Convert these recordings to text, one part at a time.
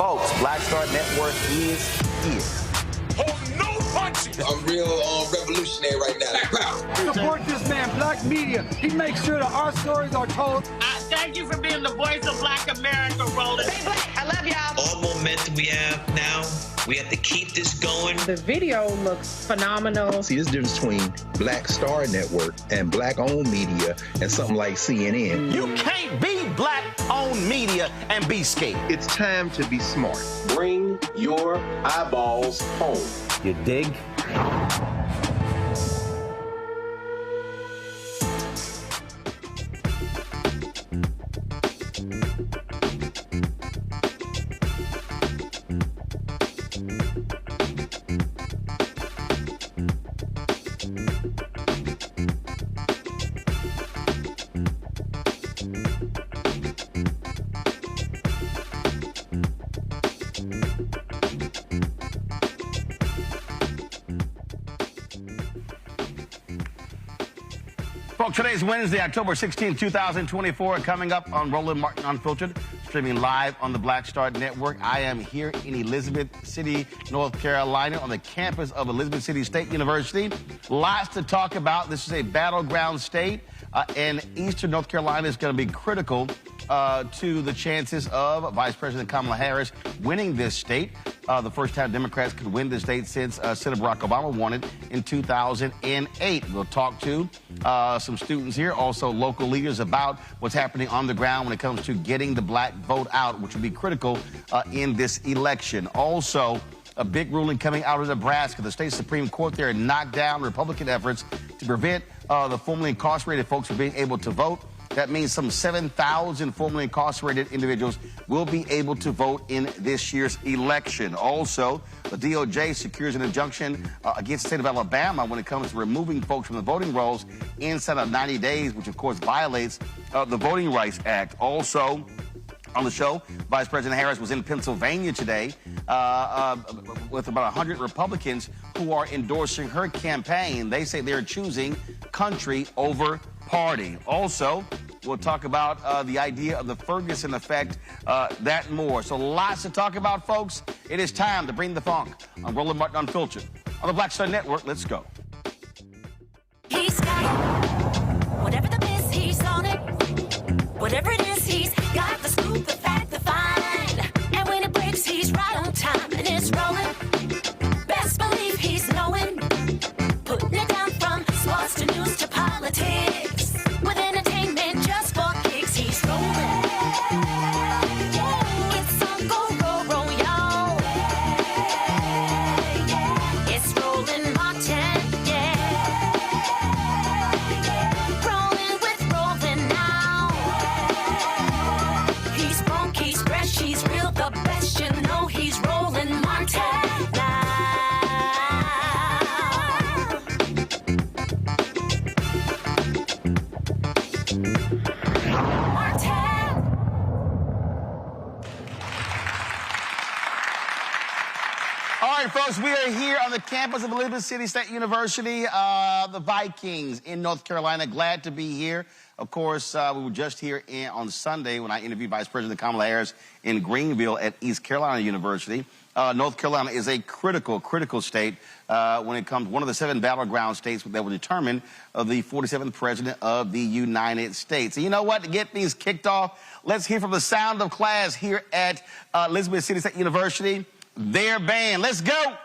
Folks, Black Star Network is here. Hold no punches! I'm real revolutionary right now. Black power. Support this man, Black media. He makes sure that our stories are told. Thank you for being the voice of Black America, Roland. Stay black. I love y'all. All momentum we have now, we have to keep this going. The video looks phenomenal. See, this difference between Black Star Network and Black-owned media and something like CNN. You can't be Black-owned media and be scared. It's time to be smart. Bring your eyeballs home. You dig? Folks, today is Wednesday, October 16, 2024. Coming up on Roland Martin Unfiltered, streaming live on the Black Star Network. I am here in Elizabeth City, North Carolina, on the campus of Elizabeth City State University. Lots to talk about. This is a battleground state, and Eastern North Carolina is going to be critical to the chances of Vice President Kamala Harris winning this state. The first time Democrats could win the state since Senator Barack Obama won it in 2008. We'll talk to some students here, also local leaders, about what's happening on the ground when it comes to getting the black vote out, which will be critical in this election. Also, a big ruling coming out of Nebraska. The state Supreme Court there knocked down Republican efforts to prevent the formerly incarcerated folks from being able to vote. That means some 7,000 formerly incarcerated individuals will be able to vote in this year's election. Also, the DOJ secures an injunction against the state of Alabama when it comes to removing folks from the voting rolls inside of 90 days, which of course violates the Voting Rights Act. Also, on the show, Vice President Harris was in Pennsylvania today with about 100 Republicans who are endorsing her campaign. They say they're choosing country over party. Also, we'll talk about the idea of the Ferguson effect, that and more. So lots to talk about, folks. It is time to bring the funk on Roland Martin Unfiltered. On the Black Star Network, let's go. He's got it. Whatever the miss, he's on it. Whatever it is, he's got the scoop, the fact, the find. And when it breaks, he's right on time, and it's rolling. Best believe he's knowing. Putting it down from sports to news to politics. With entertainment just for kicks, he's rolling. It's on go, y'all. It's Roland Martin, rolling with Roland now. He's funk, he's fresh, he's real, the best, you know he's Roland Martin now. All right, folks, we are here on the campus of Elizabeth City State University, the Vikings in North Carolina. Glad to be here. Of course, we were just here on Sunday when I interviewed Vice President Kamala Harris in Greenville at East Carolina University. North Carolina is a critical state when it comes, one of the 7 battleground states that will determine the 47th president of the United States. And you know what? To get things kicked off, let's hear from the sound of class here at Elizabeth City State University. Their band. Let's go.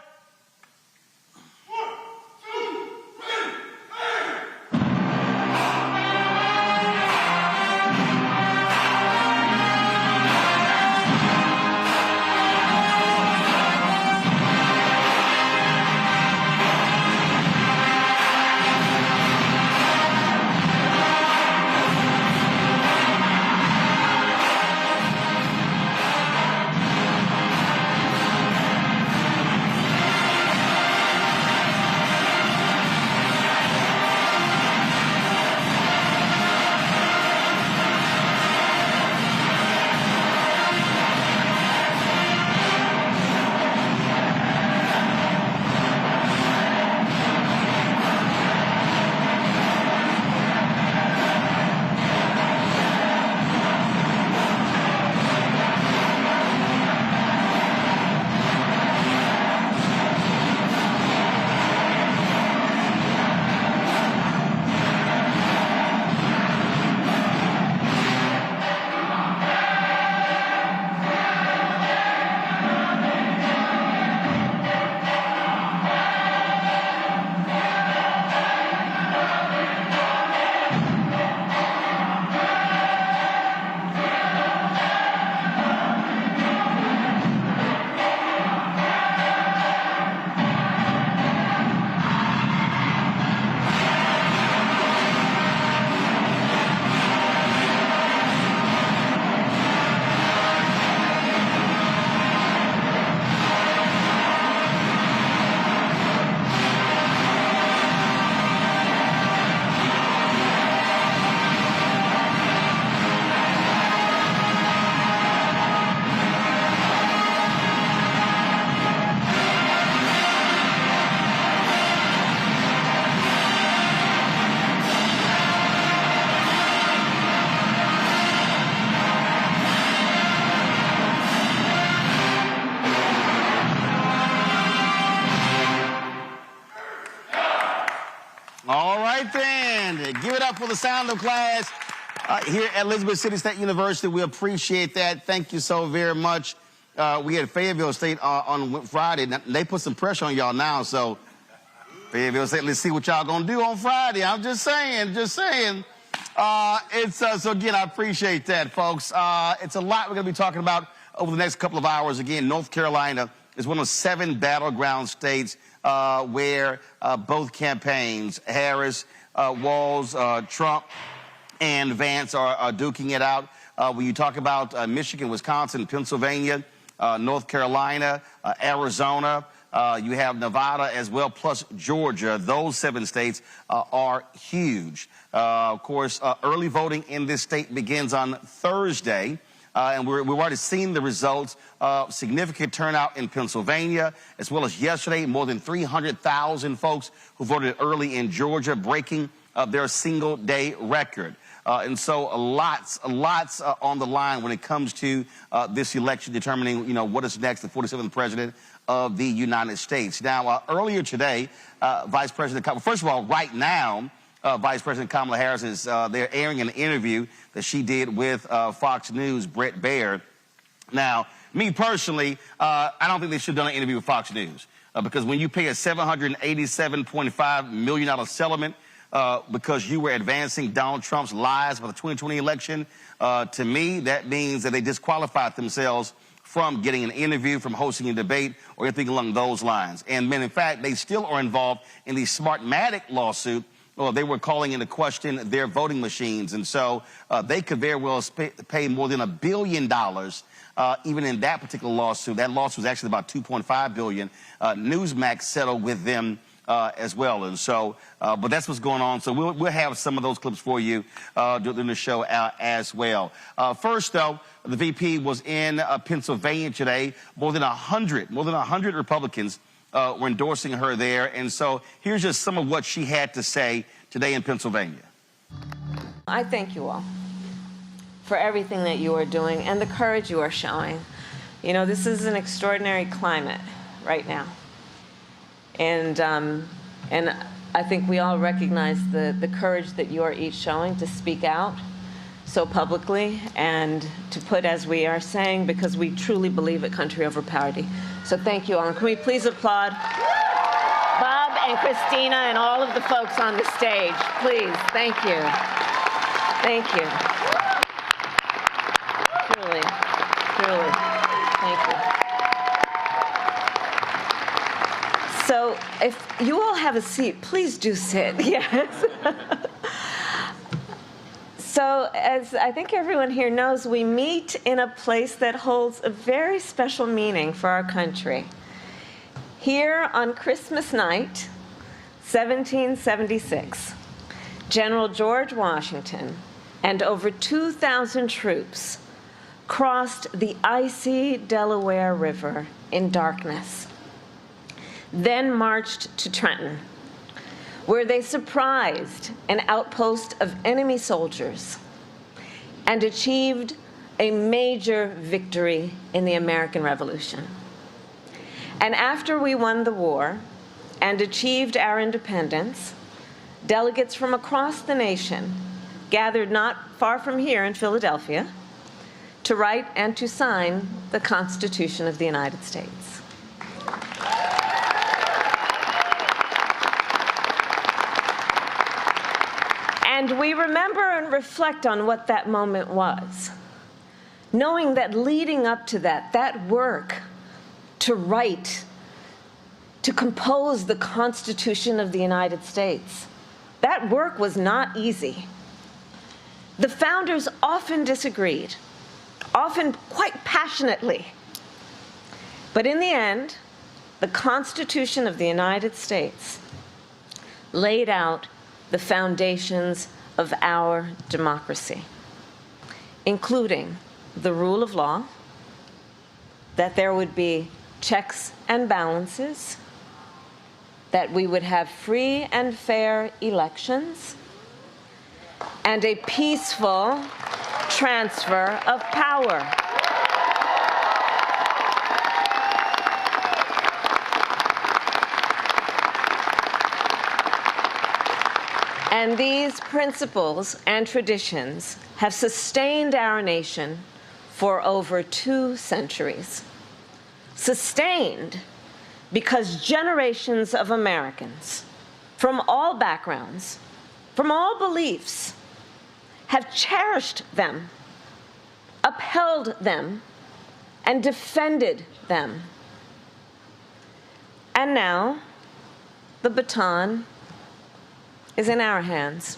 up for the sound of class here at Elizabeth City State University. We appreciate that. Thank you so very much. We had Fayetteville State on Friday. Now, they put some pressure on y'all now, so Fayetteville State, let's see what y'all gonna do on Friday. I'm just saying. So again, I appreciate that, folks. It's a lot we're gonna be talking about over the next couple of hours. Again, North Carolina is one of 7 battleground states where both campaigns, Harris, Walz, Trump, and Vance are duking it out. When you talk about Michigan, Wisconsin, Pennsylvania, North Carolina, Arizona, you have Nevada as well, plus Georgia. Those 7 states are huge. Of course, early voting in this state begins on Thursday. And we've already seen the results. Significant turnout in Pennsylvania, as well as yesterday, more than 300,000 folks who voted early in Georgia, breaking their single-day record. And so lots on the line when it comes to this election, determining, you know, what is next, the 47th president of the United States. Now, earlier today, Vice President Kamala, first of all, right now, Vice President Kamala Harris is they're airing an interview that she did with Fox News' Brett Baird. Now, me personally, I don't think they should have done an interview with Fox News because when you pay a $787.5 million settlement because you were advancing Donald Trump's lies for the 2020 election, to me, that means that they disqualified themselves from getting an interview, from hosting a debate, or anything along those lines. And in fact, they still are involved in the Smartmatic lawsuit. Well, they were calling into question their voting machines. And so they could very well pay more than $1 billion even in that particular lawsuit. That lawsuit was actually about $2.5 billion. Newsmax settled with them as well. And so, but that's what's going on. So we'll have some of those clips for you during the show as well. First, though, the VP was in Pennsylvania today. More than 100 Republicans were endorsing her there. And so here's just some of what she had to say today in Pennsylvania. I thank you all for everything that you are doing and the courage you are showing. You know, this is an extraordinary climate right now. And I think we all recognize the courage that you are each showing to speak out so publicly and to put, as we are saying, because we truly believe at country over party. So thank you all. And can we please applaud Bob and Christina and all of the folks on the stage, please. Thank you. Thank you. Truly, thank you. So if you all have a seat, please do sit. Yes. So as I think everyone here knows, we meet in a place that holds a very special meaning for our country. Here on Christmas night, 1776, General George Washington and over 2,000 troops crossed the icy Delaware River in darkness, then marched to Trenton, where they surprised an outpost of enemy soldiers and achieved a major victory in the American Revolution. And after we won the war and achieved our independence, delegates from across the nation gathered not far from here in Philadelphia to write and to sign the Constitution of the United States. And we remember and reflect on what that moment was, knowing that leading up to that work to write, to compose the Constitution of the United States, that work was not easy. The founders often disagreed, often quite passionately. But in the end, the Constitution of the United States laid out the foundations of our democracy, including the rule of law, that there would be checks and balances, that we would have free and fair elections, and a peaceful transfer of power. And these principles and traditions have sustained our nation for over 2 centuries. Sustained because generations of Americans from all backgrounds, from all beliefs, have cherished them, upheld them, and defended them. And now, the baton is in our hands.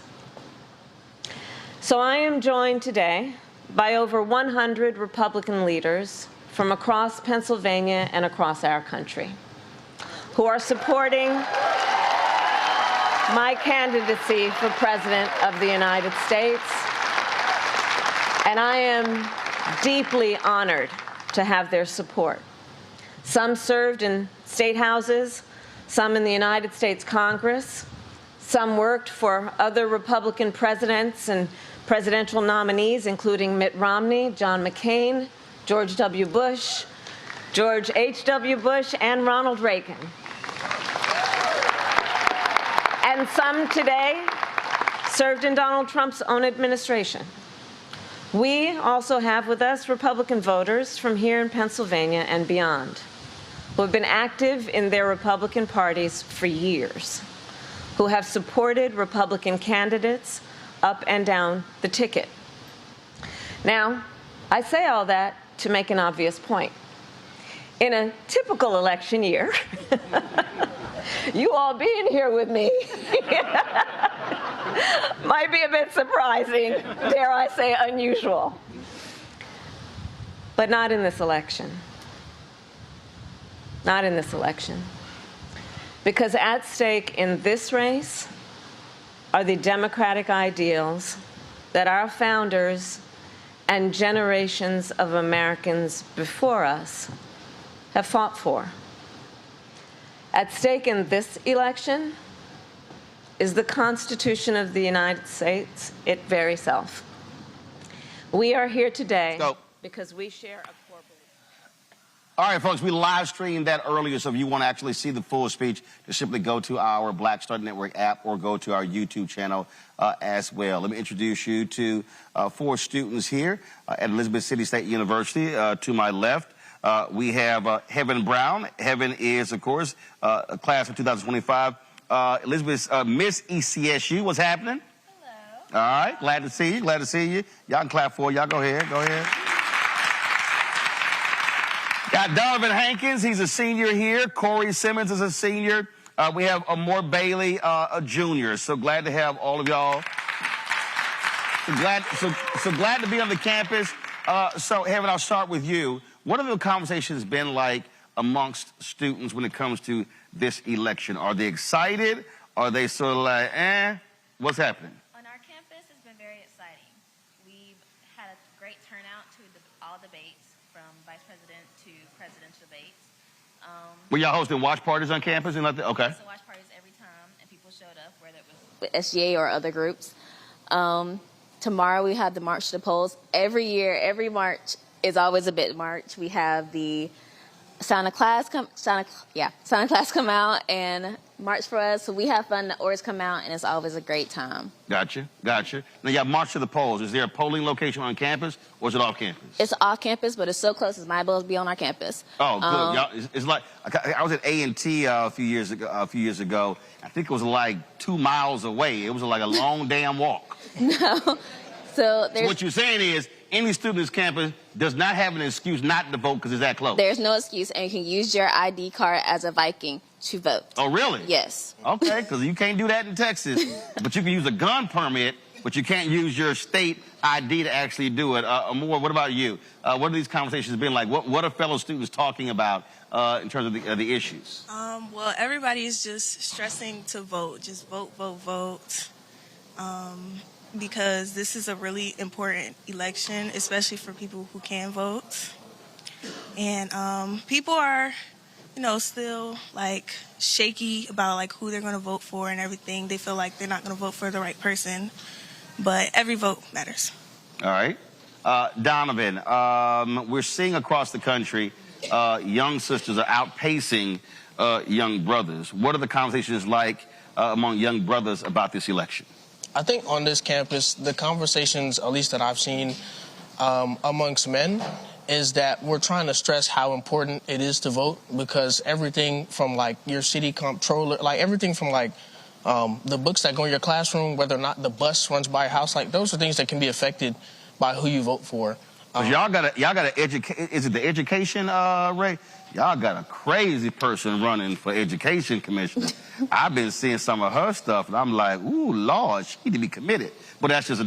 So I am joined today by over 100 Republican leaders from across Pennsylvania and across our country who are supporting my candidacy for President of the United States. And I am deeply honored to have their support. Some served in state houses, some in the United States Congress, some worked for other Republican presidents and presidential nominees, including Mitt Romney, John McCain, George W. Bush, George H.W. Bush, and Ronald Reagan. And some today served in Donald Trump's own administration. We also have with us Republican voters from here in Pennsylvania and beyond, who have been active in their Republican parties for years, who have supported Republican candidates up and down the ticket. Now, I say all that to make an obvious point. In a typical election year, you all being here with me might be a bit surprising, dare I say unusual. But not in this election. Not in this election. Because at stake in this race are the democratic ideals that our founders and generations of Americans before us have fought for. At stake in this election is the Constitution of the United States, its very self. We are here today because we share a core belief. All right, folks, we live streamed that earlier, so if you want to actually see the full speech, just simply go to our Black Star Network app or go to our YouTube channel as well. Let me introduce you to 4 students here at Elizabeth City State University. To my left, we have Heaven Brown. Heaven is, of course, a class of 2025. Elizabeth, Miss ECSU, what's happening? Hello. All right, glad to see you, glad to see you. Y'all can clap for y'all. Go ahead, go ahead. Got Donovan Hankins, he's a senior here. Corey Simmons is a senior. We have Amor Bailey, a junior. So glad to have all of y'all. So glad to be on the campus. So Heaven, I'll start with you. What have the conversations been like amongst students when it comes to this election? Are they excited? Are they sort of like, what's happening? On our campus, it's been very exciting. We've had a great turnout to all debates, from vice president to presidential debates. Were y'all hosting watch parties on campus? And okay. So watch parties every time, and people showed up, whether it was with SGA or other groups. Tomorrow we have the March to the Polls. Every year, every March is always a big march. We have the Santa Claus come out and march for us. So we have fun. The orders come out, and it's always a great time. Gotcha. Now you have March to the Polls. Is there a polling location on campus, or is it off campus? It's off campus, but it's so close as my bills be on our campus. Oh, good. Y'all, it's like I was at A&T a few years ago. I think it was like 2 miles away. It was like a long damn walk. No. So what you're saying is, any student on this campus does not have an excuse not to vote because it's that close. There's no excuse, and you can use your ID card as a Viking to vote. Oh, really? Yes. Okay, because you can't do that in Texas. But you can use a gun permit, but you can't use your state ID to actually do it. Amor, what about you? What have these conversations been like? What are fellow students talking about in terms of the issues? Well, everybody is just stressing to vote. Just vote, vote, vote. Because this is a really important election, especially for people who can vote. And people are, still like shaky about like who they're going to vote for and everything. They feel like they're not going to vote for the right person, but every vote matters. All right. Donovan, we're seeing across the country young sisters are outpacing young brothers. What are the conversations like among young brothers about this election? I think on this campus, the conversations, at least that I've seen amongst men, is that we're trying to stress how important it is to vote, because everything from like your city comptroller, like everything from like the books that go in your classroom, whether or not the bus runs by your house, like those are things that can be affected by who you vote for. Y'all gotta educate. Is it the education, Ray? Y'all got a crazy person running for education commissioner. I've been seeing some of her stuff, and I'm like, ooh, Lord, she need to be committed. But that's just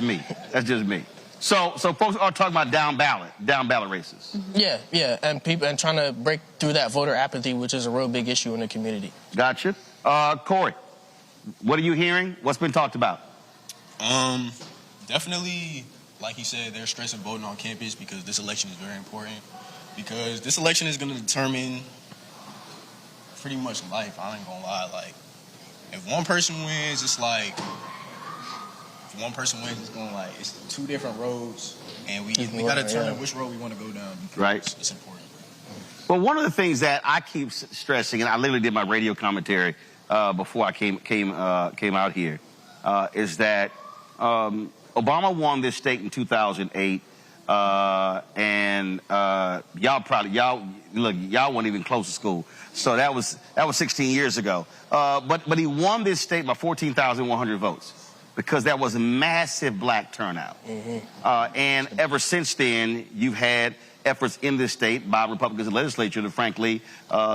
me. That's just me. So folks are talking about down ballot races. Yeah, and trying to break through that voter apathy, which is a real big issue in the community. Gotcha. Corey, what are you hearing? What's been talked about? Definitely, like he said, they're stressing voting on campus because this election is very important. Because this election is going to determine pretty much life. I ain't gonna lie. Like, if one person wins, it's like, if one person wins, it's going like, it's two different roads, and we got to determine which road we want to go down. Right. It's important. Well, one of the things that I keep stressing, and I literally did my radio commentary before I came out here, is that Obama won this state in 2008. And y'all weren't even close to school, so that was 16 years ago. But he won this state by 14,100 votes because that was a massive black turnout. And ever since then, you've had efforts in this state by Republicans in the legislature to frankly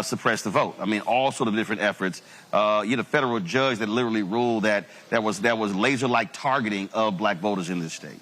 suppress the vote. I mean, all sort of different efforts. You had a federal judge that literally ruled that was laser-like targeting of black voters in this state.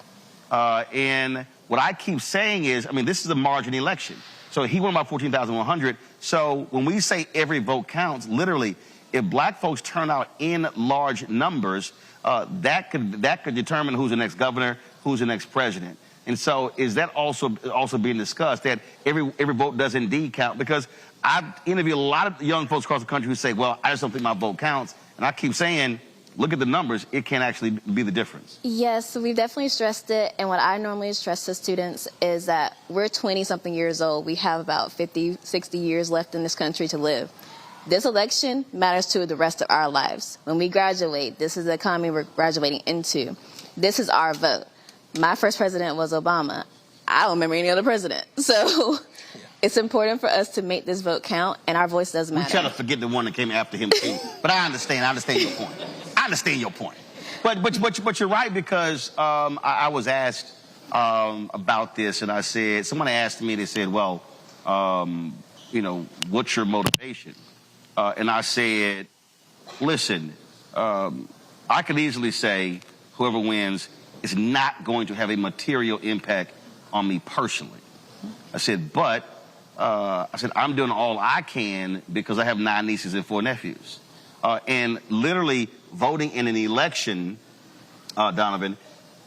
And what I keep saying is, I mean, this is a margin election. So he won by 14,100. So when we say every vote counts, literally, if black folks turn out in large numbers, that could determine who's the next governor, who's the next president. And so is that also being discussed, that every vote does indeed count? Because I've interviewed a lot of young folks across the country who say, well, I just don't think my vote counts. And I keep saying, look at the numbers, it can actually be the difference. Yes, we've definitely stressed it. And what I normally stress to students is that we're 20-something years old. We have about 50, 60 years left in this country to live. This election matters to the rest of our lives. When we graduate, this is the economy we're graduating into. This is our vote. My first president was Obama. I don't remember any other president. So it's important for us to make this vote count, and our voice does matter. We try to forget the one that came after him, too. But I understand your point. I understand your point. But you're right, because I was asked about this, and I said, someone asked me, they said, well, what's your motivation? And I said, listen, I could easily say whoever wins is not going to have a material impact on me personally. I said, but I'm doing all I can because I have 9 nieces and 4 nephews. And literally voting in an election, Donovan,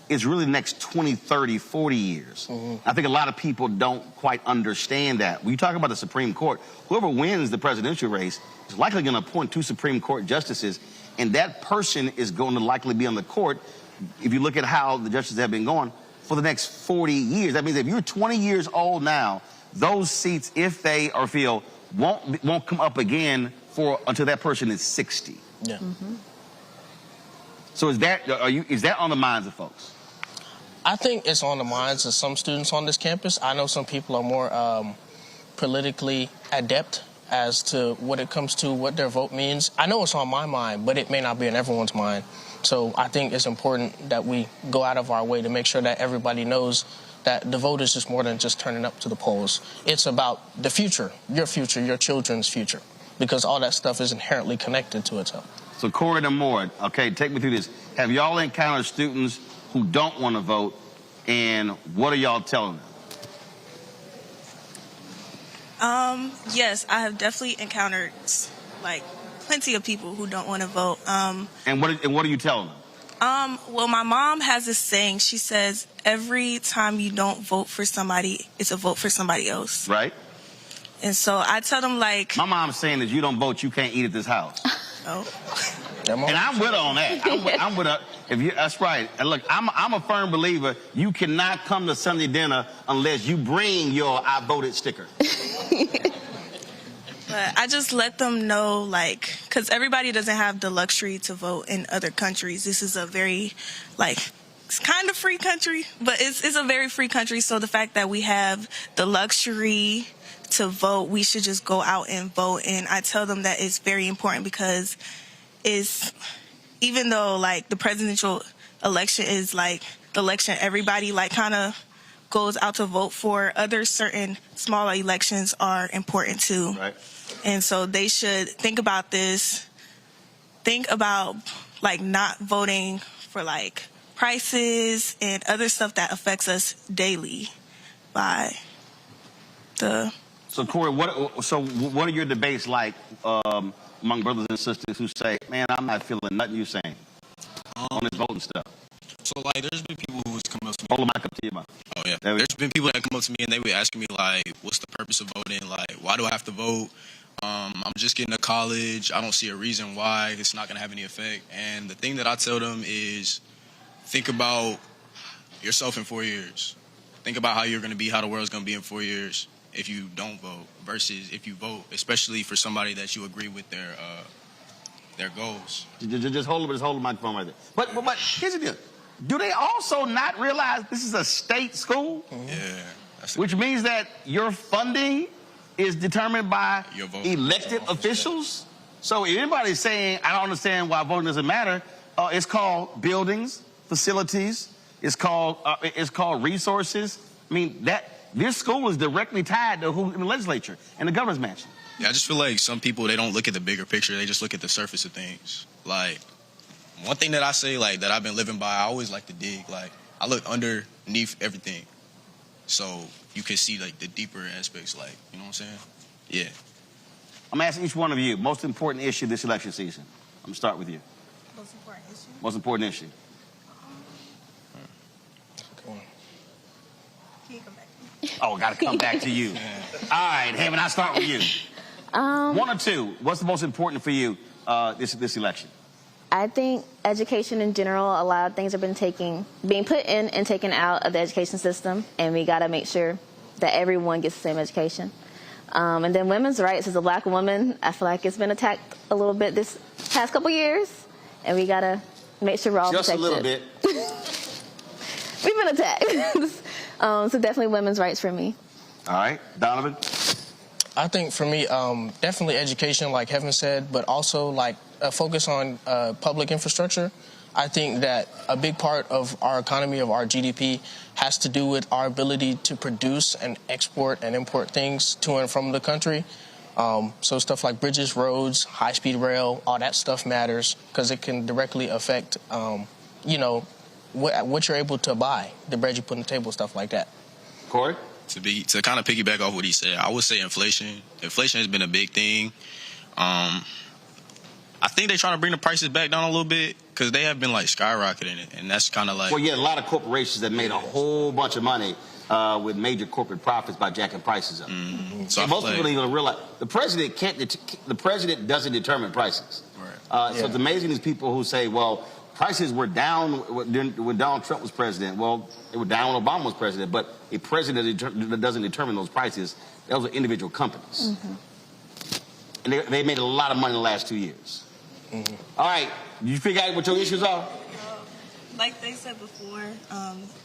is really the next 20, 30, 40 years. I think a lot of people don't quite understand that. When you talk about the Supreme Court, whoever wins the presidential race is likely going to appoint 2 Supreme Court justices, and that person is going to likely be on the court, if you look at how the justices have been going, for the next 40 years. That means if you're 20 years old now, those seats, if they or feel, won't come up again until that person is 60. Yeah. So is that on the minds of folks? I think it's on the minds of some students on this campus. I know some people are more politically adept as to what it comes to what their vote means. I know it's on my mind, but it may not be on everyone's mind. So I think it's important that we go out of our way to make sure that everybody knows that the vote is just more than just turning up to the polls. It's about the future, your children's future, because all that stuff is inherently connected to itself. So Corey and Moore, okay, take me through this. Have y'all encountered students who don't want to vote, and what are y'all telling them? Yes, I have definitely encountered plenty of people who don't want to vote. And what are you telling them? Well, my mom has this saying. She says every time you don't vote for somebody, it's a vote for somebody else. Right. And so I tell them my mom's saying that you don't vote, you can't eat at this house. Oh. And I'm with her on that. I'm with her. That's right. And look, I'm a firm believer. You cannot come to Sunday dinner unless you bring your "I voted" sticker. But I just let them know, like, because everybody doesn't have the luxury to vote in other countries. This is a very, like, it's kind of free country, but it's a very free country. So the fact that we have the luxury to vote, we should just go out and vote. And I tell them that it's very important because even though, like, the presidential election is, like, the election everybody, like, kind of goes out to vote for, other certain smaller elections are important too. Right. And so they should think about this, think about, like, not voting for, like, prices and other stuff that affects us daily by the... So, Corey, what are your debates like among brothers and sisters who say, man, I'm not feeling nothing you're saying on this voting stuff? So, like, there's been people who's come up to me. Hold the mic up to you, man. Oh, yeah. There's been people that come up to me and they were asking me, like, what's the purpose of voting? Like, why do I have to vote? I'm just getting to college. I don't see a reason why it's not going to have any effect. And the thing that I tell them is think about yourself in 4 years. Think about how you're going to be, how the world's going to be in 4 years if you don't vote versus if you vote, especially for somebody that you agree with their goals. Just hold the microphone right there. But here's the deal. Do they also not realize this is a state school? Yeah. Which means that your funding is determined by elected officials? So if anybody's saying, I don't understand why voting doesn't matter, it's called buildings, facilities, it's called resources. I mean, this school is directly tied to who in the legislature and the governor's mansion. Yeah, I just feel like some people, they don't look at the bigger picture. They just look at the surface of things. Like, one thing that I say, like, that I've been living by, I always like to dig. Like, I look underneath everything. So you can see, like, the deeper aspects, like, you know what I'm saying? Yeah. I'm asking each one of you, most important issue this election season. I'm going to start with you. Most important issue? Most important issue. Can you come back? Oh, got to come back to you. All right, Hammond, I'll start with you. One or two, what's the most important for you this election? I think education in general, a lot of things have been being put in and taken out of the education system, and we got to make sure that everyone gets the same education. And then women's rights. As a black woman, I feel like it's been attacked a little bit this past couple years, and we got to make sure we're all protected. Just a little bit. We've been attacked. So definitely women's rights for me. All right. Donovan? I think for me, definitely education, like Heaven said, but also like a focus on public infrastructure. I think that a big part of our economy, of our GDP, has to do with our ability to produce and export and import things to and from the country. So stuff like bridges, roads, high-speed rail, all that stuff matters because it can directly affect, you know, what you're able to buy, the bread you put on the table, stuff like that. Corey? To kind of piggyback off what he said, I would say inflation. Inflation has been a big thing. I think they're trying to bring the prices back down a little bit because they have been like skyrocketing it, and that's kind of like. Well, yeah, a lot of corporations that made a whole bunch of money with major corporate profits by jacking prices up. Mm-hmm. So most people don't even realize the president can't. The president doesn't determine prices. Right. So it's amazing these people who say, "Well, prices were down when Donald Trump was president." Well, they were down when Obama was president, but a president that doesn't determine those prices. Those are individual companies. Mm-hmm. And they made a lot of money in the last 2 years. Mm-hmm. All right, you figure out what your issues are? Like they said before,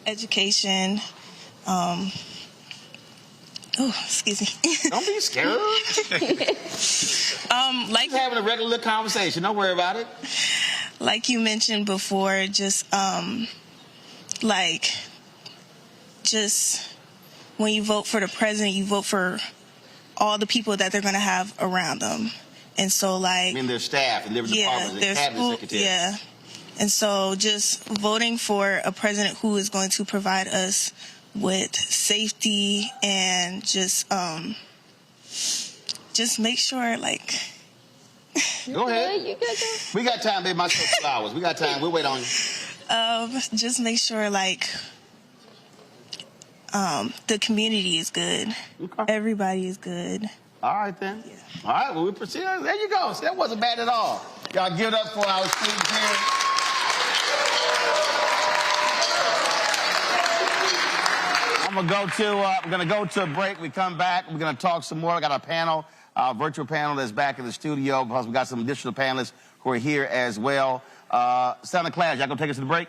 education. Excuse me. Don't be scared. Like having a regular conversation. Don't worry about it. Like you mentioned before, just when you vote for the president, you vote for all the people that they're going to have around them. And so, like... I mean, their staff and their departments, their cabinet secretary. Yeah. And so just voting for a president who is going to provide us with safety and just make sure, like... Go ahead. We got time, baby. My 2 hours. We got time. We'll wait on you. Just make sure, like... the community is good. Okay. Everybody is good. All right, then. Yeah. All right, well, we proceed. There you go. See, that wasn't bad at all. Y'all give it up for our students here. I'm going to go to a break. We come back. We're going to talk some more. I got a panel Our virtual panel is back in the studio because we got some additional panelists who are here as well. Santa Claus, y'all gonna take us to the break?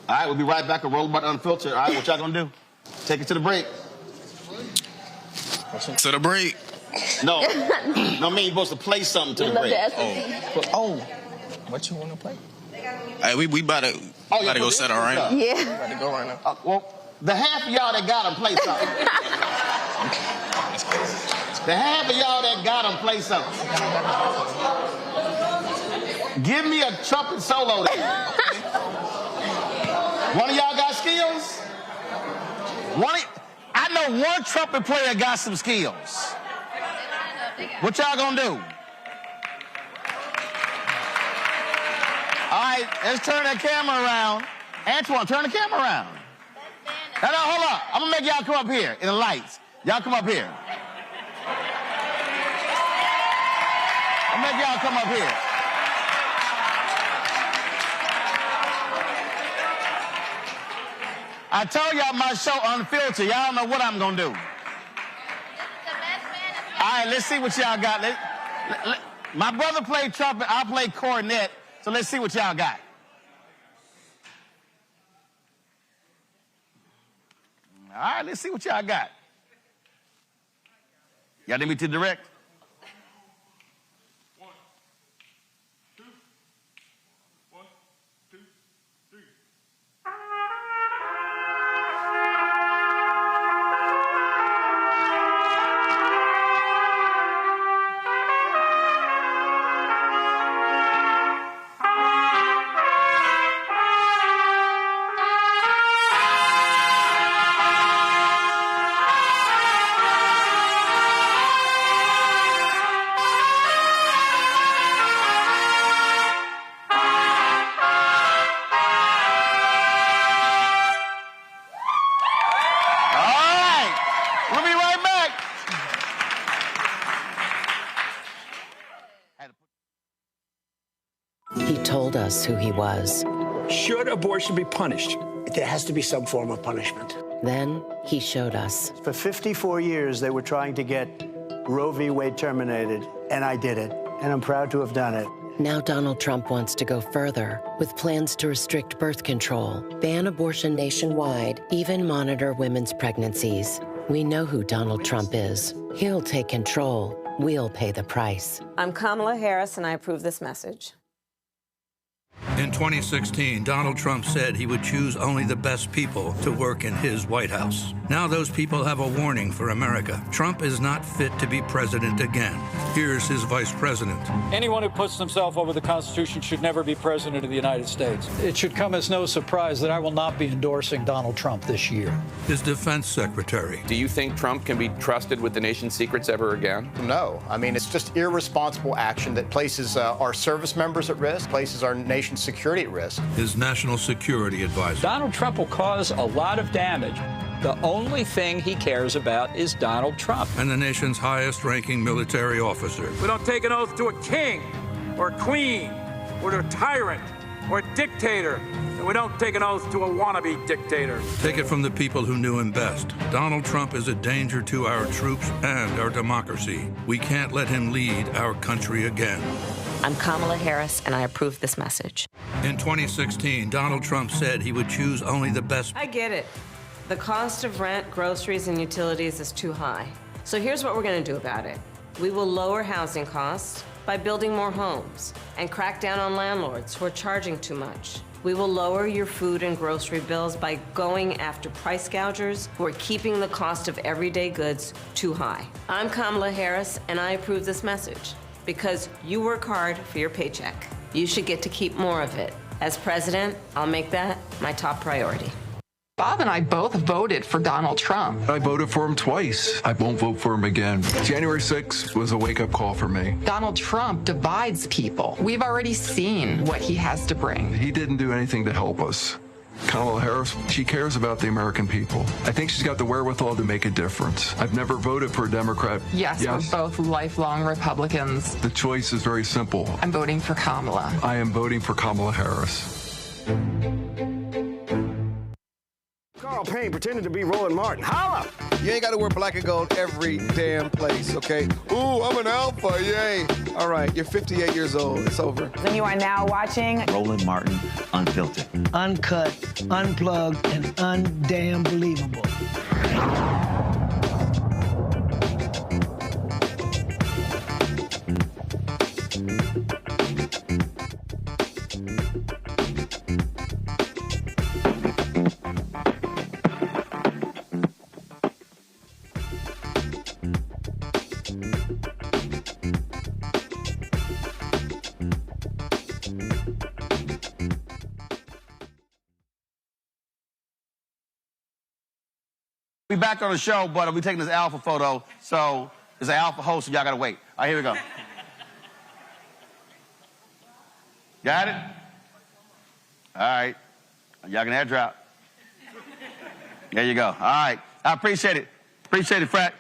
All right, we'll be right back. Roland Martin Unfiltered. All right, what y'all gonna do? Take us to the break. To the break. No, no, I mean you're supposed to play something to the break. Oh, what you want to play? Hey, we about to go settle right now. Yeah. We about to go right now. Well, the half of y'all that got them play something. The half of y'all that got them play something. Give me a trumpet solo there. One of y'all got skills? I know one trumpet player got some skills. What y'all gonna do? All right, let's turn that camera around. Antoine, turn the camera around. No, hold up. I'm gonna make y'all come up here in the lights. Y'all come up here. I'll make y'all come up here. I told y'all my show Unfiltered. Y'all know what I'm gonna do. All right, let's see what y'all got. My brother played trumpet, I played cornet, so let's see what y'all got. All right, let's see what y'all got. Y'all need me to direct? 1, 2, 1, 2, 3. He told us who he was. Should abortion be punished? There has to be some form of punishment. Then he showed us. For 54 years, they were trying to get Roe v. Wade terminated, and I did it, and I'm proud to have done it. Now Donald Trump wants to go further with plans to restrict birth control, ban abortion nationwide, even monitor women's pregnancies. We know who Donald Trump is. He'll take control. We'll pay the price. I'm Kamala Harris, and I approve this message. In 2016, Donald Trump said he would choose only the best people to work in his White House. Now those people have a warning for America. Trump is not fit to be president again. Here's his vice president. Anyone who puts himself over the Constitution should never be president of the United States. It should come as no surprise that I will not be endorsing Donald Trump this year. His defense secretary. Do you think Trump can be trusted with the nation's secrets ever again? No. I mean, it's just irresponsible action that places our service members at risk, places our nation's security at risk. His national security advisor. Donald Trump will cause a lot of damage. The only thing he cares about is Donald Trump. And the nation's highest-ranking military officer. We don't take an oath to a king or a queen or to a tyrant or a dictator. And we don't take an oath to a wannabe dictator. Take it from the people who knew him best. Donald Trump is a danger to our troops and our democracy. We can't let him lead our country again. I'm Kamala Harris, and I approve this message. In 2016, Donald Trump said he would choose only the best. I get it. The cost of rent, groceries, and utilities is too high. So here's what we're going to do about it. We will lower housing costs by building more homes and crack down on landlords who are charging too much. We will lower your food and grocery bills by going after price gougers who are keeping the cost of everyday goods too high. I'm Kamala Harris, and I approve this message. Because you work hard for your paycheck. You should get to keep more of it. As president, I'll make that my top priority. Bob and I both voted for Donald Trump. I voted for him twice. I won't vote for him again. January 6th was a wake-up call for me. Donald Trump divides people. We've already seen what he has to bring. He didn't do anything to help us. Kamala Harris, she cares about the American people. I think she's got the wherewithal to make a difference. I've never voted for a Democrat. Yes, we're both lifelong Republicans. The choice is very simple. I'm voting for Kamala. I am voting for Kamala Harris. Carl, Carl Payne pretending to be Roland Martin. Holla! You ain't got to wear black and gold every damn place, okay? Ooh, I'm an alpha, yay. All right, you're 58 years old. It's over. And you are now watching Roland Martin Unfiltered. Uncut, unplugged, and undamn believable. We back on the show, but we taking this alpha photo, so it's an alpha host, so y'all gotta wait. All right, here we go. Got it? All right. Y'all can head drop. There you go. All right. I appreciate it. Appreciate it, Frat.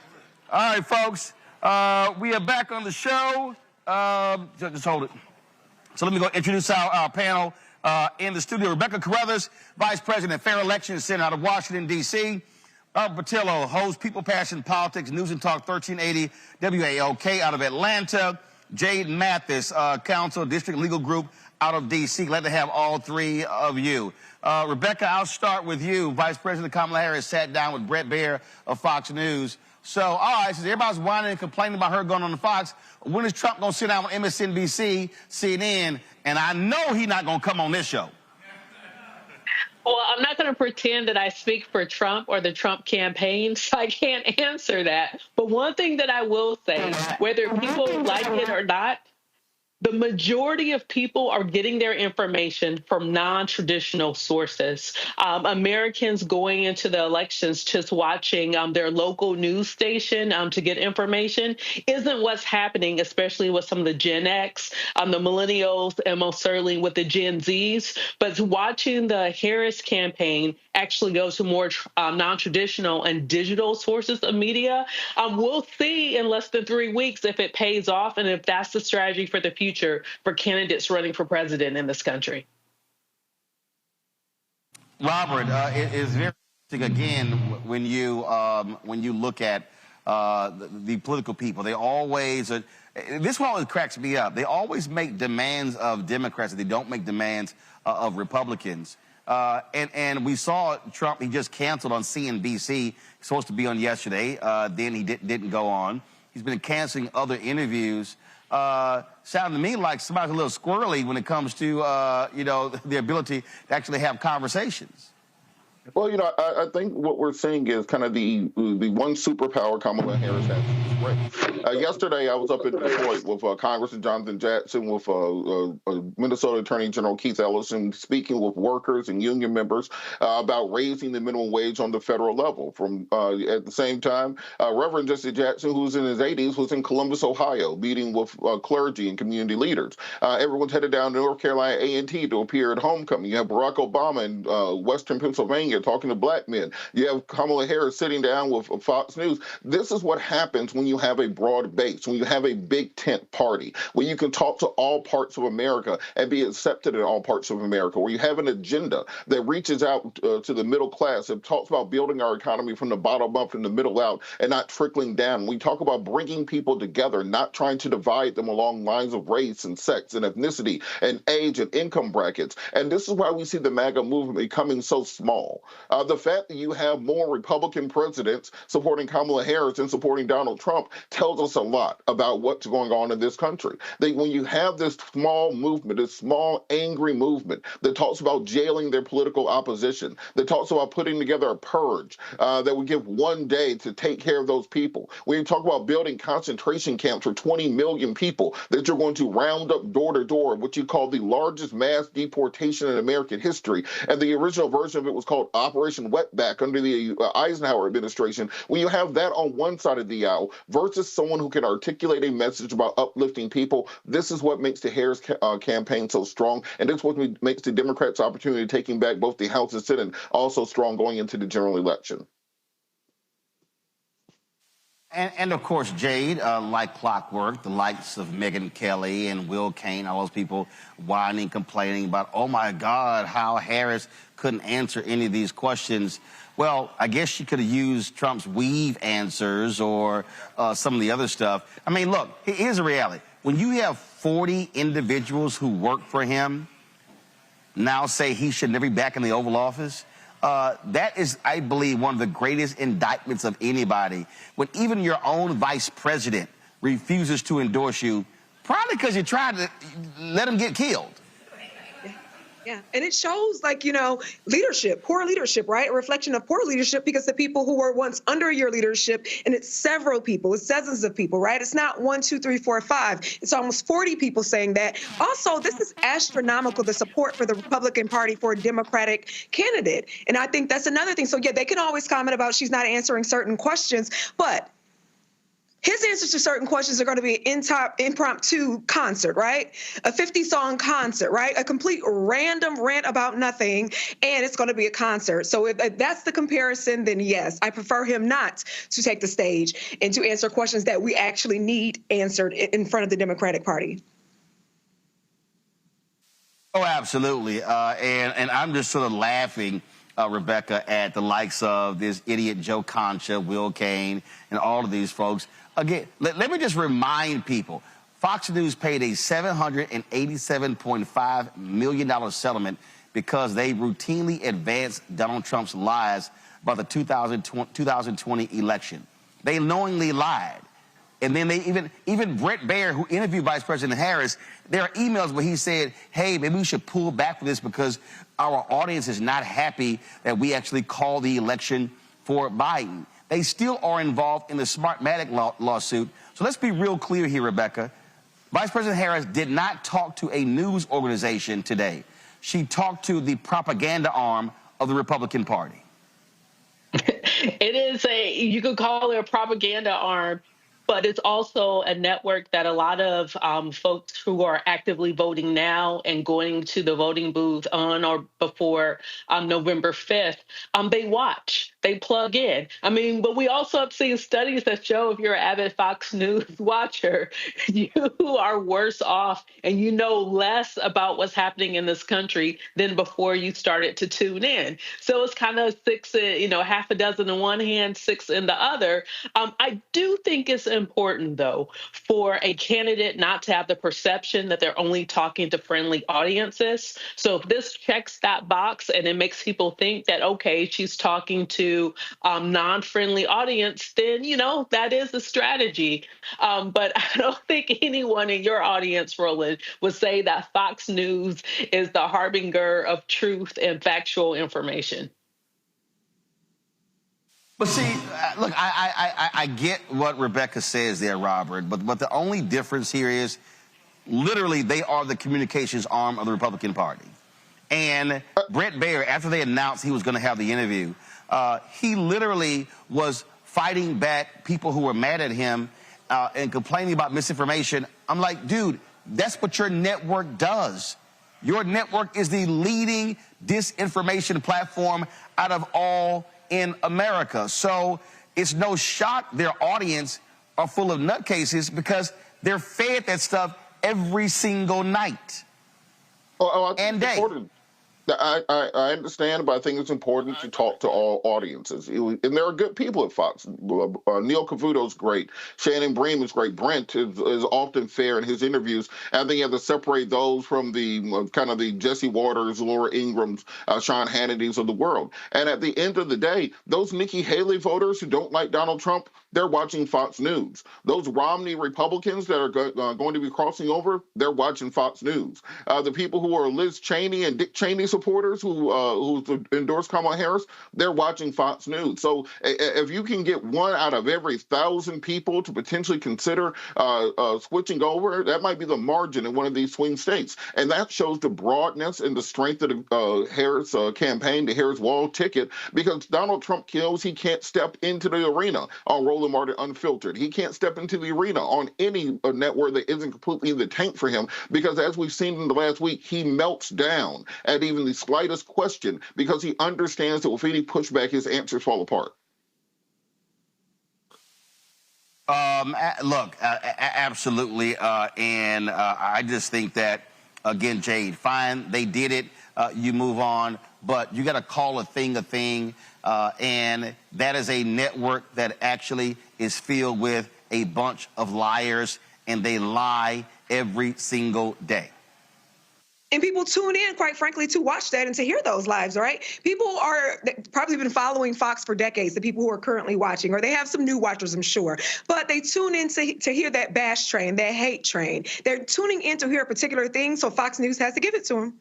All right, folks. We are back on the show. Just hold it. So let me go introduce our panel in the studio. Rebecca Carruthers, Vice President, Fair Elections Center out of Washington, D.C. Robert Patillo, host People, Passion, Politics, News and Talk 1380, WAOK out of Atlanta. Jade Mathis, Council District Legal Group out of D.C. Glad to have all three of you. Rebecca, I'll start with you. Vice President Kamala Harris sat down with Bret Baier of Fox News. So, all right, since everybody's whining and complaining about her going on the Fox, when is Trump going to sit down with MSNBC, CNN, and I know he's not going to come on this show? Well, I'm not going to pretend that I speak for Trump or the Trump campaign, so I can't answer that. But one thing that I will say, whether people like it or not, the majority of people are getting their information from non-traditional sources. Americans going into the elections just watching their local news station to get information isn't what's happening, especially with some of the Gen X, the millennials, and most certainly with the Gen Zs. But watching the Harris campaign actually go to more non-traditional and digital sources of media, we'll see in less than 3 weeks if it pays off and if that's the strategy for the future for candidates running for president in this country. Robert, it is very interesting again when you look at the political people. They always this one always cracks me up. They always make demands of Democrats. They don't make demands of Republicans. And we saw Trump. He just canceled on CNBC. He's supposed to be on yesterday. Then he didn't go on. He's been canceling other interviews. Sounded to me like somebody's a little squirrely when it comes to, the ability to actually have conversations. Well, I think what we're seeing is kind of the one superpower Kamala Harris has in this race. Yesterday, I was up in Detroit with Congressman Jonathan Jackson, with Minnesota Attorney General Keith Ellison, speaking with workers and union members about raising the minimum wage on the federal level. At the same time, Reverend Jesse Jackson, who's in his 80s, was in Columbus, Ohio, meeting with clergy and community leaders. Everyone's headed down to North Carolina A&T to appear at homecoming. You have Barack Obama in Western Pennsylvania talking to black men. You have Kamala Harris sitting down with Fox News. This is what happens when you have a broad base, when you have a big tent party, when you can talk to all parts of America and be accepted in all parts of America, where you have an agenda that reaches out to the middle class and talks about building our economy from the bottom up and the middle out and not trickling down. We talk about bringing people together, not trying to divide them along lines of race and sex and ethnicity and age and income brackets. And this is why we see the MAGA movement becoming so small. The fact that you have more Republican presidents supporting Kamala Harris and supporting Donald Trump tells us a lot about what's going on in this country. When you have this small movement, this small angry movement that talks about jailing their political opposition, that talks about putting together a purge, that would give 1 day to take care of those people. When you talk about building concentration camps for 20 million people that you're going to round up door to door, what you call the largest mass deportation in American history. And the original version of it was called Operation Wetback under the Eisenhower administration. When you have that on one side of the aisle versus someone who can articulate a message about uplifting people, this is what makes the Harris campaign so strong. And this is what makes the Democrats' opportunity taking back both the House and Senate also strong going into the general election. And of course, Jade, like clockwork, the likes of Megyn Kelly and Will Cain, all those people whining, complaining about, oh my God, how Harris couldn't answer any of these questions. Well, I guess she could have used Trump's weave answers or some of the other stuff. I mean, look, here's the reality. When you have 40 individuals who work for him now say he should never be back in the Oval Office, that is, I believe, one of the greatest indictments of anybody. When even your own vice president refuses to endorse you, probably because you tried to let him get killed. Yeah, and it shows, like, you know, leadership, poor leadership, right? A reflection of poor leadership because the people who were once under your leadership, and it's several people, it's dozens of people, right? It's not 1, 2, 3, 4, 5. It's almost 40 people saying that. Also, this is astronomical, the support for the Republican Party for a Democratic candidate. And I think that's another thing. So, yeah, they can always comment about she's not answering certain questions, but his answers to certain questions are going to be an impromptu concert, right? A 50-song concert, right? A complete random rant about nothing, and it's going to be a concert. So if that's the comparison, then yes, I prefer him not to take the stage and to answer questions that we actually need answered in front of the Democratic Party. Oh, absolutely. And I'm just sort of laughing, Rebecca, at the likes of this idiot Joe Concha, Will Cain, and all of these folks. Again, let me just remind people, Fox News paid a $787.5 million settlement because they routinely advanced Donald Trump's lies about the 2020 election. They knowingly lied. And then they even Brett Baer, who interviewed Vice President Harris, there are emails where he said, hey, maybe we should pull back from this because our audience is not happy that we actually call the election for Biden. They still are involved in the Smartmatic lawsuit. So let's be real clear here, Rebecca. Vice President Harris did not talk to a news organization today. She talked to the propaganda arm of the Republican Party. It is you could call it a propaganda arm, but it's also a network that a lot of folks who are actively voting now and going to the voting booth on or before November 5th, they watch, they plug in. I mean, but we also have seen studies that show if you're an avid Fox News watcher, you are worse off and you know less about what's happening in this country than before you started to tune in. So it's kind of six, half a dozen in one hand, six in the other. I do think it's important, though, for a candidate not to have the perception that they're only talking to friendly audiences. So if this checks that box and it makes people think that, okay, she's talking to non-friendly audience, then, that is a strategy. But I don't think anyone in your audience, Roland, would say that Fox News is the harbinger of truth and factual information. But see, look, I get what Rebecca says there, Robert, but the only difference here is literally they are the communications arm of the Republican Party. And Brett Baer, after they announced he was going to have the interview, he literally was fighting back people who were mad at him and complaining about misinformation. I'm like, dude, that's what your network does. Your network is the leading disinformation platform out of all in America. So it's no shock their audience are full of nutcases because they're fed that stuff every single night and day. Important. I understand, but I think it's important to talk to all audiences. And there are good people at Fox. Neil Cavuto's great. Shannon Bream is great. Brent is often fair in his interviews. And I think you have to separate those from the kind of the Jesse Waters, Laura Ingrams, Sean Hannity's of the world. And at the end of the day, those Nikki Haley voters who don't like Donald Trump, they're watching Fox News. Those Romney Republicans that are going to be crossing over, they're watching Fox News. The people who are Liz Cheney and Dick Cheney supporters who endorse Kamala Harris, they're watching Fox News. So if you can get 1 out of every 1,000 people to potentially consider switching over, that might be the margin in one of these swing states. And that shows the broadness and the strength of the Harris campaign, the Harris wall ticket, because Donald Trump knows he can't step into the arena on Roland Martin Unfiltered. He can't step into the arena on any network that isn't completely in the tank for him, because as we've seen in the last week, he melts down at even the slightest question because he understands that with any pushback, his answers fall apart. Look, absolutely. And I just think that, again, Jade, fine, they did it. You move on. but you got to call a thing, and that is a network that actually is filled with a bunch of liars, and they lie every single day. And people tune in, quite frankly, to watch that and to hear those lives, right? People are probably been following Fox for decades, the people who are currently watching, or they have some new watchers, I'm sure. But they tune in to hear that bash train, that hate train. They're tuning in to hear a particular thing, so Fox News has to give it to them.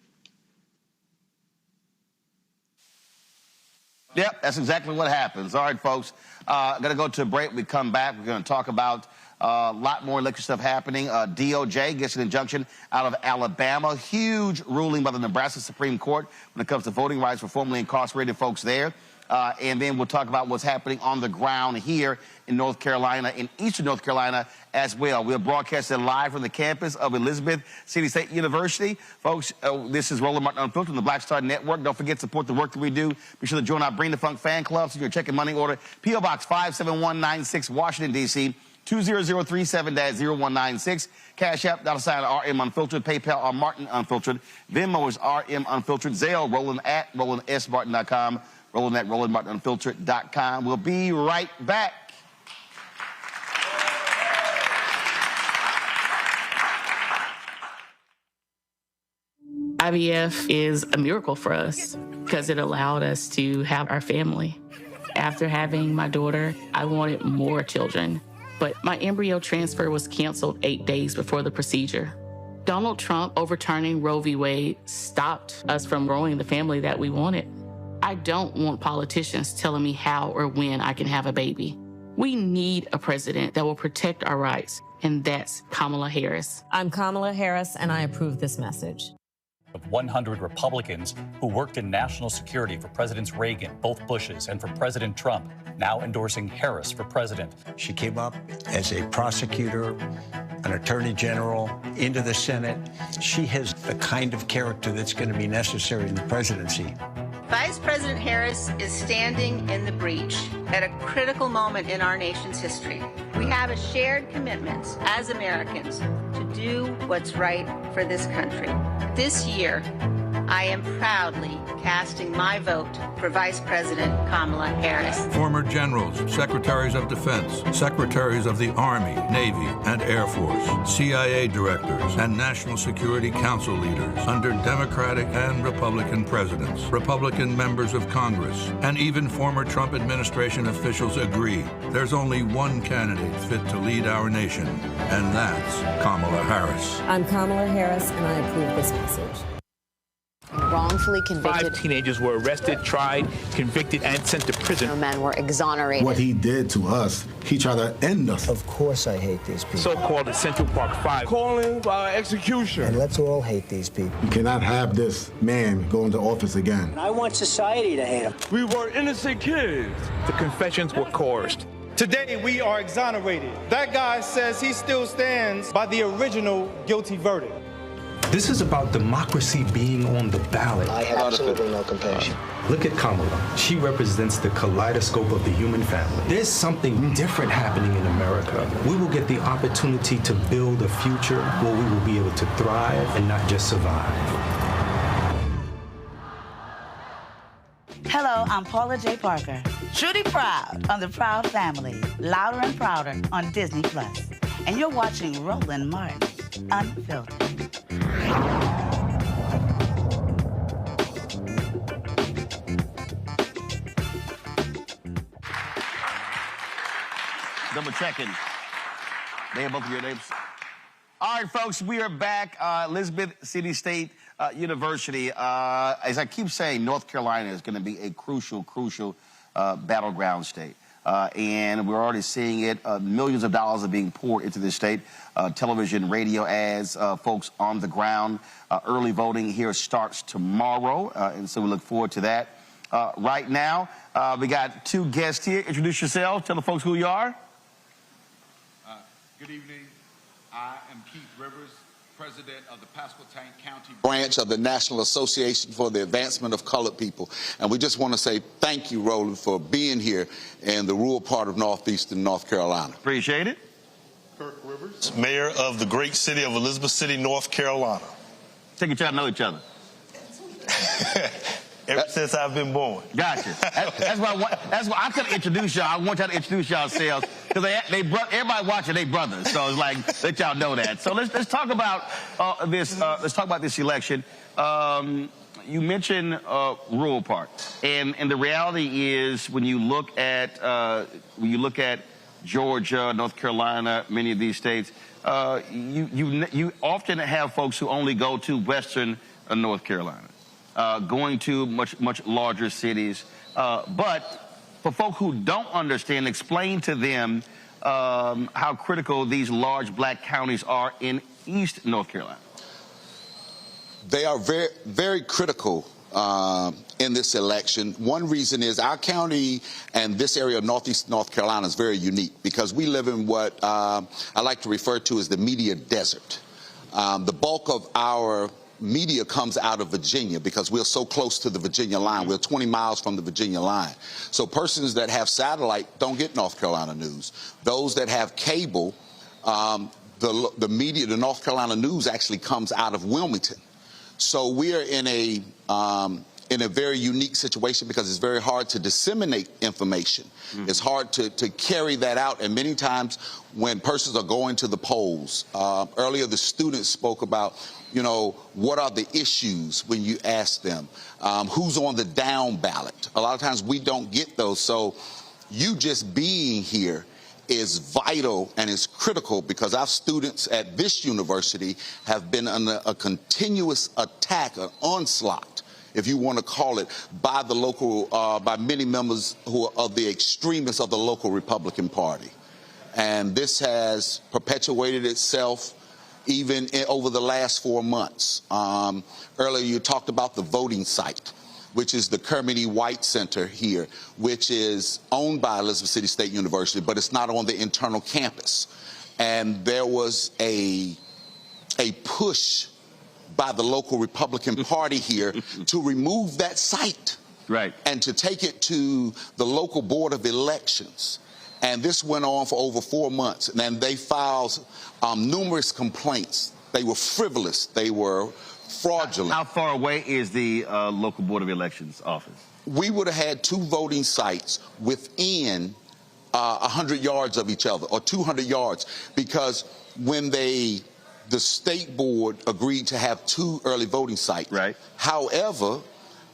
Yep, that's exactly what happens. All right, folks, going to go to a break. We come back. We're going to talk about a lot more election stuff happening. DOJ gets an injunction out of Alabama. Huge ruling by the Nebraska Supreme Court when it comes to voting rights for formerly incarcerated folks there. And then we'll talk about what's happening on the ground here in North Carolina, in eastern North Carolina as well. We're broadcasting live from the campus of Elizabeth City State University. Folks, this is Roland Martin Unfiltered on the Black Star Network. Don't forget to support the work that we do. Be sure to join our Bring the Funk fan club. So your check and money order, P.O. Box 57196, Washington, D.C., 20037-0196. Cash App, $RM Unfiltered. PayPal, R Martin Unfiltered. Venmo is RM Unfiltered. Zelle, Roland at RolandSMartin.com. Roland at RolandMartinUnfiltered.com. We'll be right back. IVF is a miracle for us because it allowed us to have our family. After having my daughter, I wanted more children, but my embryo transfer was canceled 8 days before the procedure. Donald Trump overturning Roe v. Wade stopped us from growing the family that we wanted. I don't want politicians telling me how or when I can have a baby. We need a president that will protect our rights, and that's Kamala Harris. I'm Kamala Harris, and I approve this message. Of 100 Republicans who worked in national security for Presidents Reagan, both Bushes, and for President Trump, now endorsing Harris for president. She came up as a prosecutor, an attorney general, into the Senate. She has the kind of character that's going to be necessary in the presidency. Vice President Harris is standing in the breach at a critical moment in our nation's history. We have a shared commitment as Americans to do what's right for this country. This year, I am proudly casting my vote for Vice President Kamala Harris. Former generals, secretaries of defense, secretaries of the Army, Navy, and Air Force, CIA directors, and National Security Council leaders under Democratic and Republican presidents, Republican members of Congress, and even former Trump administration officials agree there's only one candidate fit to lead our nation, and that's Kamala Harris. I'm Kamala Harris, and I approve this message. Wrongfully convicted. 5 teenagers were arrested, tried, convicted, and sent to prison. No men were exonerated. What he did to us, he tried to end us. Of course I hate these people. So-called the Central Park 5. Calling for execution. And let's all hate these people. You cannot have this man go into office again. I want society to hate him. We were innocent kids. The confessions were coerced. Today, we are exonerated. That guy says he still stands by the original guilty verdict. This is about democracy being on the ballot. I have absolutely no compassion. Look at Kamala. She represents the kaleidoscope of the human family. There's something different happening in America. We will get the opportunity to build a future where we will be able to thrive and not just survive. Hello, I'm Paula J. Parker. Truly proud on the Proud Family, Louder and Prouder on Disney+. And you're watching Roland Martin Unfiltered. Double checking. They have both of your names. All right, folks, we are back. Elizabeth City State University. As I keep saying, North Carolina is going to be a crucial battleground state. And we're already seeing it. Millions of dollars are being poured into this state. Television, radio ads, folks on the ground. Early voting here starts tomorrow, and so we look forward to that. Right now, we got two guests here. Introduce yourselves. Tell the folks who you are. Good evening. I am Keith Rivers, president of the Pasquotank County branch of the National Association for the Advancement of Colored People. And we just want to say thank you, Roland, for being here in the rural part of northeastern North Carolina. Appreciate it. Kirk Rivers, mayor of the great city of Elizabeth City, North Carolina. Take a time to know each other. Ever since I've been born. Gotcha. That's why I'm trying to introduce y'all. I want y'all to introduce yourselves because everybody watching, they brothers. So it's like let y'all know that. So let's talk about this. Let's talk about this election. You mentioned rural part, and the reality is when you look at Georgia, North Carolina, many of these states, you often have folks who only go to Western North Carolina, going to much larger cities. But for folk who don't understand, explain to them how critical these large black counties are in East North Carolina. They are very, very critical in this election. One reason is our county and this area of Northeast North Carolina is very unique because we live in what I like to refer to as the media desert. The bulk of our media comes out of Virginia because we're so close to the Virginia line. We're 20 miles from the Virginia line. So persons that have satellite don't get North Carolina news. Those that have cable, the media, the North Carolina news actually comes out of Wilmington. So we are in a very unique situation because it's very hard to disseminate information. Mm-hmm. It's hard to carry that out. And many times when persons are going to the polls, earlier the students spoke about, what are the issues when you ask them? Who's on the down ballot? A lot of times we don't get those. So you just being here is vital and is critical because our students at this university have been under a continuous attack, an onslaught, if you want to call it, by the local, by many members who are of the extremists of the local Republican Party. And this has perpetuated itself even over the last 4 months. Earlier you talked about the voting site, which is the Kermit White Center here, which is owned by Elizabeth City State University, but it's not on the internal campus. And there was a push by the local Republican Party here to remove that site. Right. And to take it to the local Board of Elections. And this went on for over 4 months. And then they filed numerous complaints. They were frivolous. They were fraudulent. How far away is the local Board of Elections office? We would have had 2 voting sites within 100 yards of each other, or 200 yards, because when the state board agreed to have 2 early voting sites. Right. However,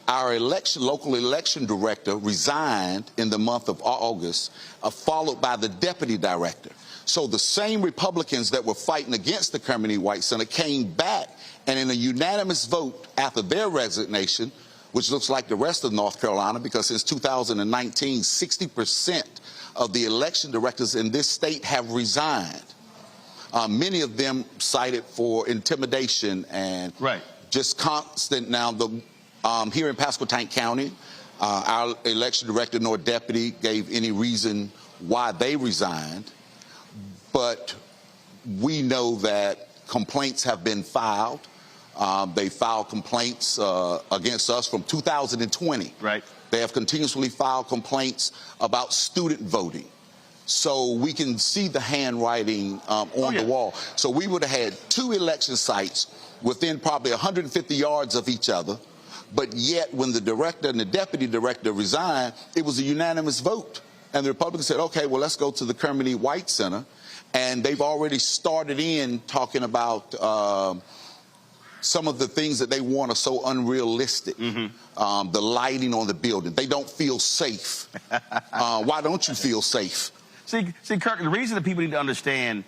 our local election director resigned in the month of August, followed by the deputy director. So the same Republicans that were fighting against the Kermit White Center came back, and in a unanimous vote after their resignation, which looks like the rest of North Carolina, because since 2019, 60% of the election directors in this state have resigned. Many of them cited for intimidation and just constant. Now, here in Pasquotank County, our election director nor deputy gave any reason why they resigned, but we know that complaints have been filed. They filed complaints against us from 2020. Right. They have continuously filed complaints about student voting. So we can see the handwriting on the wall. So we would have had 2 election sites within probably 150 yards of each other. But yet when the director and the deputy director resigned, it was a unanimous vote. And the Republicans said, okay, well, let's go to the Kermit White Center. And they've already started in talking about some of the things that they want are so unrealistic. Mm-hmm. The lighting on the building. They don't feel safe. Why don't you feel safe? See, Kirk, the reason that people need to understand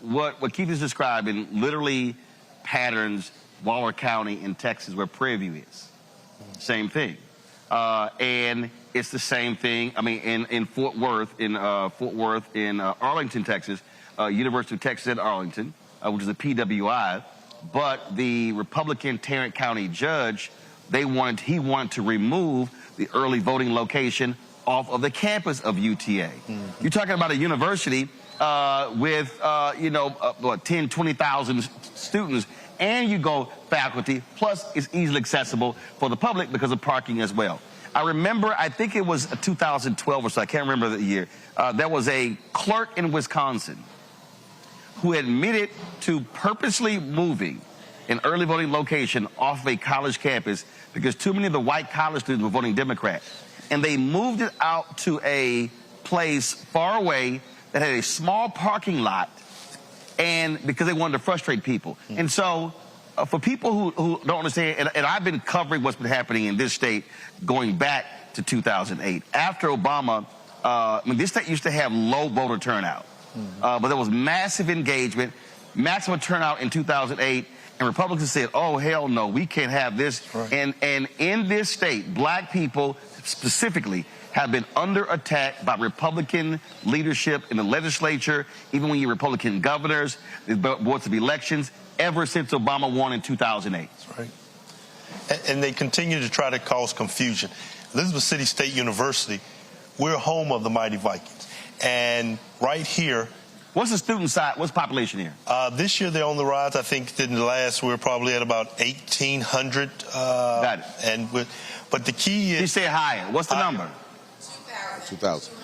what Keith is describing, literally patterns, Waller County in Texas where Prairie View is. Same thing. And it's the same thing, I mean, in Fort Worth, in Arlington, Texas, University of Texas at Arlington, which is a PWI. But the Republican Tarrant County judge, he wanted to remove the early voting location off of the campus of UTA. Mm-hmm. You're talking about a university with 10, 20,000 students, and you go faculty, plus it's easily accessible for the public because of parking as well. I remember, I think it was 2012 or so, I can't remember the year, there was a clerk in Wisconsin who admitted to purposely moving an early voting location off of a college campus because too many of the white college students were voting Democrat. And they moved it out to a place far away that had a small parking lot, and because they wanted to frustrate people. And so for people who don't understand, and I've been covering what's been happening in this state going back to 2008. After Obama, this state used to have low voter turnout, but there was massive engagement, maximum turnout in 2008, and Republicans said, oh, hell no, we can't have this. Right. And in this state, black people specifically have been under attack by Republican leadership in the legislature, even when you're Republican governors, the boards of elections, ever since Obama won in 2008. That's right. And they continue to try to cause confusion. Elizabeth City State University, we're home of the mighty Vikings. And right here, what's the student side? What's the population here? This year they're on the rise. I think in the last we're probably at about 1,800. Got it. But the key is you say higher. What's the number? 2,000.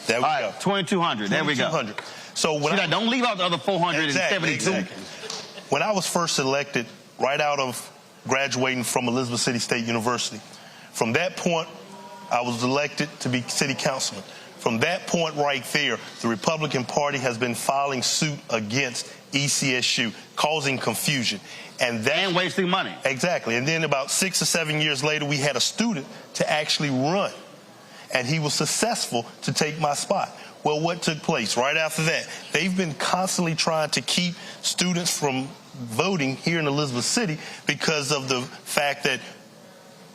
There we go. 2,200. There we go. 2,200. So when don't leave out the other 472. Exactly. When I was first elected, right out of graduating from Elizabeth City State University, from that point, I was elected to be city councilman. From that point right there, the Republican Party has been filing suit against ECSU, causing confusion. And wasting money. Exactly. And then about 6 or 7 years later, we had a student to actually run. And he was successful to take my spot. Well, what took place right after that? They've been constantly trying to keep students from voting here in Elizabeth City because of the fact that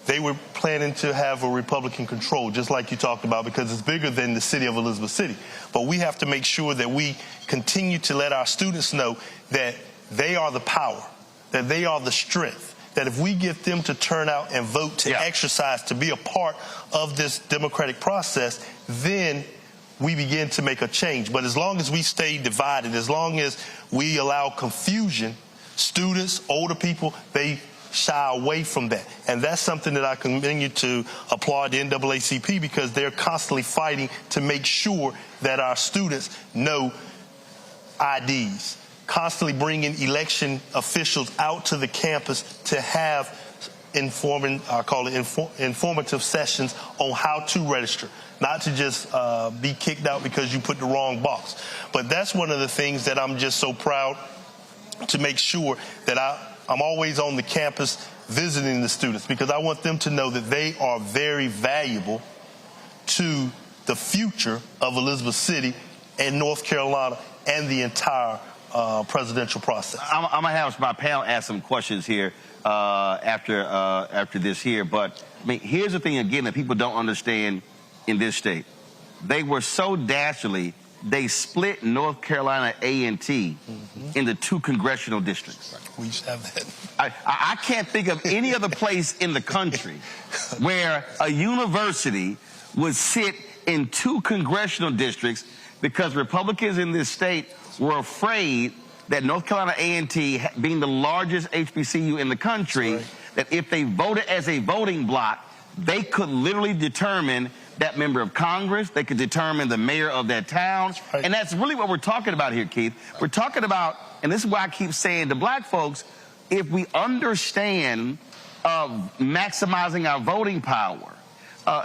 they were planning to have a Republican control, just like you talked about, because it's bigger than the city of Elizabeth City. But we have to make sure that we continue to let our students know that they are the power, that they are the strength, that if we get them to turn out and vote, to exercise, to be a part of this democratic process, then we begin to make a change. But as long as we stay divided, as long as we allow confusion, students, older people, they shy away from that. And that's something that I continue to applaud the NAACP because they're constantly fighting to make sure that our students know IDs, constantly bringing election officials out to the campus to have informative sessions on how to register, not to just be kicked out because you put the wrong box. But that's one of the things that I'm just so proud to make sure that I'm always on the campus visiting the students, because I want them to know that they are very valuable to the future of Elizabeth City and North Carolina and the entire presidential process. I'm going to have my panel ask some questions here after this here. But I mean, here's the thing, again, that people don't understand in this state. They were so dastardly, they split North Carolina A&T into 2 congressional districts. We used to have that. I can't think of any other place in the country where a university would sit in 2 congressional districts because Republicans in this state were afraid that North Carolina A&T, being the largest HBCU in the country, that if they voted as a voting bloc, they could literally determine that member of Congress, they could determine the mayor of that town. And that's really what we're talking about here, Keith. We're talking about, and this is why I keep saying to black folks, if we understand maximizing our voting power,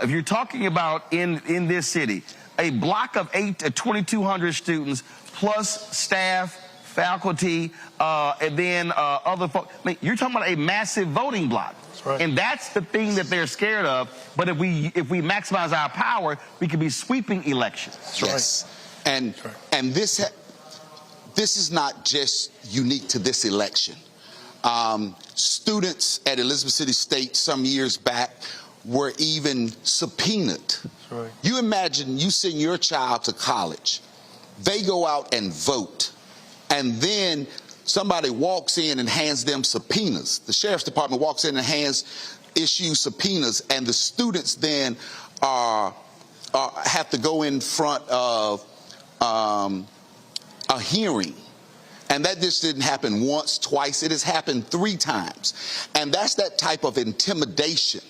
if you're talking about in this city, a block of 2,200 students plus staff, faculty, and then other folks. I mean, you're talking about a massive voting block. Right. And that's the thing that they're scared of. But if we maximize our power, we could be sweeping elections. Yes. Right. And this is not just unique to this election. Students at Elizabeth City State some years back were even subpoenaed. Right. You imagine you send your child to college, they go out and vote, and then somebody walks in and hands them subpoenas. The sheriff's department walks in and issues subpoenas, and the students then have to go in front of a hearing. And that just didn't happen once, twice. It has happened 3 times. And that's that type of intimidation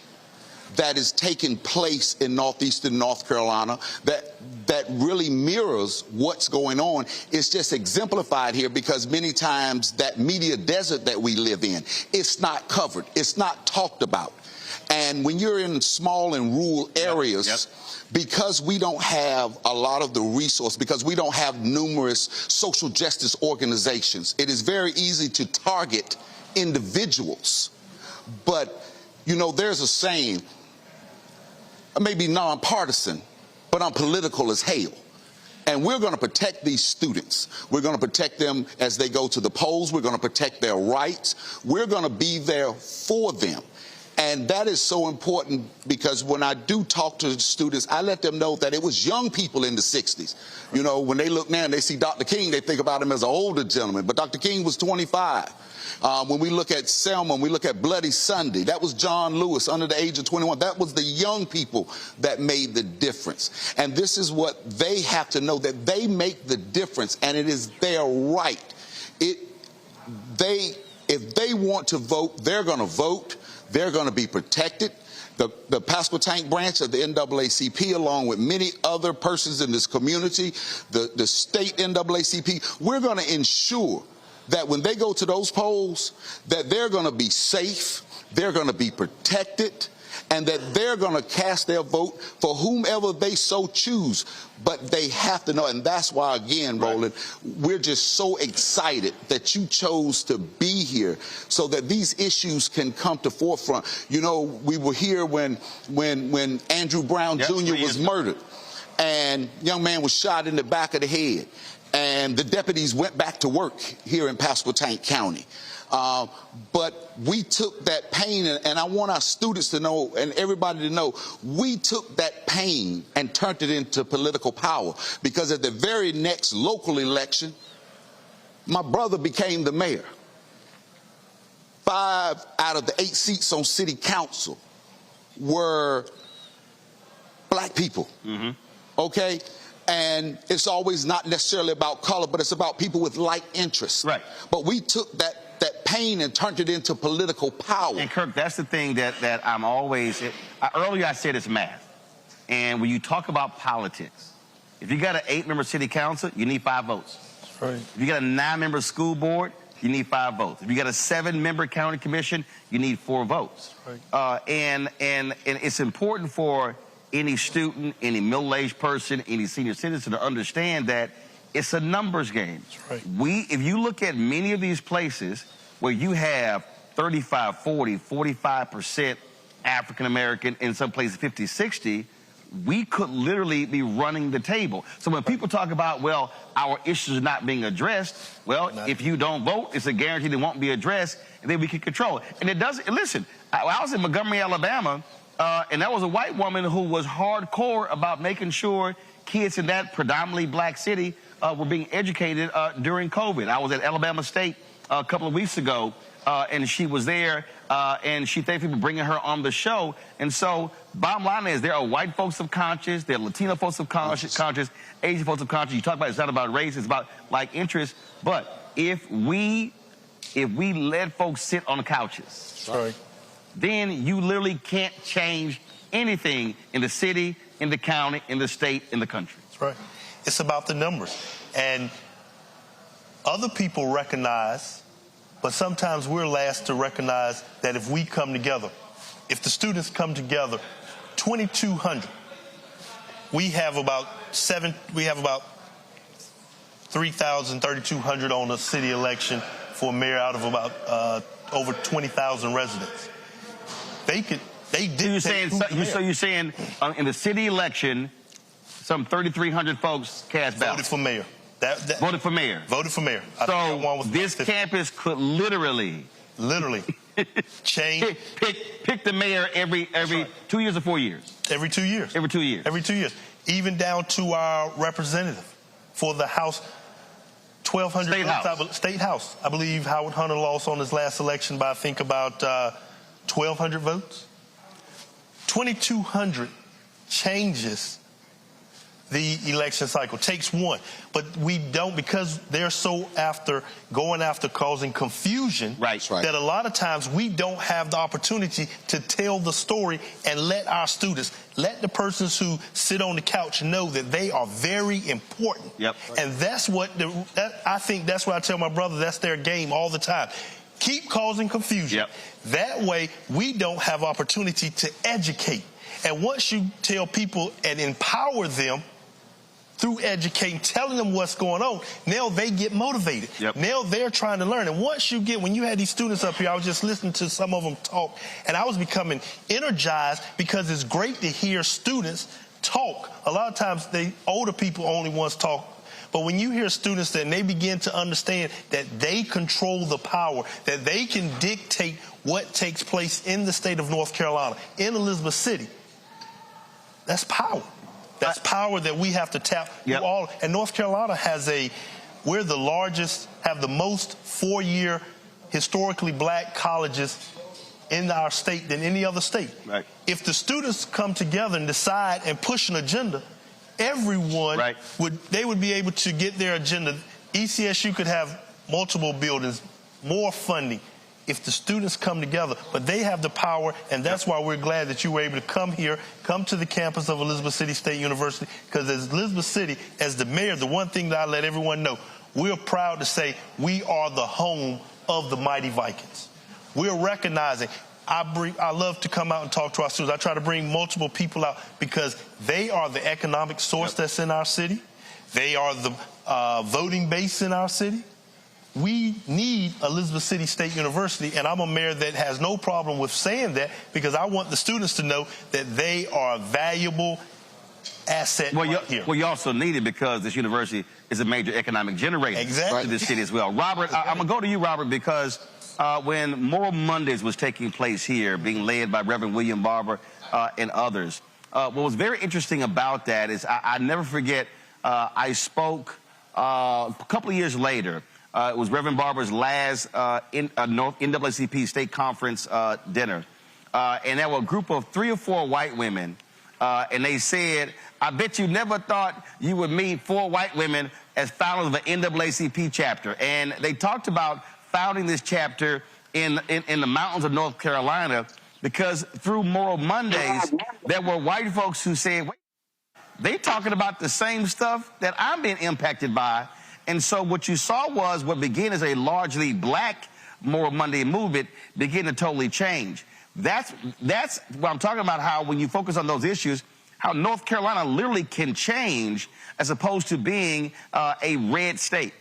that is taking place in northeastern North Carolina that that really mirrors what's going on. It's just exemplified here because many times that media desert that we live in, it's not covered, it's not talked about. And when you're in small and rural areas, because we don't have a lot of the resource, because we don't have numerous social justice organizations, it is very easy to target individuals. But, you know, there's a saying, maybe nonpartisan, but I'm political as hell. And we're going to protect these students. We're going to protect them as they go to the polls. We're going to protect their rights. We're going to be there for them. And that is so important because when I do talk to students, I let them know that it was young people in the 60s. You know, when they look now and they see Dr. King, they think about him as an older gentleman. But Dr. King was 25. When we look at Selma, we look at Bloody Sunday, that was John Lewis under the age of 21. That was the young people that made the difference. And this is what they have to know, that they make the difference, and it is their right. If they want to vote, they're going to vote. They're going to be protected. The Pasquotank branch of the NAACP, along with many other persons in this community, the state NAACP, we're going to ensure that when they go to those polls, that they're going to be safe, they're going to be protected, and that they're going to cast their vote for whomever they so choose. But they have to know, and that's why, again, Roland, we're just so excited that you chose to be here so that these issues can come to forefront. You know, we were here when Andrew Brown Jr. was murdered, and young man was shot in the back of the head, and the deputies went back to work here in Pasquotank County. But we took that pain, and I want our students to know and everybody to know, we took that pain and turned it into political power, because at the very next local election, my brother became the mayor. 5 out of the 8 seats on city council were black people, okay? And it's always not necessarily about color, but it's about people with like interests. Right. But we took that pain and turned it into political power. And Kirk, that's the thing that I'm always, earlier I said it's math. And when you talk about politics, if you got an 8-member city council, you need 5 votes. That's right. If you got a 9-member school board, you need 5 votes. If you got a 7-member county commission, you need 4 votes. Right. And it's important for any student, any middle-aged person, any senior citizen to understand that it's a numbers game. That's right. If you look at many of these places where you have 35, 40, 45% African-American, in some places 50, 60, we could literally be running the table. So when people talk about, well, our issues are not being addressed, well, if you don't vote, it's a guarantee they won't be addressed, and then we can control it. And it doesn't, listen, I was in Montgomery, Alabama, and that was a white woman who was hardcore about making sure kids in that predominantly black city were being educated during COVID. I was at Alabama State a couple of weeks ago, and she was there, and she thanked people bringing her on the show. And so, bottom line is, there are white folks of conscience, there are Latino folks of conscience, Asian folks of conscience. You talk about it's not about race, it's about like interest. But if we let folks sit on the couches, then you literally can't change anything in the city, in the county, in the state, in the country. That's right. It's about the numbers. And other people recognize, but sometimes we're last to recognize that if we come together, if the students come together, 2,200, we have about 3,000, 3,200 on a city election for a mayor out of about over 20,000 residents. They did. So you're saying in the city election, some 3,300 folks cast ballots. Voted for mayor. Voted for mayor. Voted for mayor. So this campus could literally change. Pick the mayor every 2 years or 4 years. Every 2 years. Every 2 years. Every 2 years. Even down to our representative for the House. 1,200 votes. State House. I believe Howard Hunter lost on his last election by I think about 1,200 votes. 2,200 changes the election cycle. Takes one. But we don't, because they're so going after causing confusion, that a lot of times we don't have the opportunity to tell the story and let our students, let the persons who sit on the couch know that they are very important. And that's what, I think that's what I tell my brother, that's their game all the time. Keep causing confusion. That way we don't have opportunity to educate. And once you tell people and empower them through educating, telling them what's going on, now they get motivated. Now they're trying to learn. And once you get, when you had these students up here, I was just listening to some of them talk, and I was becoming energized because it's great to hear students talk. A lot of times older people only once talk. But when you hear students and they begin to understand that they control the power, that they can dictate what takes place in the state of North Carolina, in Elizabeth City, that's power. That's power that we have to tap through all. And North Carolina we're the largest, have the most 4-year historically black colleges in our state than any other state. If the students come together and decide and push an agenda, everyone would be able to get their agenda. ECSU could have multiple buildings, more funding, if the students come together, but they have the power, and that's why we're glad that you were able to come here, come to the campus of Elizabeth City State University, because as Elizabeth City, as the mayor, the one thing that I let everyone know, we're proud to say we are the home of the mighty Vikings. We're recognizing, I love to come out and talk to our students. I try to bring multiple people out because they are the economic source that's in our city. They are the voting base in our city. We need Elizabeth City State University, and I'm a mayor that has no problem with saying that because I want the students to know that they are a valuable asset here. Well, you also need it because this university is a major economic generator to this city as well. Robert, I'm going to go to you, Robert, because when Moral Mondays was taking place here, being led by Reverend William Barber and others, what was very interesting about that is I never forget, I spoke a couple of years later. It was Reverend Barber's last NAACP state conference dinner. And there were a group of 3 or 4 white women, and they said, I bet you never thought you would meet 4 white women as founders of an NAACP chapter. And they talked about founding this chapter in the mountains of North Carolina because through Moral Mondays, there were white folks who said, wait, they talking about the same stuff that I'm being impacted by. And so what you saw was what began as a largely black Moral Monday movement begin to totally change. That's what I'm talking about, how when you focus on those issues, how North Carolina literally can change as opposed to being a red state.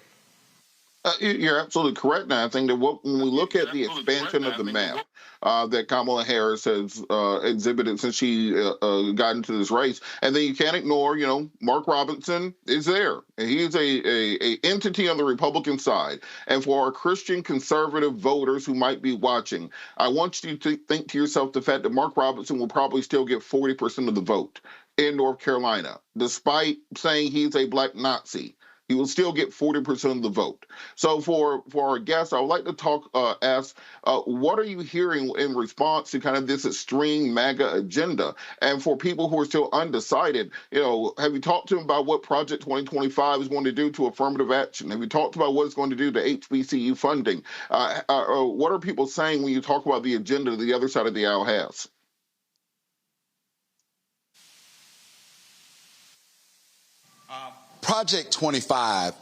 You're absolutely correct. Now, I think that when we look at the expansion of the map that Kamala Harris has exhibited since she got into this race, and then you can't ignore, Mark Robinson is there. He is a entity on the Republican side. And for our Christian conservative voters who might be watching, I want you to think to yourself the fact that Mark Robinson will probably still get 40% of the vote in North Carolina, despite saying he's a black Nazi. He will still get 40% of the vote. So for our guests, I would like to ask, what are you hearing in response to kind of this extreme MAGA agenda? And for people who are still undecided, have you talked to them about what Project 2025 is going to do to affirmative action? Have you talked about what it's going to do to HBCU funding? What are people saying when you talk about the agenda the other side of the aisle has? Project 25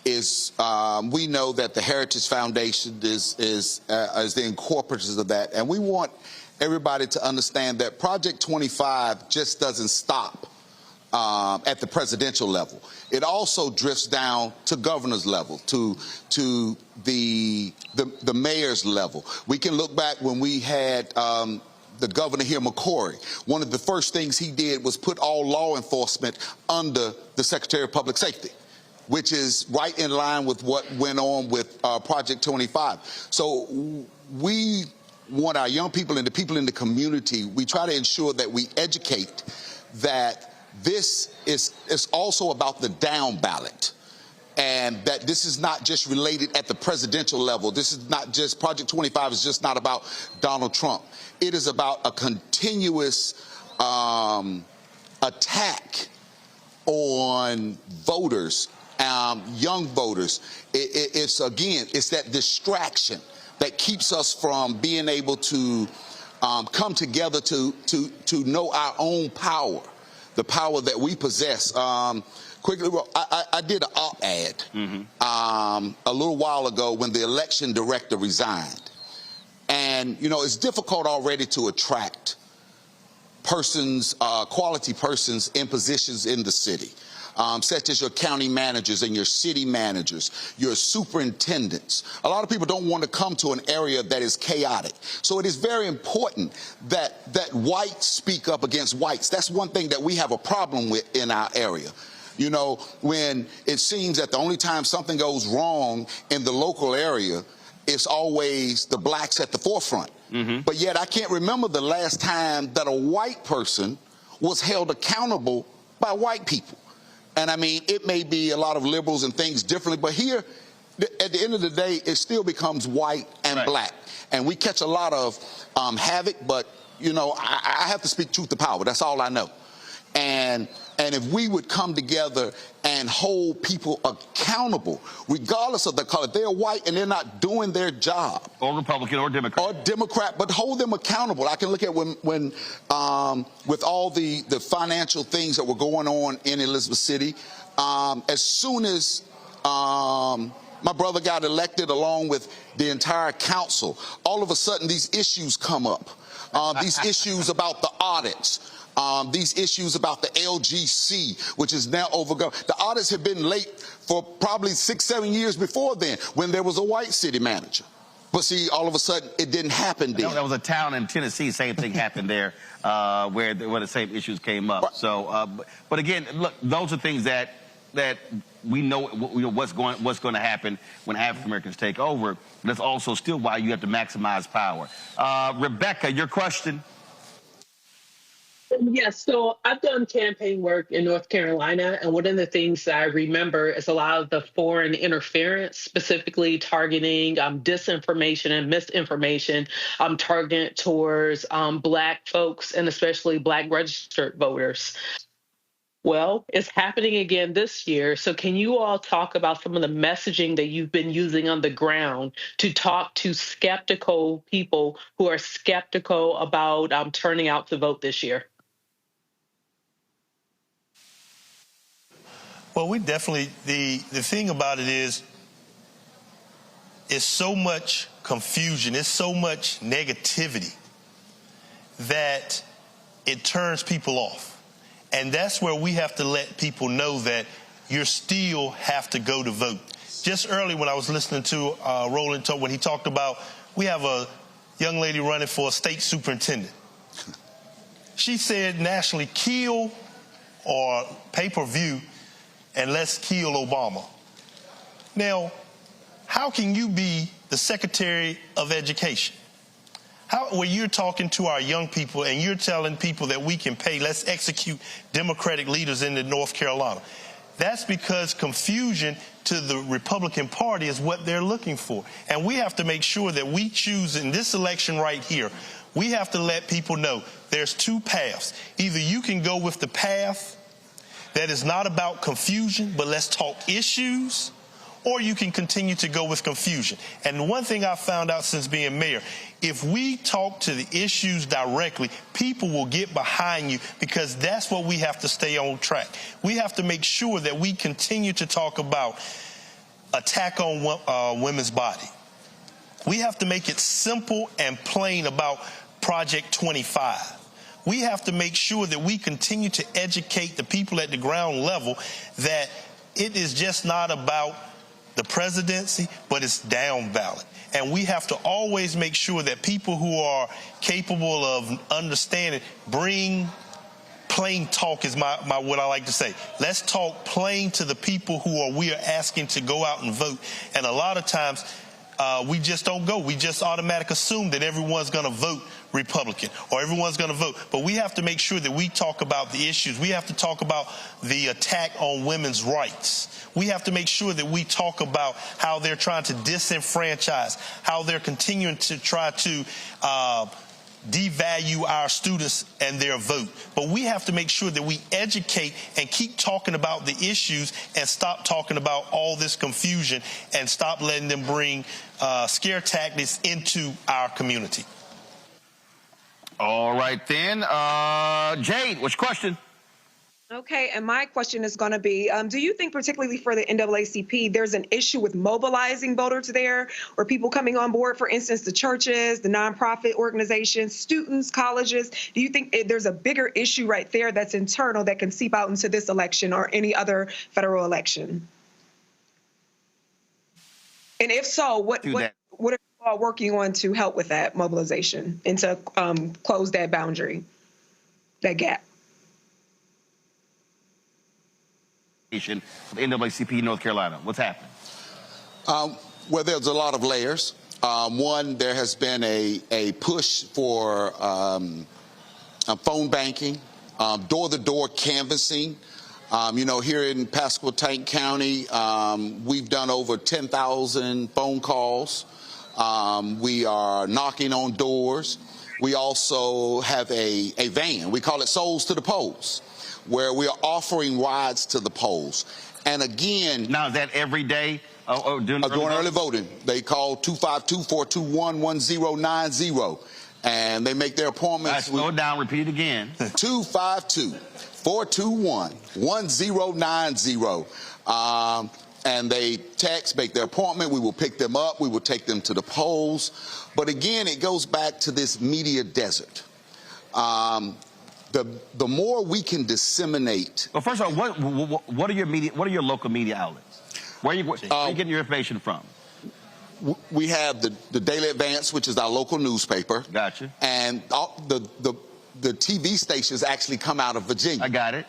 is, we know that the Heritage Foundation is the incorporators of that, and we want everybody to understand that Project 25 just doesn't stop at the presidential level. It also drifts down to governor's level, to the mayor's level. We can look back when we had the governor here, McCory. One of the first things he did was put all law enforcement under the Secretary of Public Safety, which is right in line with what went on with Project 25. So we want our young people and the people in the community, we try to ensure that we educate that this is also about the down ballot. And that this is not just related at the presidential level. This is not just, Project 25 is just not about Donald Trump. It is about a continuous attack on voters, young voters. It's that distraction that keeps us from being able to come together to know our own power, the power that we possess. Quickly, I did an op-ed a little while ago when the election director resigned. And, you know, it's difficult already to attract persons, quality persons in positions in the city, such as your county managers and your city managers, your superintendents. A lot of people don't want to come to an area that is chaotic. So it is very important that whites speak up against whites. That's one thing that we have a problem with in our area. You know, when it seems that the only time something goes wrong in the local area, it's always the blacks at the forefront. But yet I can't remember the last time that a white person was held accountable by white people. And I mean, it may be a lot of liberals and things differently, but here, at the end of the day, it still becomes white and black. And we catch a lot of havoc, but, you know, I have to speak truth to power. That's all I know. And if we would come together and hold people accountable, regardless of the color, they're white and they're not doing their job. Or Republican or Democrat. Or Democrat, but hold them accountable. I can look at when with all the financial things that were going on in Elizabeth City, as soon as my brother got elected along with the entire council, all of a sudden these issues come up. These issues about the audits. These issues about the LGC, which is now overgone. The audits have been late for probably 6-7 years before then, when there was a white city manager. But see, all of a sudden, it didn't happen then. There was a town in Tennessee, same thing happened there, where the same issues came up. Right. So, but again, look, those are things that we know what's going to happen when African Americans take over. But that's also still why you have to maximize power. Rebecca, your question. Yes, so I've done campaign work in North Carolina, and one of the things that I remember is a lot of the foreign interference, specifically targeting disinformation and misinformation targeted towards Black folks and especially Black registered voters. Well, it's happening again this year. So can you all talk about some of the messaging that you've been using on the ground to talk to skeptical people who are skeptical about turning out to vote this year? Well, we definitely, the thing about it is, it's so much confusion, it's so much negativity that it turns people off. And that's where we have to let people know that you still have to go to vote. Just early when I was listening to Roland talk, when he talked about, we have a young lady running for a state superintendent. She said nationally, kill or pay-per-view, and let's kill Obama. Now, how can you be the Secretary of Education? Where you're talking to our young people and you're telling people that we can pay, let's execute Democratic leaders in North Carolina. That's because confusion to the Republican Party is what they're looking for. And we have to make sure that we choose in this election right here, we have to let people know there's two paths. Either you can go with the path that is not about confusion, but let's talk issues, or you can continue to go with confusion. And one thing I found out since being mayor, if we talk to the issues directly, people will get behind you, because that's what we have to stay on track. We have to make sure that we continue to talk about attack on women's body. We have to make it simple and plain about Project 25. We have to make sure that we continue to educate the people at the ground level that it is just not about the presidency, but it's down ballot. And we have to always make sure that people who are capable of understanding bring plain talk is what I like to say. Let's talk plain to the people who we are asking to go out and vote. And a lot of times we just don't go. We just automatically assume that everyone's going to vote Republican or everyone's going to vote. But we have to make sure that we talk about the issues. We have to talk about the attack on women's rights. We have to make sure that we talk about how they're trying to disenfranchise, how they're continuing to try to devalue our students and their vote. But we have to make sure that we educate and keep talking about the issues and stop talking about all this confusion and stop letting them bring scare tactics into our community. All right, then. Jade, what's your question? Okay, and my question is going to be, do you think particularly for the NAACP, there's an issue with mobilizing voters there or people coming on board, for instance, the churches, the nonprofit organizations, students, colleges? Do you think there's a bigger issue right there that's internal that can seep out into this election or any other federal election? And if so, what are you all working on to help with that mobilization and to close that boundary, that gap? The NAACP North Carolina. What's happening? Well, there's a lot of layers. One, there has been a push for phone banking, door-to-door canvassing. You know, here in Pasquotank County, we've done over 10,000 phone calls. We are knocking on doors. We also have a van. We call it Souls to the Polls, where we are offering rides to the polls. And again... Now, is that every day during early voting? They call 252-421-1090, and they make their appointments. Slow it down, repeat it again. 252-421-1090. And they text, make their appointment. We will pick them up. We will take them to the polls. But again, it goes back to this media desert. The more we can disseminate. Well, first of all, what are your media? What are your local media outlets? Where are you getting your information from? We have the Daily Advance, which is our local newspaper. Gotcha. And the TV stations actually come out of Virginia. I got it.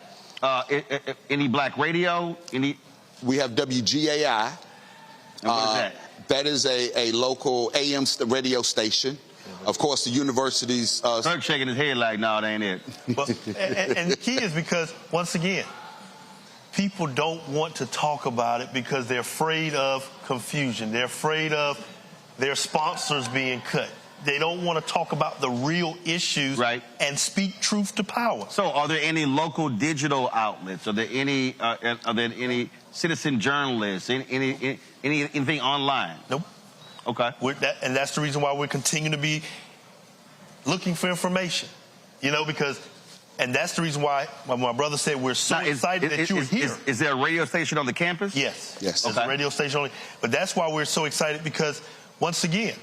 Any black radio? We have WGAI. And what is that? That is a local AM radio station. Of course, the university's... Kirk shaking his head like, no, that ain't it. But, and the key is because, once again, people don't want to talk about it because they're afraid of confusion. They're afraid of their sponsors being cut. They don't want to talk about the real issues and speak truth to power. So are there any local digital outlets? Are there any citizen journalists? Anything online? Nope. Okay. And that's the reason why we're continuing to be looking for information. You know, and that's the reason why my brother said we're so excited that you're here. Is there a radio station on the campus? Yes. Yes. There's a radio station only. But that's why we're so excited because, once again,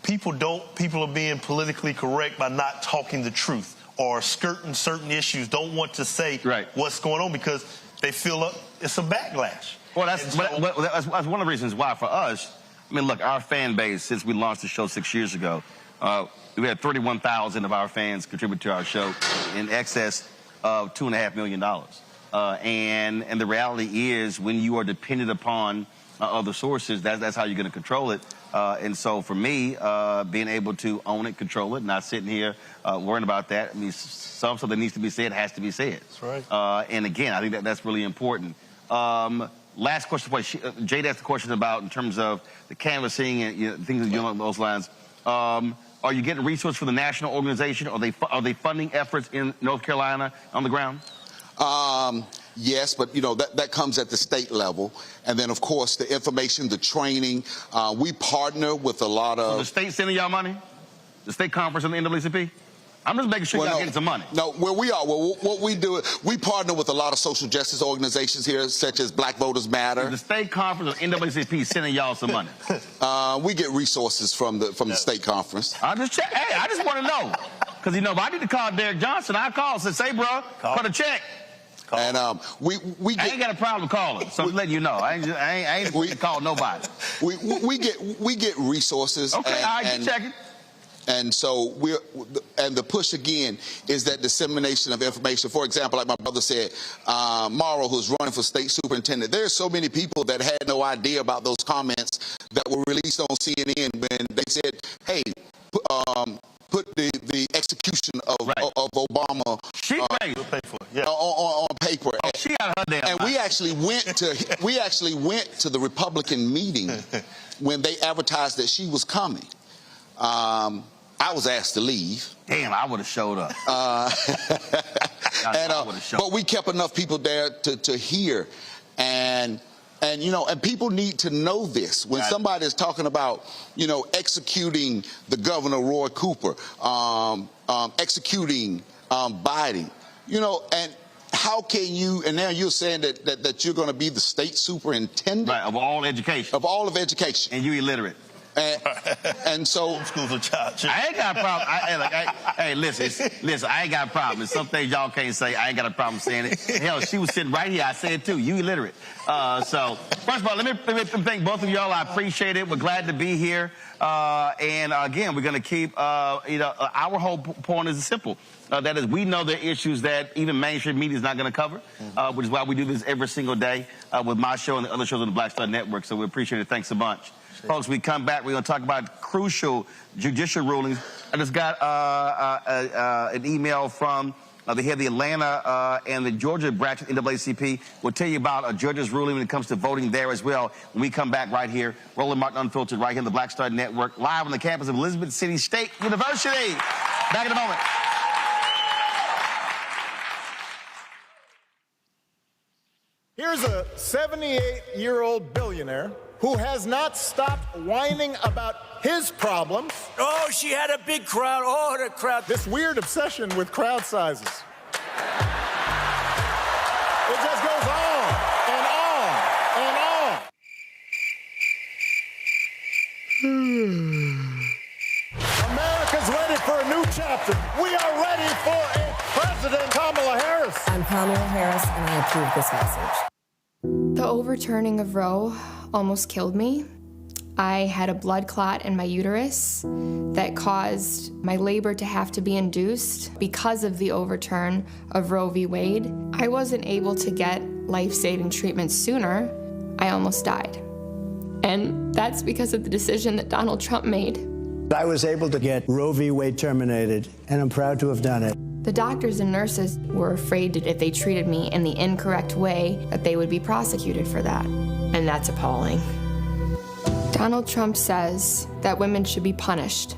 people are being politically correct by not talking the truth or skirting certain issues, don't want to say what's going on because they feel it's a backlash. Well, that's one of the reasons why for us, I mean, look, our fan base, since we launched the show 6 years ago, we had 31,000 of our fans contribute to our show in excess of $2.5 million. And the reality is when you are dependent upon other sources, that's how you're going to control it. And so for me, being able to own it, control it, not sitting here worrying about that. I mean, something that needs to be said has to be said. That's right. And again, I think that's really important. Last question for you. Jade asked the question about in terms of the canvassing and things along those lines. Are you getting resources from the national organization? Are they funding efforts in North Carolina on the ground? Yes, but, you know, that comes at the state level. And then, of course, the information, the training. We partner with a lot of... So the state sending y'all money? The state conference and the NAACP? I'm just making sure y'all getting some money. No, where we are, what we do is we partner with a lot of social justice organizations here, such as Black Voters Matter. The state conference or NAACP sending y'all some money? We get resources from the state conference. I just want to know. Because, you know, if I need to call Derek Johnson, I call and say, bro, cut a check. And I ain't got a problem calling, so I'm letting you know. I ain't going to call nobody. We get resources. Okay, all right, you checking. And so the push again is that dissemination of information. For example, like my brother said, Morrow, who's running for state superintendent, there are so many people that had no idea about those comments that were released on CNN when they said, hey, put the execution of Obama on paper. Oh, she got her damn and we actually went to the Republican meeting when they advertised that she was coming. I was asked to leave. Damn, I would have showed up. But we kept enough people there to hear, and people need to know this. When somebody is talking about, executing the governor, Roy Cooper, executing Biden, and how can you, and now you're saying that you're going to be the state superintendent? Right, of all education. Of all of education. And you illiterate. And so schools of child. I ain't got a problem. Hey, listen, I ain't got a problem. There's some things y'all can't say. I ain't got a problem saying it. Hell, she was sitting right here. I said it too. You illiterate. So first of all, let me thank both of y'all. I appreciate it. We're glad to be here. And again, we're going to keep, our whole point is simple. That is, we know the issues that even mainstream media is not going to cover, which is why we do this every single day with my show and the other shows on the Black Star Network. So we appreciate it. Thanks a bunch. Folks, we come back, we're going to talk about crucial judicial rulings. I just got an email from the head of the Atlanta and the Georgia branch of NAACP. We'll tell you about a judge's ruling when it comes to voting there as well when we come back right here. Roland Martin Unfiltered right here on the Black Star Network, live on the campus of Elizabeth City State University. Back in a moment. Here's a 78-year-old billionaire who has not stopped whining about his problems. Oh, she had a big crowd. Oh, the crowd. This weird obsession with crowd sizes. It just goes on and on and on. America's ready for a new chapter. We are ready for a President Kamala Harris. I'm Kamala Harris, and I approve this message. The overturning of Roe almost killed me. I had a blood clot in my uterus that caused my labor to have to be induced because of the overturn of Roe v. Wade. I wasn't able to get life-saving treatment sooner. I almost died. And that's because of the decision that Donald Trump made. I was able to get Roe v. Wade terminated, and I'm proud to have done it. The doctors and nurses were afraid that if they treated me in the incorrect way, that they would be prosecuted for that. And that's appalling. Donald Trump says that women should be punished.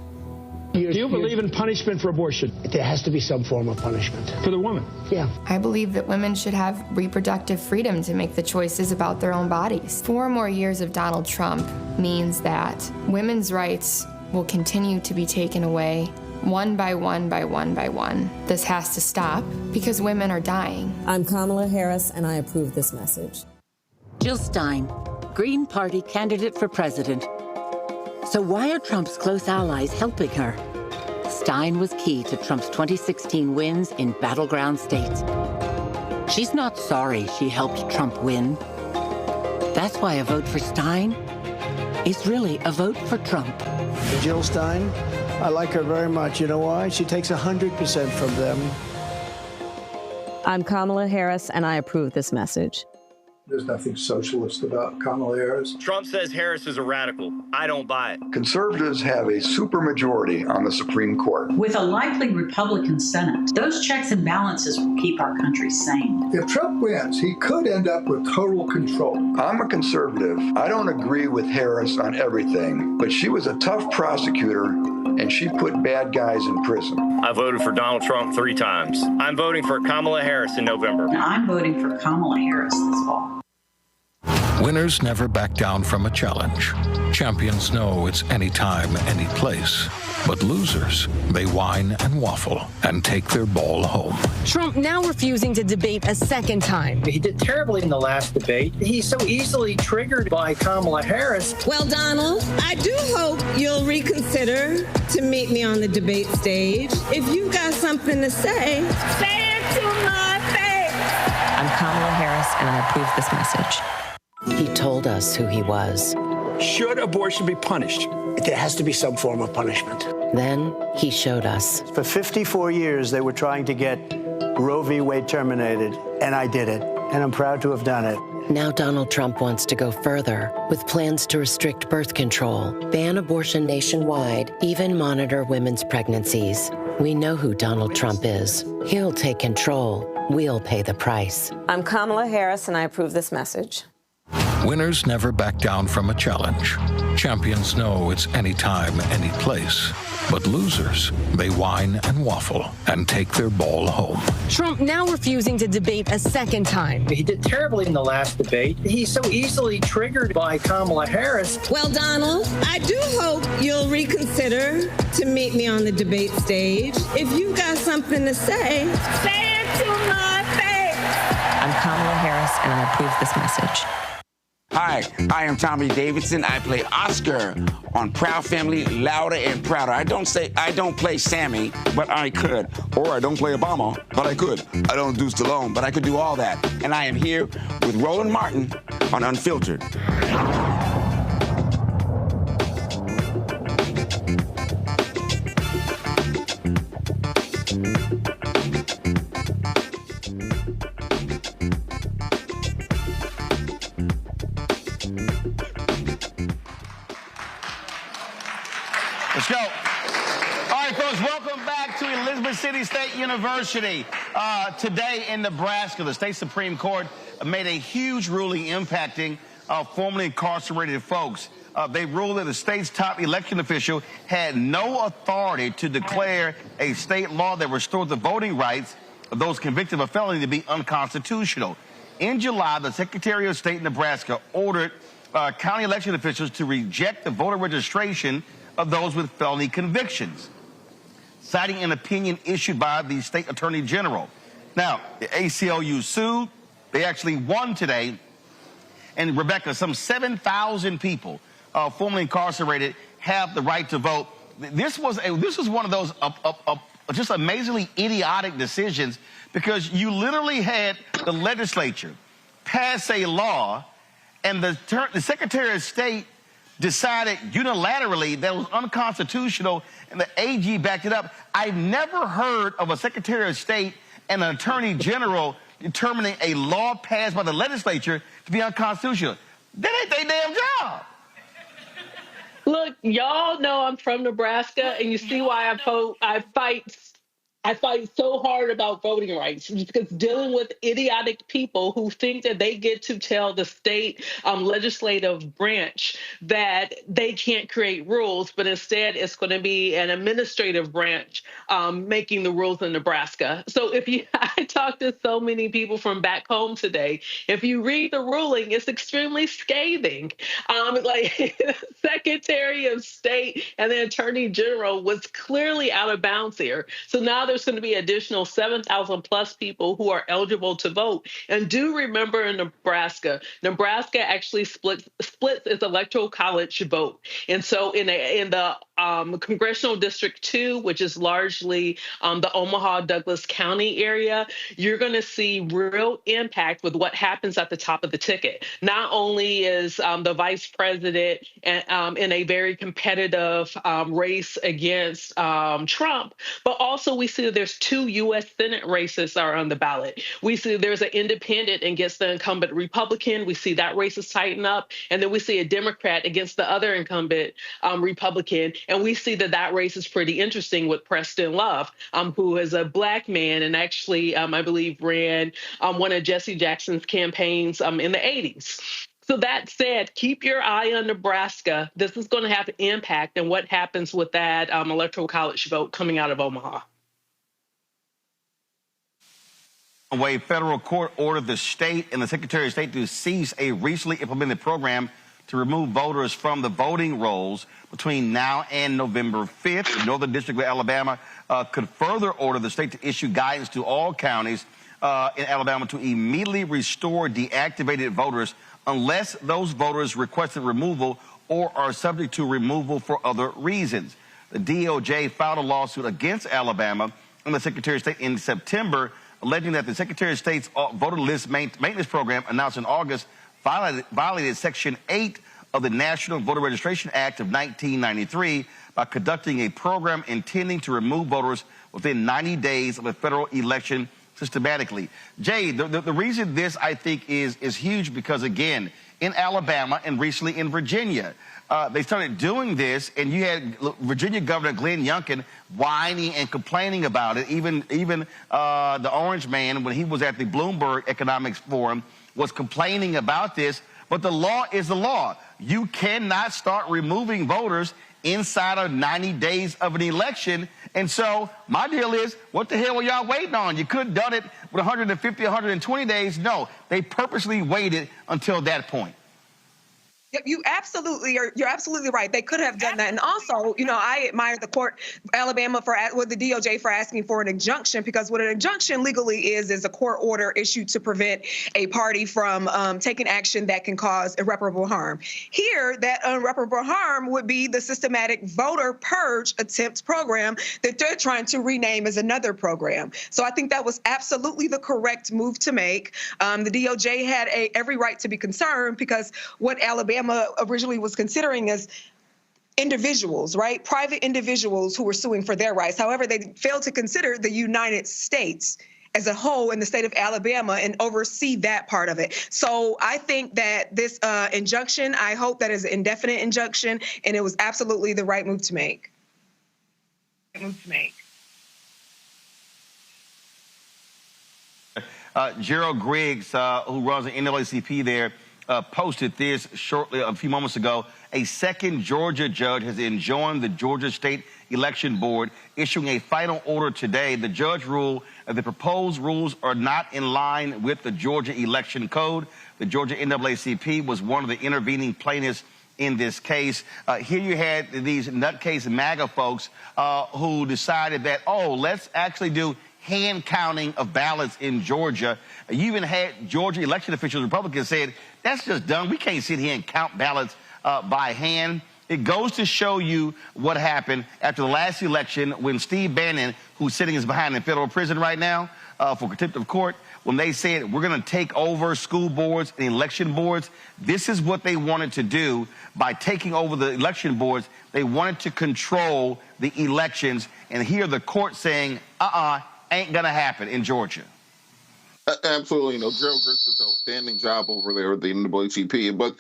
Do you believe in punishment for abortion? There has to be some form of punishment. For the woman? Yeah. I believe that women should have reproductive freedom to make the choices about their own bodies. 4 more years of Donald Trump means that women's rights will continue to be taken away one by one by one by one. This has to stop because women are dying. I'm Kamala Harris, and I approve this message. Jill Stein, Green Party candidate for president. So why are Trump's close allies helping her? Stein was key to Trump's 2016 wins in battleground states. She's not sorry she helped Trump win. That's why a vote for Stein is really a vote for Trump. Jill Stein, I like her very much. You know why? She takes 100% from them. I'm Kamala Harris, and I approve this message. There's nothing socialist about Kamala Harris. Trump says Harris is a radical. I don't buy it. Conservatives have a supermajority on the Supreme Court. With a likely Republican Senate, those checks and balances will keep our country sane. If Trump wins, he could end up with total control. I'm a conservative. I don't agree with Harris on everything, but she was a tough prosecutor, and she put bad guys in prison. I voted for Donald Trump 3 times. I'm voting for Kamala Harris in November. Now, I'm voting for Kamala Harris this fall. Winners never back down from a challenge. Champions know it's anytime, any place. But losers, they whine and waffle and take their ball home. Trump now refusing to debate a second time. He did terribly in the last debate. He's so easily triggered by Kamala Harris. Well, Donald, I do hope you'll reconsider to meet me on the debate stage. If you've got something to say it to my face. I'm Kamala Harris, and I approve this message. He told us who he was. Should abortion be punished? There has to be some form of punishment. Then he showed us. For 54 years, they were trying to get Roe v. Wade terminated, and I did it, and I'm proud to have done it. Now Donald Trump wants to go further with plans to restrict birth control, ban abortion nationwide, even monitor women's pregnancies. We know who Donald Trump is. He'll take control. We'll pay the price. I'm Kamala Harris, and I approve this message. Winners never back down from a challenge. Champions know it's anytime, any place. But losers, they whine and waffle and take their ball home. Trump now refusing to debate a second time. He did terribly in the last debate. He's so easily triggered by Kamala Harris. Well, Donald, I do hope you'll reconsider to meet me on the debate stage. If you've got something to say it to my face. I'm Kamala Harris, and I approve this message. Hi, I am Tommy Davidson. I play Oscar on Proud Family, Louder and Prouder. I don't play Sammy, but I could. Or I don't play Obama, but I could. I don't do Stallone, but I could do all that. And I am here with Roland Martin on Unfiltered. Let's go. All right, folks, welcome back to Elizabeth City State University. Today in Nebraska, the state Supreme Court made a huge ruling impacting formerly incarcerated folks. They ruled that the state's top election official had no authority to declare a state law that restored the voting rights of those convicted of a felony to be unconstitutional. In July, the Secretary of State in Nebraska ordered county election officials to reject the voter registration of those with felony convictions, citing an opinion issued by the state attorney general. Now, the ACLU sued. They actually won today. And Rebecca, some 7,000 people formerly incarcerated have the right to vote. This was one of those just amazingly idiotic decisions, because you literally had the legislature pass a law, and the Secretary of State decided unilaterally that it was unconstitutional, and the AG backed it up. I've never heard of a Secretary of State and an Attorney General determining a law passed by the legislature to be unconstitutional. That ain't their damn job. Look, y'all know I'm from Nebraska, and you see why I fight so hard about voting rights, because dealing with idiotic people who think that they get to tell the state legislative branch that they can't create rules, but instead it's going to be an administrative branch making the rules in Nebraska. So I talked to so many people from back home today. If you read the ruling, it's extremely scathing. Like Secretary of State and the Attorney General was clearly out of bounds here. So now there's going to be additional 7,000 plus people who are eligible to vote. And do remember, in Nebraska actually splits its electoral college vote. And so in the Congressional District 2, which is largely the Omaha-Douglas County area, you're going to see real impact with what happens at the top of the ticket. Not only is the vice president in a very competitive race against Trump, but also we see that there's 2 U.S. Senate races are on the ballot. We see there's an independent against the incumbent Republican. We see that race is tighten up. And then we see a Democrat against the other incumbent Republican. And we see that race is pretty interesting with Preston Love, who is a Black man and actually, I believe, ran one of Jesse Jackson's campaigns in the 80s. So that said, keep your eye on Nebraska. This is going to have an impact on what happens with that electoral college vote coming out of Omaha. A federal court ordered the state and the Secretary of State to cease a recently implemented program to remove voters from the voting rolls between now and November 5th. The Northern District of Alabama could further order the state to issue guidance to all counties in Alabama to immediately restore deactivated voters unless those voters requested removal or are subject to removal for other reasons. The DOJ filed a lawsuit against Alabama and the Secretary of State in September, alleging that the Secretary of State's voter list maintenance program announced in August violated Section 8 of the National Voter Registration Act of 1993 by conducting a program intending to remove voters within 90 days of a federal election systematically. Jay, the reason this, I think, is huge because, again, in Alabama and recently in Virginia, they started doing this, and you had Virginia Governor Glenn Youngkin whining and complaining about it. Even the Orange Man, when he was at the Bloomberg Economics Forum, was complaining about this. But the law is the law. You cannot start removing voters inside of 90 days of an election. And so my deal is, what the hell were y'all waiting on? You could have done it with 150, 120 days. No, they purposely waited until that point. You're absolutely right. They could have done that. And also, you know, I admire the court, Alabama, with the DOJ for asking for an injunction, because what an injunction legally is a court order issued to prevent a party from taking action that can cause irreparable harm. Here, that irreparable harm would be the systematic voter purge attempt program that they're trying to rename as another program. So I think that was absolutely the correct move to make. The DOJ had every right to be concerned, because what Alabama originally was considering as individuals, right? Private individuals who were suing for their rights. However, they failed to consider the United States as a whole in the state of Alabama and oversee that part of it. So I think that this injunction, I hope that is an indefinite injunction, and it was absolutely the right move to make. Gerald Griggs, who runs the NAACP there, posted this shortly, a few moments ago. A second Georgia judge has enjoined the Georgia State Election Board, issuing a final order today. The judge ruled that the proposed rules are not in line with the Georgia Election Code. The Georgia NAACP was one of the intervening plaintiffs in this case. Here you had these nutcase MAGA folks who decided that, oh, let's actually do hand counting of ballots in Georgia. You even had Georgia election officials, Republicans, said, that's just dumb. We can't sit here and count ballots by hand. It goes to show you what happened after the last election when Steve Bannon, who's sitting behind in federal prison right now for contempt of court, when they said we're going to take over school boards and election boards, this is what they wanted to do by taking over the election boards. They wanted to control the elections. And here the court saying, ain't going to happen in Georgia. Absolutely. You know, Gerald Griggs does an outstanding job over there at the NAACP. But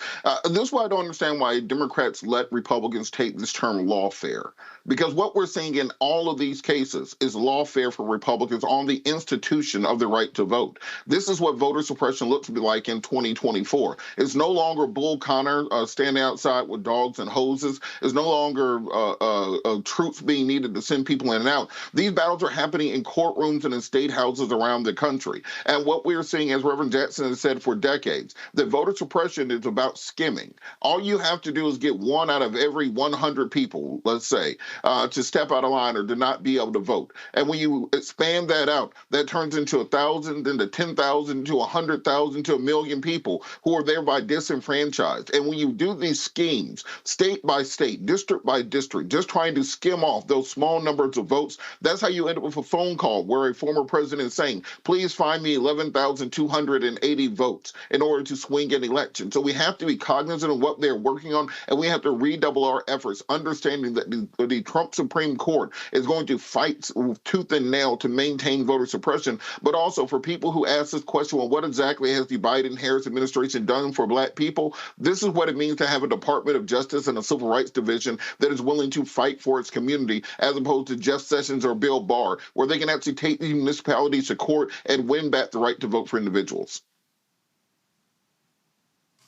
this is why I don't understand why Democrats let Republicans take this term lawfare. Because what we're seeing in all of these cases is lawfare for Republicans on the institution of the right to vote. This is what voter suppression looks like in 2024. It's no longer Bull Connor standing outside with dogs and hoses. It's no longer troops being needed to send people in and out. These battles are happening in courtrooms and in state houses around the country. And what we're seeing, as Reverend Jackson has said for decades, that voter suppression is about skimming. All you have to do is get 1 out of every 100 people, let's say, to step out of line or to not be able to vote. And when you expand that out, that turns into 1,000, into 10,000, to 100,000, to 1 million people who are thereby disenfranchised. And when you do these schemes, state by state, district by district, just trying to skim off those small numbers of votes, that's how you end up with a phone call where a former president is saying, please find me 11,280 votes in order to swing an election. So we have to be cognizant of what they're working on, and we have to redouble our efforts, understanding that the Trump Supreme Court is going to fight with tooth and nail to maintain voter suppression, but also for people who ask this question, well, what exactly has the Biden-Harris administration done for black people? This is what it means to have a Department of Justice and a Civil Rights Division that is willing to fight for its community, as opposed to Jeff Sessions or Bill Barr, where they can actually take the municipalities to court and win back the right to vote for individuals.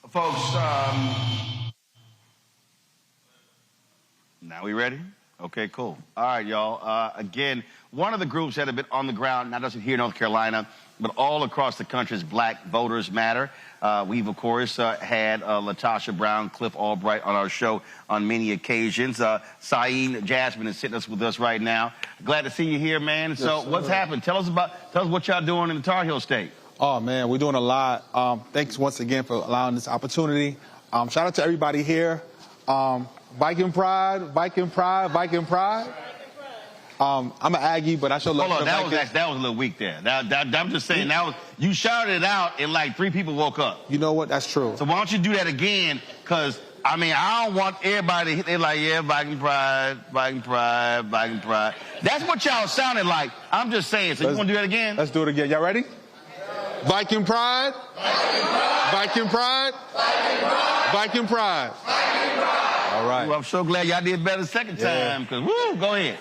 Folks, now we ready? Okay, cool. All right, y'all. Again, one of the groups that have been on the ground, not just here in North Carolina, but all across the country, is Black Voters Matter. We've, of course, had Latasha Brown, Cliff Albright on our show on many occasions. Saeed Jasmine is sitting with us right now. Glad to see you here, man. Yes, so what's happened? Tell us what y'all doing in the Tar Heel State. Oh, man, we're doing a lot. Thanks once again for allowing this opportunity. Shout out to everybody here. Viking pride, Viking pride, Viking pride. I'm an Aggie, but I show love. Hold on, that was a little weak there. I'm just saying, you shouted it out and like 3 people woke up. You know what? That's true. So why don't you do that again? Because, I mean, I don't want everybody, they're like, yeah, Viking pride, Viking pride, Viking pride. That's what y'all sounded like. I'm just saying. So you want to do that again? Let's do it again. Y'all ready? Viking pride, Viking pride, Viking pride. All right. Well, I'm so glad y'all did better the second time, because, go ahead.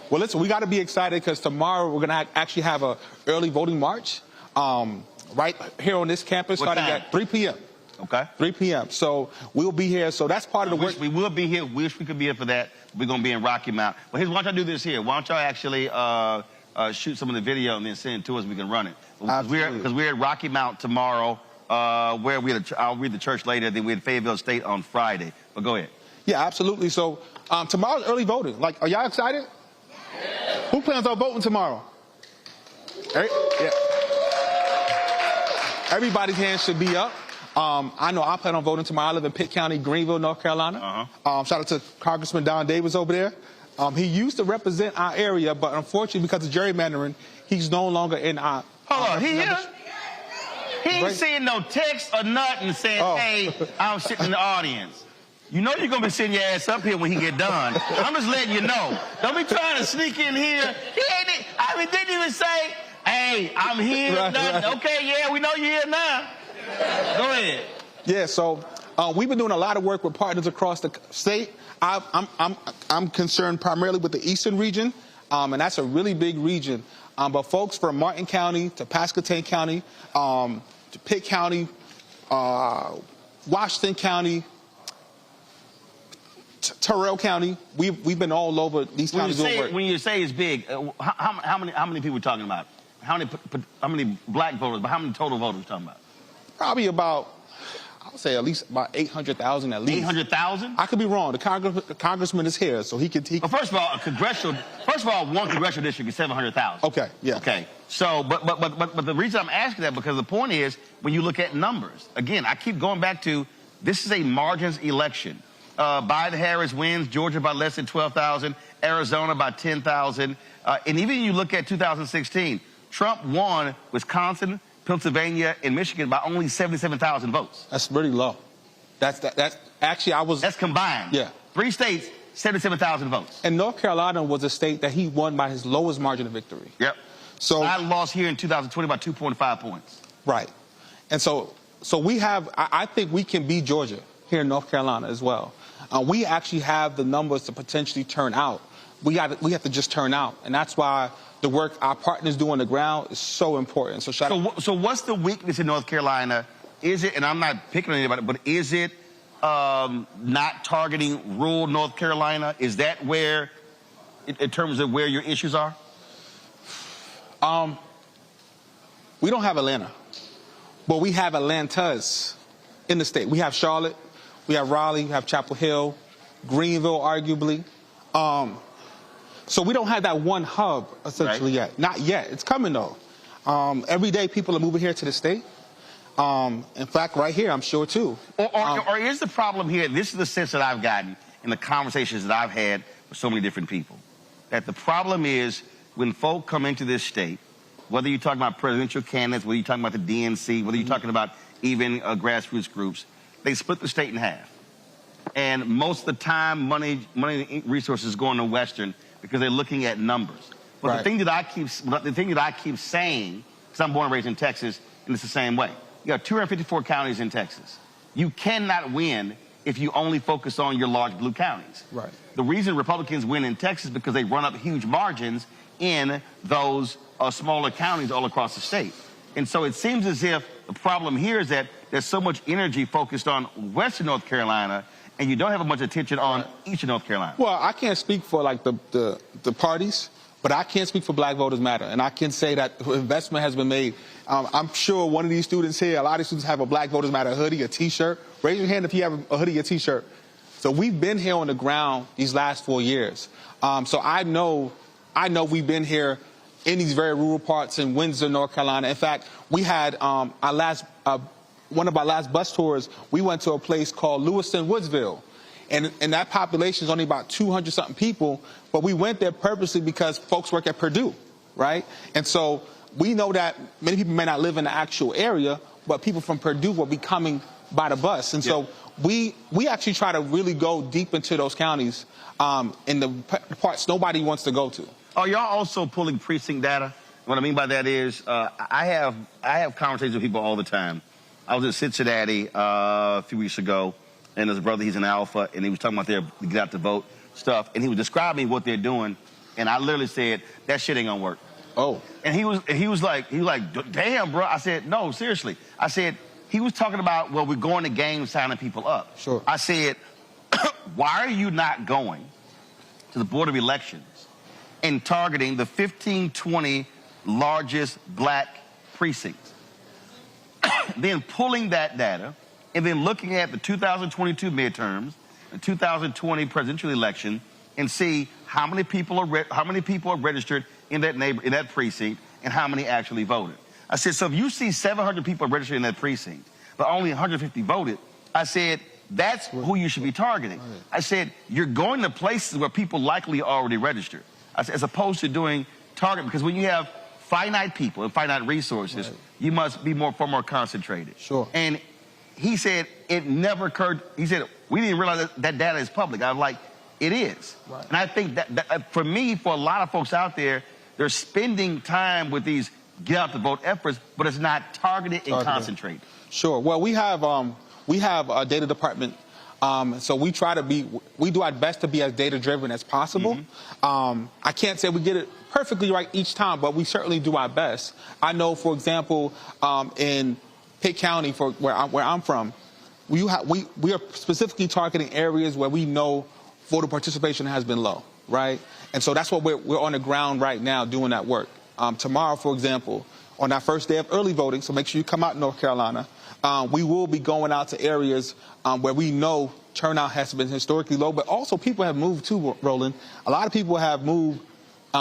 Well, listen, we got to be excited because tomorrow we're going to actually have an early voting march right here on this campus starting at 3 p.m. Okay. 3 p.m. So we'll be here. So that's part of the work. We will be here. Wish we could be here for that. We're going to be in Rocky Mount. Well, here's, why don't y'all do this here? Why don't y'all actually shoot some of the video and then send it to us? We can run it. Because we're at Rocky Mount tomorrow, where I'll read the church later. Then we're at Fayetteville State on Friday. But go ahead. Yeah, absolutely. So tomorrow's early voting. Like, are y'all excited? Yeah. Who plans on voting tomorrow? Yeah. Everybody's hands should be up. I know I plan on voting tomorrow. I live in Pitt County, Greenville, North Carolina. Shout out to Congressman Don Davis over there. He used to represent our area, but unfortunately, because of gerrymandering, he's no longer in our... Hold on, he here? He ain't seeing no text or nothing saying, hey, I'm sitting in the audience. You know you're going to be sitting your ass up here when he get done. I'm just letting you know. Don't be trying to sneak in here. Didn't even say, hey, I'm here. Right. Okay, yeah, we know you're here now. Go ahead. Yeah, so we've been doing a lot of work with partners across the state. I'm concerned primarily with the eastern region, and that's a really big region. But folks from Martin County to Pasquotank County, to Pitt County, Washington County, Terrell County, we've been all over these counties doing work. When you say it's big, how many people are we talking about? How many black voters, but how many total voters are we talking about? Probably about, I would say at least about 800,000 at least. 800,000? I could be wrong. The congressman is here, so he could... Well, first of all, one congressional district is 700,000. Okay, yeah. Okay, so, but the reason I'm asking that, because the point is, when you look at numbers, again, I keep going back to, this is a margins election. Biden-Harris wins, Georgia by less than 12,000, Arizona by 10,000. And even you look at 2016, Trump won Wisconsin, Pennsylvania, and Michigan by only 77,000 votes. That's really low. That's actually, That's combined. Yeah. 3 states, 77,000 votes. And North Carolina was a state that he won by his lowest margin of victory. Yep. So I lost here in 2020 by 2.5 points. Right. And so we have, I think we can beat Georgia here in North Carolina as well. We actually have the numbers to potentially turn out. We have to just turn out. And that's why the work our partners do on the ground is so important. So what's the weakness in North Carolina? Is it, and I'm not picking on anybody, but is it not targeting rural North Carolina? Is that where, in terms of where your issues are? We don't have Atlanta, but we have Atlantas in the state. We have Charlotte, we have Raleigh, we have Chapel Hill, Greenville, arguably. So we don't have that one hub, essentially, yet. Not yet. It's coming, though. Every day, people are moving here to the state. In fact, right here, I'm sure, too. Or is the problem here, this is the sense that I've gotten in the conversations that I've had with so many different people, that the problem is when folk come into this state, whether you're talking about presidential candidates, whether you're talking about the DNC, whether you're talking about even grassroots groups, they split the state in half. And most of the time, money and resources go into Western because they're looking at numbers. But the thing that I keep saying, because I'm born and raised in Texas, and it's the same way. You have 254 counties in Texas. You cannot win if you only focus on your large blue counties. Right. The reason Republicans win in Texas is because they run up huge margins in those smaller counties all across the state. And so it seems as if the problem here is that there's so much energy focused on Western North Carolina, and you don't have much attention on Eastern North Carolina. Well, I can't speak for like the parties, but I can speak for Black Voters Matter, and I can say that investment has been made. I'm sure one of these students here, a lot of these students have a Black Voters Matter hoodie, a T-shirt. Raise your hand if you have a hoodie, a T-shirt. So we've been here on the ground these last 4 years. So I know we've been here in these very rural parts in Windsor, North Carolina. In fact, we had one of our last bus tours, we went to a place called Lewiston, Woodsville. And that population is only about 200-something people, but we went there purposely because folks work at Purdue, right? And so we know that many people may not live in the actual area, but people from Purdue will be coming by the bus. And so we actually try to really go deep into those counties in the parts nobody wants to go to. Are y'all also pulling precinct data? What I mean by that is I have conversations with people all the time. I was in Cincinnati a few weeks ago, and there's a brother, he's an alpha, and he was talking about their get out to vote stuff, and he was describing what they're doing, and I literally said, that shit ain't gonna work. Oh. And he was like, damn, bro. I said, no, seriously. I said, he was talking about, well, we're going to games signing people up. Sure. I said, why are you not going to the Board of Elections and targeting the 15, 20 largest black precincts? Then pulling that data and then looking at the 2022 midterms, the 2020 presidential election, and see how many people are registered in that precinct and how many actually voted. I said, so if you see 700 people registered in that precinct, but only 150 voted, I said, that's who you should be targeting. I said, you're going to places where people likely already registered. I said, as opposed to doing target, because when you have finite people and finite resources, you must be far more concentrated. Sure. And he said, it never occurred. He said, we didn't realize that data is public. I was like, it is. Right. And I think that for me, for a lot of folks out there, they're spending time with these get out the vote efforts, but it's not targeted and concentrated. Sure. Well, we have a data department, so we do our best to be as data driven as possible. I can't say we get it perfectly right each time, but we certainly do our best. I know, for example, in Pitt County, where I'm from, we are specifically targeting areas where we know voter participation has been low, right? And so that's what we're on the ground right now doing that work. Tomorrow, for example, on our first day of early voting, so make sure you come out in North Carolina, we will be going out to areas where we know turnout has been historically low, but also people have moved too, Roland. A lot of people have moved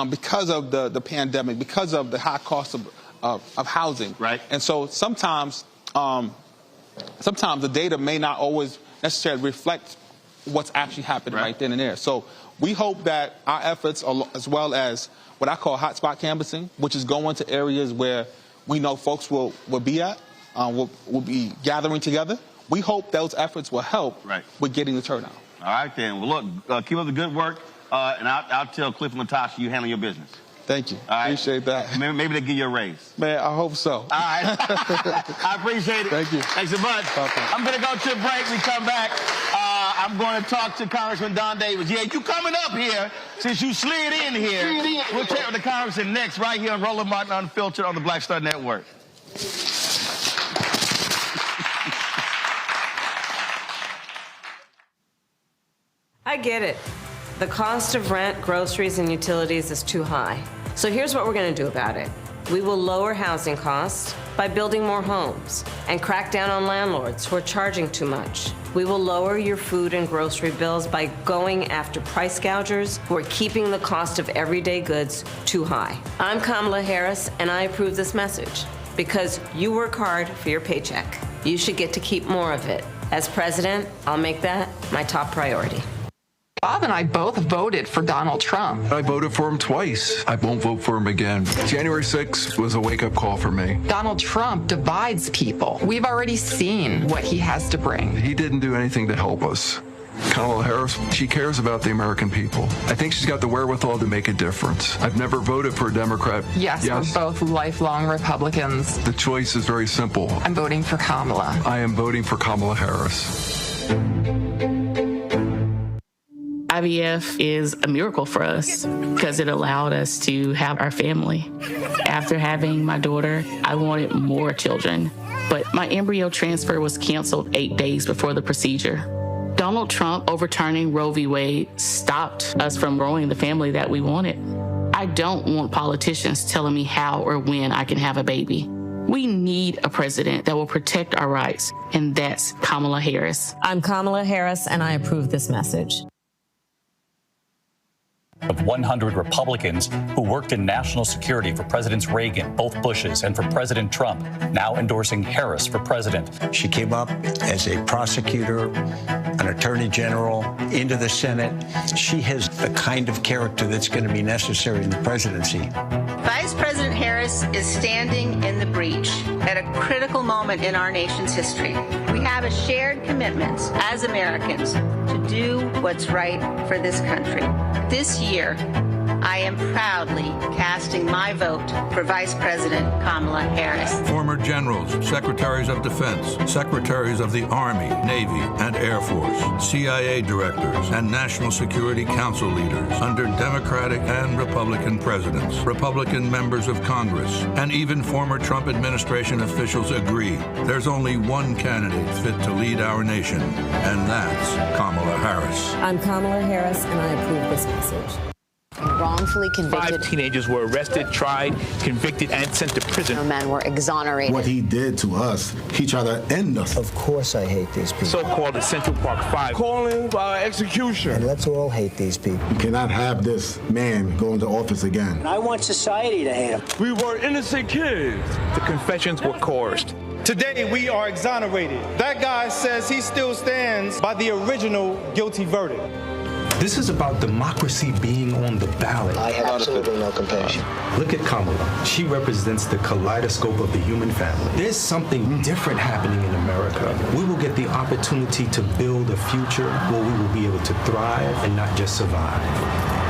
because of the pandemic, because of the high cost of housing. Right. And so sometimes the data may not always necessarily reflect what's actually happening right then and there. So we hope that our efforts, as well as what I call hotspot canvassing, which is going to areas where we know folks will be at, will be gathering together. We hope those efforts will help with getting the turnout. All right, then. Well, look, keep up the good work, and I'll tell Cliff and Latasha you handle your business. Thank you. All right? Appreciate that. Maybe they'll give you a raise. Man, I hope so. All right. I appreciate it. Thank you. Thanks so much. I'm going to go to a break. We come back. I'm going to talk to Congressman Don Davis. Yeah, you coming up here since you slid in here. We'll chat with the congressman next right here on Roland Martin Unfiltered on the Black Star Network. I get it. The cost of rent, groceries, and utilities is too high. So here's what we're going to do about it. We will lower housing costs by building more homes and crack down on landlords who are charging too much. We will lower your food and grocery bills by going after price gougers who are keeping the cost of everyday goods too high. I'm Kamala Harris, and I approve this message because you work hard for your paycheck. You should get to keep more of it. As president, I'll make that my top priority. Bob and I both voted for Donald Trump. I voted for him twice. I won't vote for him again. January 6th was a wake-up call for me. Donald Trump divides people. We've already seen what he has to bring. He didn't do anything to help us. Kamala Harris, she cares about the American people. I think she's got the wherewithal to make a difference. I've never voted for a Democrat. Yes, we're both lifelong Republicans. The choice is very simple. I'm voting for Kamala. I am voting for Kamala Harris. IVF is a miracle for us because it allowed us to have our family. After having my daughter, I wanted more children, but my embryo transfer was canceled 8 days before the procedure. Donald Trump overturning Roe v. Wade stopped us from growing the family that we wanted. I don't want politicians telling me how or when I can have a baby. We need a president that will protect our rights, and that's Kamala Harris. I'm Kamala Harris, and I approve this message. Of 100 Republicans who worked in national security for Presidents Reagan, both Bushes, and for President Trump, now endorsing Harris for president. She came up as a prosecutor, an attorney general, into the Senate. She has the kind of character that's going to be necessary in the presidency. Vice President Harris is standing in the breach at a critical moment in our nation's history. We have a shared commitment as Americans to do what's right for this country. This year, I am proudly casting my vote for Vice President Kamala Harris. Former generals, secretaries of defense, secretaries of the Army, Navy, and Air Force, CIA directors, and National Security Council leaders under Democratic and Republican presidents, Republican members of Congress, and even former Trump administration officials agree there's only one candidate fit to lead our nation, and that's Kamala Harris. I'm Kamala Harris, and I approve this message. Wrongfully convicted. 5 teenagers were arrested, tried, convicted, and sent to prison. No men were exonerated. What he did to us, he tried to end us. Of course I hate these people. So-called the Central Park 5. Calling for execution. And let's all hate these people. We cannot have this man go into office again. And I want society to hate him. We were innocent kids. The confessions were coerced. Today, we are exonerated. That guy says he still stands by the original guilty verdict. This is about democracy being on the ballot. I have absolutely no compassion. Look at Kamala. She represents the kaleidoscope of the human family. There's something different happening in America. We will get the opportunity to build a future where we will be able to thrive and not just survive.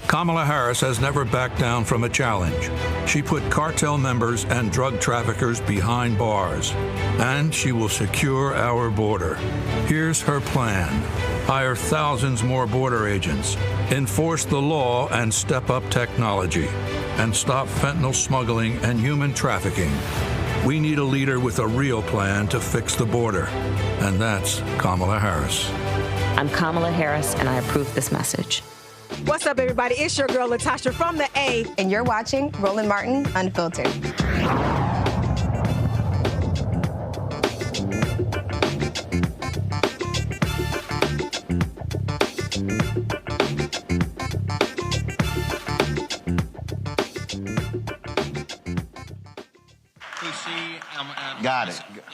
Kamala Harris has never backed down from a challenge. She put cartel members and drug traffickers behind bars, and she will secure our border. Here's her plan: hire thousands more border agents, enforce the law and step up technology, and stop fentanyl smuggling and human trafficking. We need a leader with a real plan to fix the border, and that's Kamala Harris. I'm Kamala Harris, and I approve this message. What's up, everybody? It's your girl, Latasha from the A. And you're watching Roland Martin Unfiltered.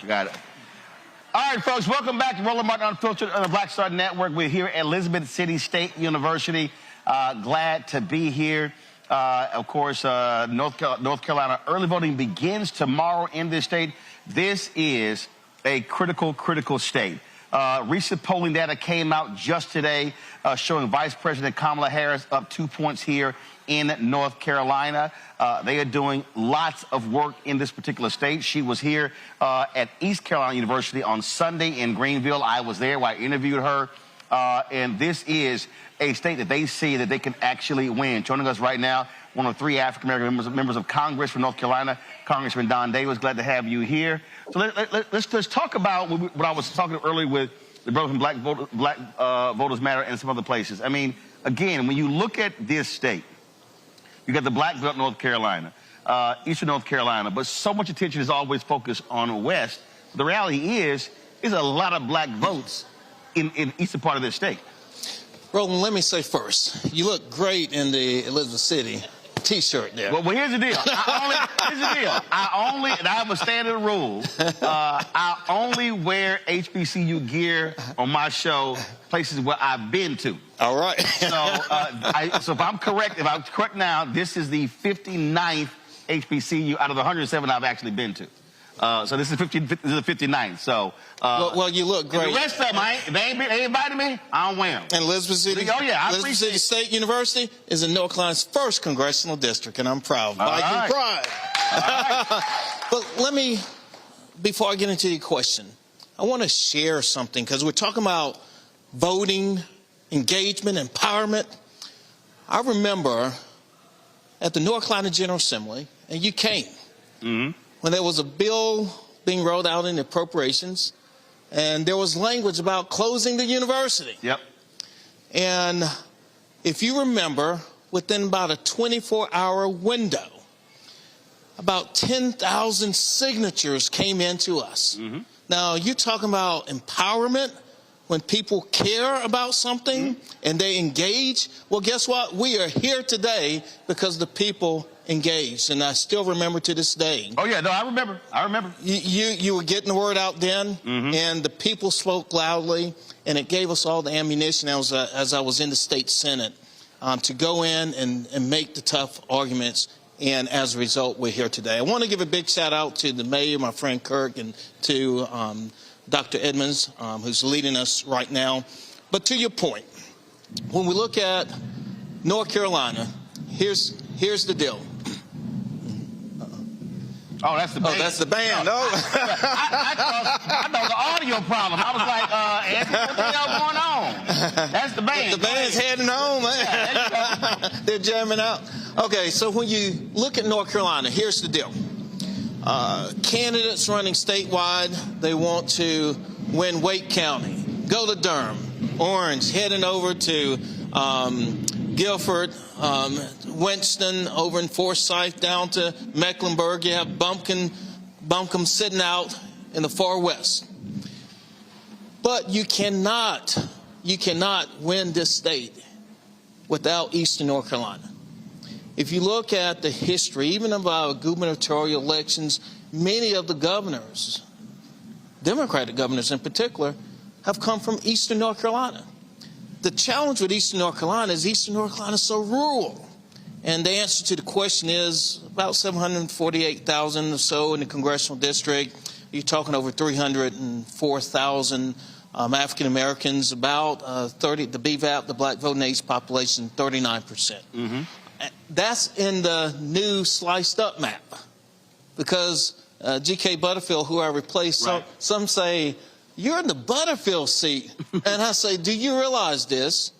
Got it. All right, folks, welcome back to Roland Martin Unfiltered on the Black Star Network. We're here at Elizabeth City State University. Glad to be here. Of course, North Carolina early voting begins tomorrow in this state. This is a critical state. Recent polling data came out just today showing Vice President Kamala Harris up 2 points here in North Carolina. They are doing lots of work in this particular state. She was here at East Carolina University on Sunday in Greenville. I was there while I interviewed her. And this is a state that they see that they can actually win. Joining us right now, one of 3 African-American members of Congress from North Carolina, Congressman Don Davis. Glad to have you here. So let's talk about what I was talking earlier with the brother from Black Voters Matter and some other places. I mean, again, when you look at this state, you got the Black Belt, North Carolina, Eastern North Carolina, but so much attention is always focused on the West. The reality is, there's a lot of black votes in the eastern part of this state. Roland, let me say first, you look great in the Elizabeth City T-shirt there. Well, here's the deal. And I have a standard rule. I only wear HBCU gear on my show, places where I've been to. All right. So if I'm correct now, this is the 59th HBCU out of the 107 I've actually been to. So this is the 59th. So well, you look great. The rest of them, if they ain't invited me, I don't wear them. And Elizabeth City, Elizabeth City State University is in North Carolina's first congressional district, and I'm proud. Viking pride. But let me, before I get into your question, I want to share something because we're talking about voting, engagement, empowerment. I remember at the North Carolina General Assembly, and you came. Mm-hmm. When there was a bill being rolled out in the appropriations, and there was language about closing the university. Yep. And if you remember, within about a 24-hour window, about 10,000 signatures came in to us. Mm-hmm. Now, you're talking about empowerment, when people care about something and they engage. Well, guess what? We are here today because the people engaged, and I still remember to this day. Oh yeah, no, I remember. You were getting the word out then, and the people spoke loudly, and it gave us all the ammunition as I was in the state Senate to go in and make the tough arguments. And as a result, we're here today. I want to give a big shout out to the mayor, my friend Kirk, and to Dr. Edmonds, who's leading us right now. But to your point, when we look at North Carolina, here's the deal. Oh, that's the band. Oh, that's the band. No. I know the audio problem. I was like, Anthony, what the hell going on? That's the band. The band's heading home, man. They're jamming out. Okay, so when you look at North Carolina, here's the deal. Candidates running statewide, they want to win Wake County, go to Durham, Orange, heading over to Guilford, Winston, over in Forsyth, down to Mecklenburg. You have Buncombe sitting out in the far west. But you cannot win this state without Eastern North Carolina. If you look at the history, even of our gubernatorial elections, many of the governors, Democratic governors in particular, have come from Eastern North Carolina. The challenge with Eastern North Carolina is Eastern North Carolina is so rural. And the answer to the question is about 748,000 or so in the congressional district. You're talking over 304,000 African Americans, about 30, the BVAP, the black voting age population, 39%. Mm-hmm. That's in the new sliced up map because G.K. Butterfield, who I replaced, right. Some say, you're in the Butterfield seat. And I say, do you realize this?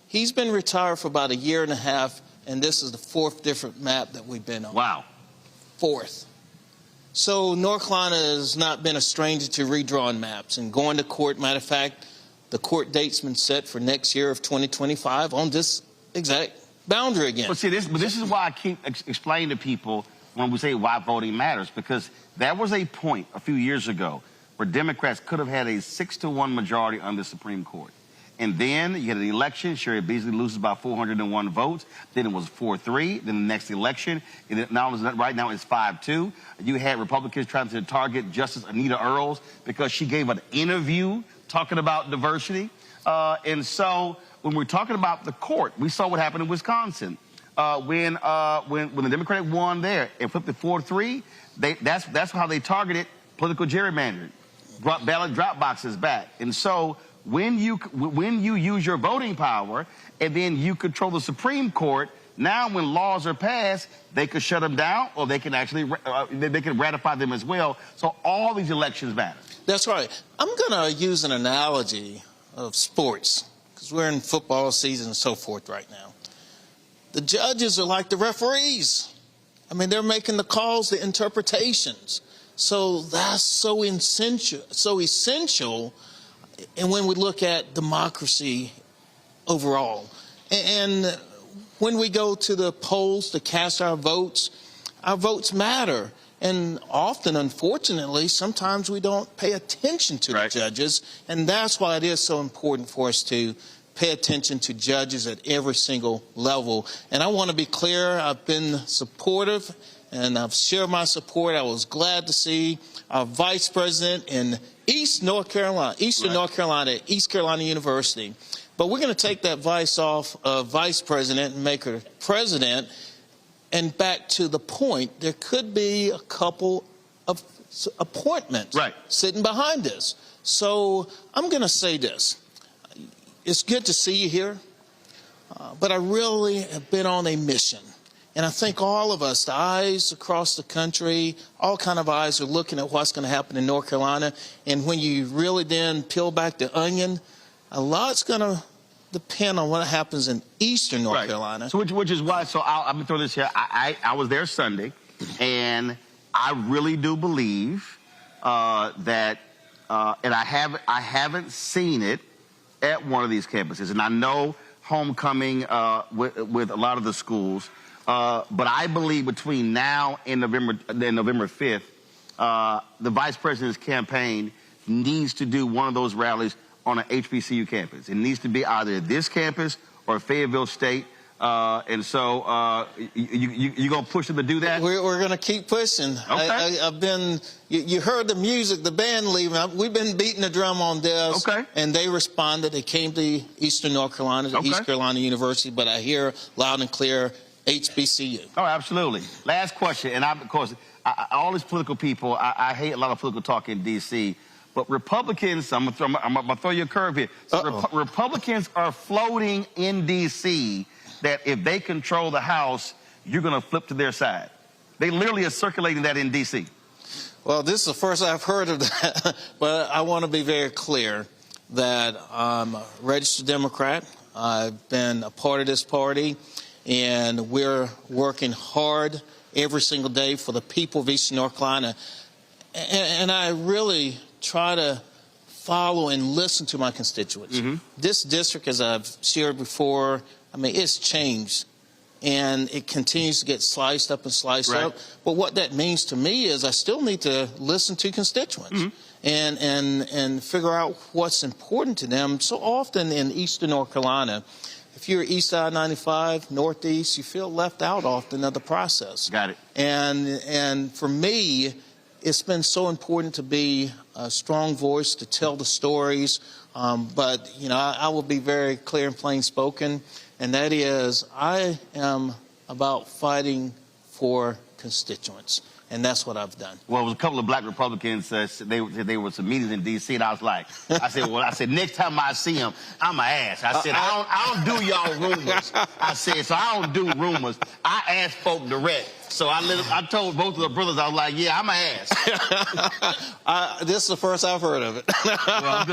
He's been retired for about a year and a half, and this is the fourth different map that we've been on. Wow. Fourth. So North Carolina has not been a stranger to redrawing maps and going to court. Matter of fact, the court date's been set for next year of 2025 on this exact boundary again. But see, this is why I keep explaining to people when we say why voting matters, because there was a point a few years ago where Democrats could have had a 6-1 majority on the Supreme Court. And then you had an election, Sherry Beasley loses by 401 votes. Then it was 4-3. Then the next election, right now it's 5-2. You had Republicans trying to target Justice Anita Earls because she gave an interview talking about diversity. And so when we're talking about the court, we saw what happened in Wisconsin. When the Democrat won there and flipped it 4-3, that's how they targeted political gerrymandering, brought ballot drop boxes back. And so when you use your voting power and then you control the Supreme Court, now when laws are passed, they could shut them down or they can actually they can ratify them as well. So all these elections matter. That's right. I'm going to use an analogy of sports because we're in football season and so forth right now. The judges are like the referees. I mean, they're making the calls, the interpretations. So that's so essential. And when we look at democracy overall, and when we go to the polls to cast our votes matter. And often, unfortunately, sometimes we don't pay attention to the judges. And that's why it is so important for us to pay attention to judges at every single level. And I want to be clear, I've been supportive and I've shared my support. I was glad to see our vice president in Eastern North Carolina, East Carolina University. But we're going to take that vice off of vice president and make her president. And back to the point, there could be a couple of appointments sitting behind this. So I'm going to say this. It's good to see you here, but I really have been on a mission. And I think all of us, the eyes across the country, all kind of eyes are looking at what's going to happen in North Carolina. And when you really then peel back the onion, a lot's going to depend on what happens in Eastern North Carolina. So which is why, so I'm going to throw this here. I was there Sunday, and I really do believe that, and I haven't seen it at one of these campuses. And I know homecoming with a lot of the schools, but I believe between now and November 5th, the vice president's campaign needs to do one of those rallies on an HBCU campus. It needs to be either this campus or Fayetteville State. And so you going to push them to do that? We're going to keep pushing. Okay. I've been, you heard the music, the band leaving. We've been beating the drum on this. Okay. And they responded. They came to Eastern North Carolina, to East Carolina University, but I hear loud and clear HBCU. Oh, absolutely. Last question. And of course, all these political people, I hate a lot of political talk in D.C., But Republicans, I'm gonna throw you a curve here. So Republicans are floating in D.C. that if they control the House, you're gonna flip to their side. They literally are circulating that in D.C. Well, this is the first I've heard of that, but I want to be very clear that I'm a registered Democrat. I've been a part of this party, and we're working hard every single day for the people of Eastern North Carolina. And I really try to follow and listen to my constituents. This district, as I've shared before, I mean, it's changed. And it continues to get sliced up and sliced up. But what that means to me is I still need to listen to constituents and figure out what's important to them. So often in Eastern North Carolina, if you're east side 95, northeast, you feel left out often of the process. Got it. And for me, it's been so important to be a strong voice, to tell the stories. But, you know, I will be very clear and plain spoken. And that is, I am about fighting for constituents. And that's what I've done. Well, it was a couple of black Republicans, they were some meetings in D.C., and I was like, I said, next time I see him, I'm going to ask. I said, I don't do y'all rumors. I said, so I don't do rumors. I ask folk direct. So I told both of the brothers, I was like, yeah, I'm going to ask. This is the first I've heard of it. Well,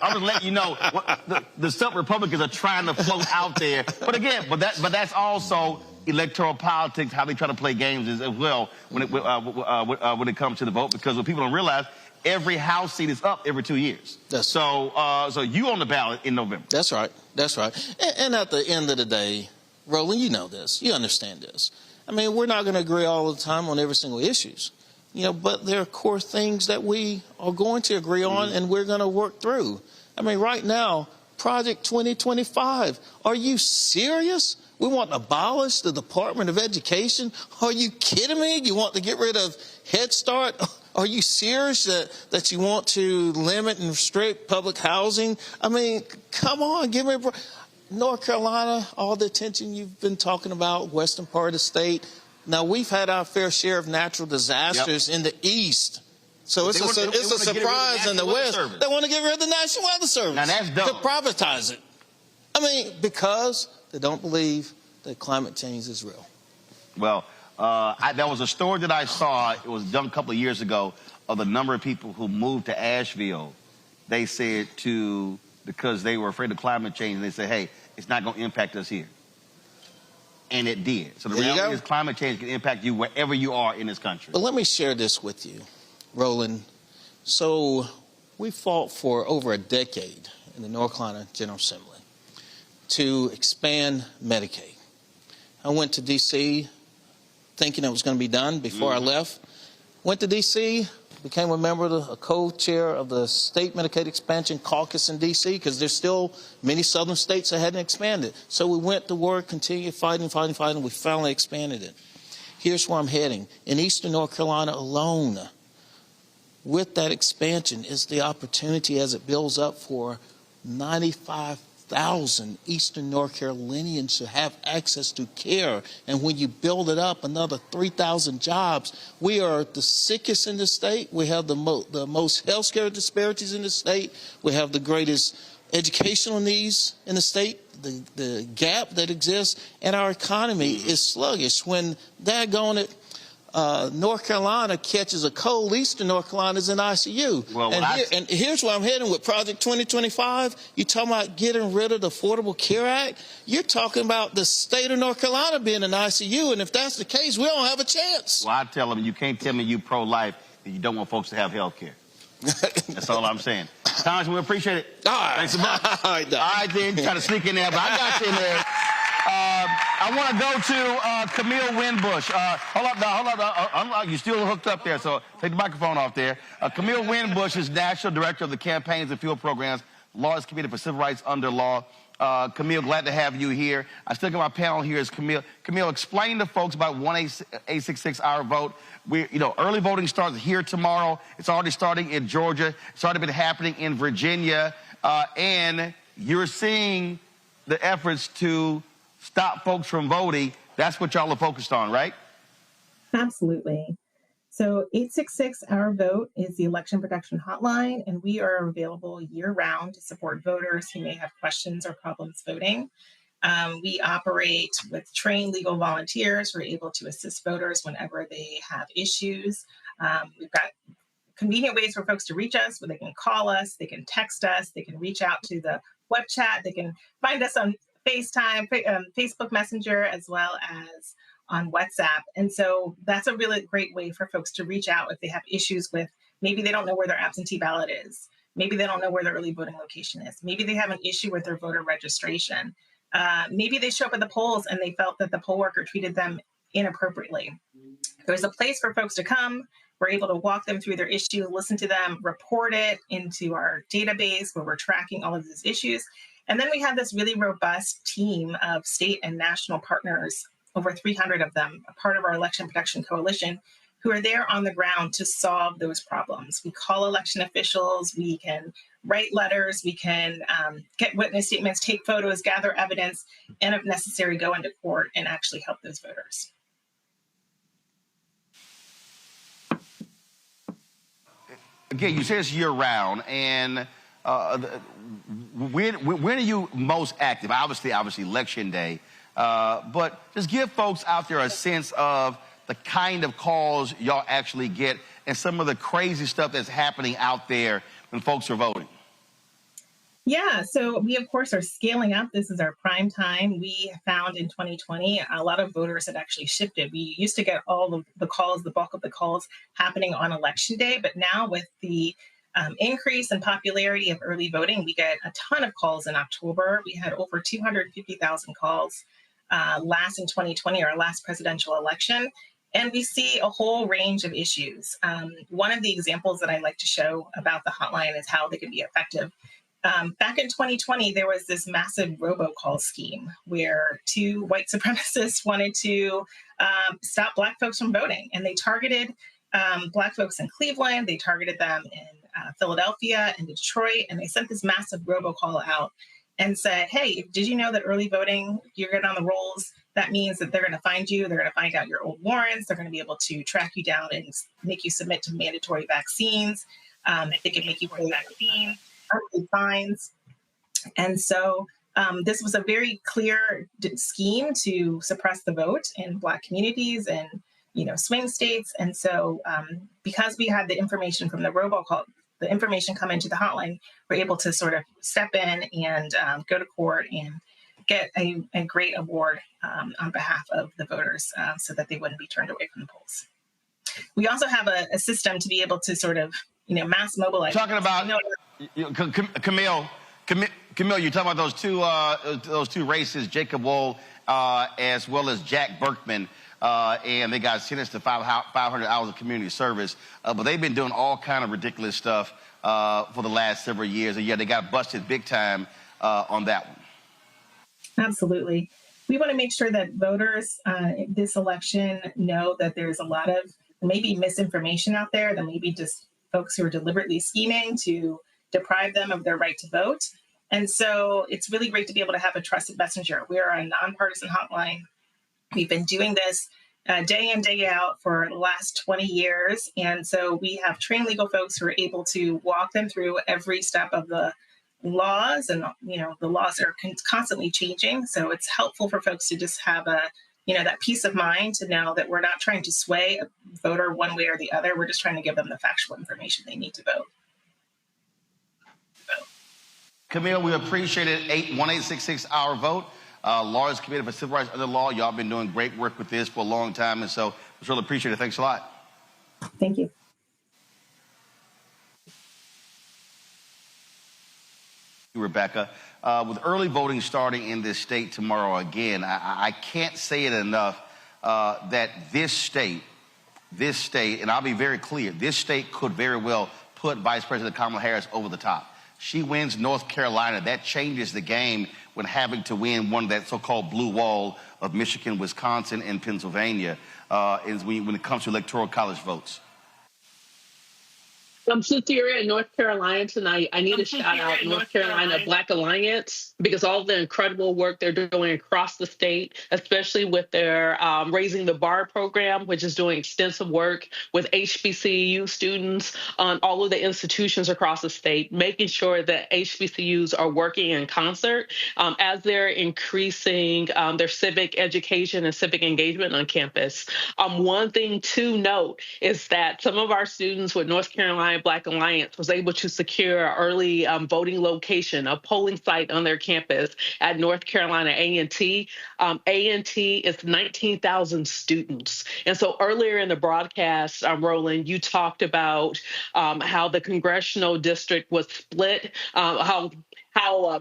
I'm just letting you know what the some Republicans are trying to float out there. But again, but that's also electoral politics, how they try to play games as well when it comes to the vote. Because what people don't realize, every House seat is up every 2 years. So you on the ballot in November. That's right. That's right. And at the end of the day, Roland, you know this. You understand this. I mean, we're not going to agree all the time on every single issues, you know, but there are core things that we are going to agree on and we're going to work through. I mean, right now, Project 2025, are you serious? We want to abolish the Department of Education? Are you kidding me? You want to get rid of Head Start? Are you serious that you want to limit and restrict public housing? I mean, come on, give me a break. North Carolina, all the attention you've been talking about, western part of the state. Now, we've had our fair share of natural disasters in the east. So it's a surprise in the west. They want to get rid of the National Weather Service. Now, that's dumb. To privatize it. I mean, because they don't believe that climate change is real. Well, there was a story that I saw, it was done a couple of years ago, of the number of people who moved to Asheville. They said because they were afraid of climate change, and they said, hey, it's not going to impact us here. And it did. So the reality is climate change can impact you wherever you are in this country. But let me share this with you, Roland. So we fought for over a decade in the North Carolina General Assembly to expand Medicaid. I went to D.C. thinking it was going to be done before I left. Went to D.C., became a member, a co-chair of the State Medicaid Expansion Caucus in D.C. because there's still many southern states that hadn't expanded. So we went to work, continued fighting. We finally expanded it. Here's where I'm heading. In Eastern North Carolina alone, with that expansion is the opportunity as it builds up for 95,000 Eastern North Carolinians to have access to care. And when you build it up, another 3,000 jobs. We are the sickest in the state. We have the most health care disparities in the state. We have the greatest educational needs in the state, the gap that exists, and our economy is sluggish. When daggone it, North Carolina catches a cold, Eastern North Carolina is in ICU. Well, and here's where I'm heading with Project 2025. You're talking about getting rid of the Affordable Care Act. You're talking about the state of North Carolina being in ICU, and if that's the case, we don't have a chance. Well, I tell them, you can't tell me you pro-life if you don't want folks to have health care. That's all I'm saying. Congressman, we appreciate it. All right. Thanks so much. All right, then. Try to sneak in there, but I got you in there. I want to go to Camille Winbush. Hold up. You're still hooked up there, so take the microphone off there. Camille Winbush is National Director of the Campaigns and Field Programs, Lawyers Committee for Civil Rights Under Law. Camille, glad to have you here. I still got my panel here is Camille. Camille, explain to folks about 1-866 Our Vote. Early voting starts here tomorrow. It's already starting in Georgia. It's already been happening in Virginia. And you're seeing the efforts to stop folks from voting. That's what y'all are focused on, right? Absolutely. So 866-OUR-VOTE is the election protection hotline, and we are available year-round to support voters who may have questions or problems voting. We operate with trained legal volunteers who are able to assist voters whenever they have issues. We've got convenient ways for folks to reach us, where they can call us, they can text us, they can reach out to the web chat, they can find us on FaceTime, Facebook Messenger, as well as on WhatsApp. And so that's a really great way for folks to reach out if they have issues with, maybe they don't know where their absentee ballot is. Maybe they don't know where their early voting location is. Maybe they have an issue with their voter registration. Maybe they show up at the polls and they felt that the poll worker treated them inappropriately. There's a place for folks to come. We're able to walk them through their issue, listen to them, report it into our database where we're tracking all of these issues. And then we have this really robust team of state and national partners, over 300 of them, a part of our Election Protection Coalition, who are there on the ground to solve those problems. We call election officials, we can write letters, we can get witness statements, take photos, gather evidence, and if necessary, go into court and actually help those voters. Again, you say it's year-round, and when are you most active? Obviously, Election Day. But just give folks out there a sense of the kind of calls y'all actually get and some of the crazy stuff that's happening out there when folks are voting. Yeah, so we, of course, are scaling up. This is our prime time. We found in 2020, a lot of voters had actually shifted. We used to get all of the calls, the bulk of the calls happening on Election Day. But now with the increase in popularity of early voting, we get a ton of calls in October. We had over 250,000 calls last in 2020, our last presidential election. And we see a whole range of issues. One of the examples that I like to show about the hotline is how they can be effective. Back in 2020, there was this massive robocall scheme where two white supremacists wanted to stop Black folks from voting. And they targeted Black folks in Cleveland, they targeted them in Philadelphia and Detroit, and they sent this massive robocall out and said, hey, did you know that early voting, you're good on the rolls? That means that they're going to find you, they're going to find out your old warrants, they're going to be able to track you down and make you submit to mandatory vaccines. They can make you pay vaccines, fines. And so this was a very clear scheme to suppress the vote in Black communities and swing states. And so because we had the information from the robocall, the information come into the hotline, we're able to sort of step in and go to court and get a great award on behalf of the voters so that they wouldn't be turned away from the polls. We also have a system to be able to sort of, mass mobilize. Talking about, Camille, you're talking about those two races, Jacob Wohl as well as Jack Burkman. And they got sentenced to 500 hours of community service. But they've been doing all kind of ridiculous stuff for the last several years. And yeah, they got busted big time on that one. Absolutely. We want to make sure that voters this election know that there's a lot of maybe misinformation out there, that maybe just folks who are deliberately scheming to deprive them of their right to vote. And so it's really great to be able to have a trusted messenger. We are a nonpartisan hotline. We've been doing this day in, day out for the last 20 years. And so we have trained legal folks who are able to walk them through every step of the laws. And, the laws are constantly changing. So it's helpful for folks to just have that peace of mind to know that we're not trying to sway a voter one way or the other. We're just trying to give them the factual information they need to vote. Camille, we appreciate it. 1-866-OUR-VOTE. Lawyers Committee for Civil Rights Under Law. Y'all been doing great work with this for a long time, and so it's really appreciate it. Thanks a lot. Thank you. Rebecca, with early voting starting in this state tomorrow again, I can't say it enough that this state, and I'll be very clear, this state could very well put Vice President Kamala Harris over the top. She wins North Carolina. That changes the game when having to win one of that so-called blue wall of Michigan, Wisconsin, and Pennsylvania when it comes to electoral college votes. Since you're in North Carolina tonight, I need to shout out North Carolina Black Alliance because all the incredible work they're doing across the state, especially with their Raising the Bar program, which is doing extensive work with HBCU students on all of the institutions across the state, making sure that HBCUs are working in concert as they're increasing their civic education and civic engagement on campus. One thing to note is that some of our students with North Carolina Black Alliance was able to secure an early voting location, a polling site on their campus at North Carolina A&T. A&T is 19,000 students. And so earlier in the broadcast, Roland, you talked about how the congressional district was split, how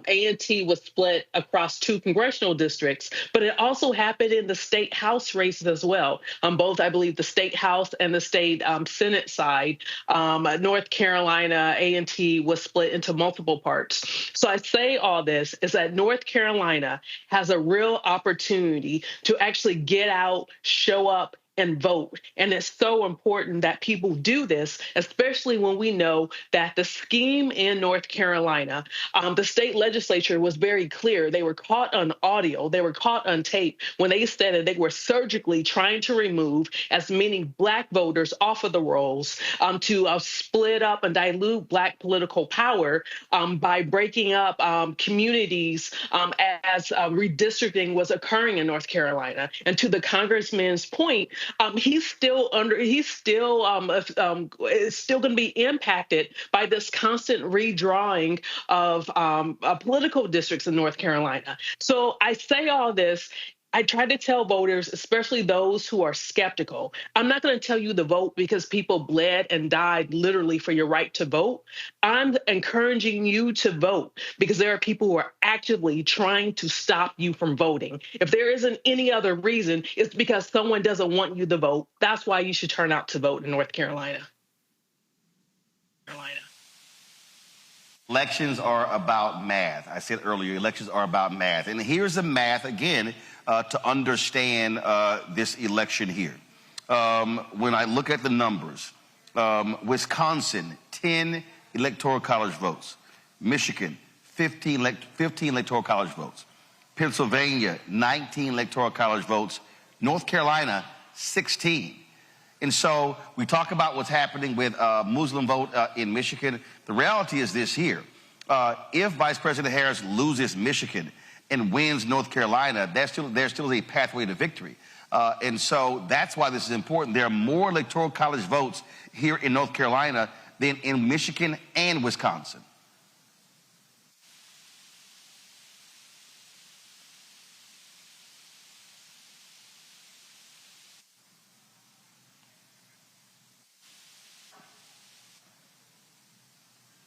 A&T was split across 2 congressional districts, but it also happened in the state house races as well. Both, I believe, the state house and the state Senate side, North Carolina A&T was split into multiple parts. So I say all this is that North Carolina has a real opportunity to actually get out, show up, and vote. And it's so important that people do this, especially when we know that the scheme in North Carolina, the state legislature was very clear. They were caught on audio, they were caught on tape when they said that they were surgically trying to remove as many Black voters off of the rolls to split up and dilute Black political power by breaking up communities as redistricting was occurring in North Carolina. And to the congressman's point, he's still is still going to be impacted by this constant redrawing of political districts in North Carolina. So I say all this. I try to tell voters, especially those who are skeptical, I'm not going to tell you to vote because people bled and died literally for your right to vote. I'm encouraging you to vote because there are people who are actively trying to stop you from voting. If there isn't any other reason, it's because someone doesn't want you to vote. That's why you should turn out to vote in North Carolina. Elections are about math. I said earlier, elections are about math. And here's the math, again, to understand this election here. When I look at the numbers, Wisconsin, 10 electoral college votes. Michigan, 15 electoral college votes. Pennsylvania, 19 electoral college votes. North Carolina, 16. And so we talk about what's happening with Muslim vote in Michigan. The reality is this here. If Vice President Harris loses Michigan and wins North Carolina, there's still a pathway to victory. And so that's why this is important. There are more electoral college votes here in North Carolina than in Michigan and Wisconsin.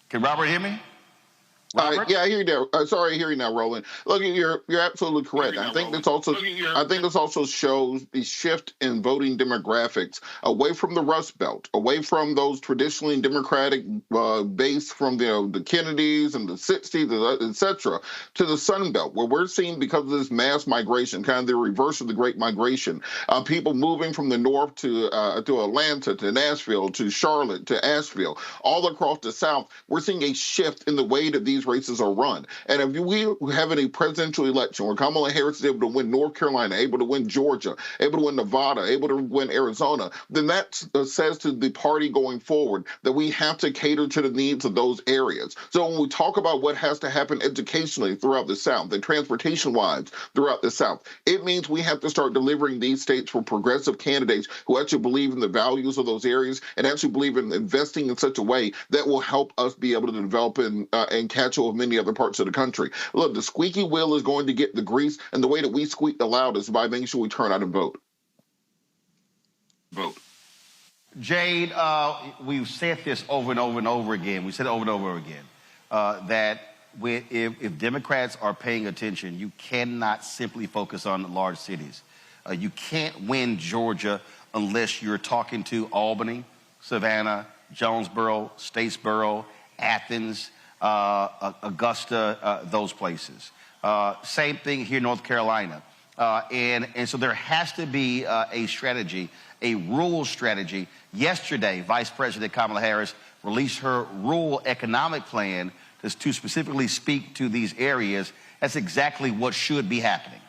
Can Robert hear me? Yeah, I hear you now. Sorry, I hear you now, Roland. Look, you're absolutely correct. I think this also shows the shift in voting demographics away from the Rust Belt, away from those traditionally Democratic base from the Kennedys and the 60s, et cetera, to the Sun Belt, where we're seeing, because of this mass migration, kind of the reverse of the Great Migration, people moving from the north to Atlanta, to Nashville, to Charlotte, to Asheville, all across the South. We're seeing a shift in the way that these races are run. And if we have a presidential election where Kamala Harris is able to win North Carolina, able to win Georgia, able to win Nevada, able to win Arizona, then that says to the party going forward that we have to cater to the needs of those areas. So when we talk about what has to happen educationally throughout the South and transportation-wise throughout the South, it means we have to start delivering these states for progressive candidates who actually believe in the values of those areas and actually believe in investing in such a way that will help us be able to develop and catch of many other parts of the country. Look, the squeaky wheel is going to get the grease, and the way that we squeak the loudest is by making sure we turn out and vote. Jade, we've said this over and over and over again. We said it over and over again, that if Democrats are paying attention, you cannot simply focus on large cities. You can't win Georgia unless you're talking to Albany, Savannah, Jonesboro, Statesboro, Athens, Augusta, those places. Same thing here in North Carolina. And so there has to be a strategy a rural strategy. Yesterday, Vice President Kamala Harris released her rural economic plan to specifically speak to these areas. That's exactly what should be happening.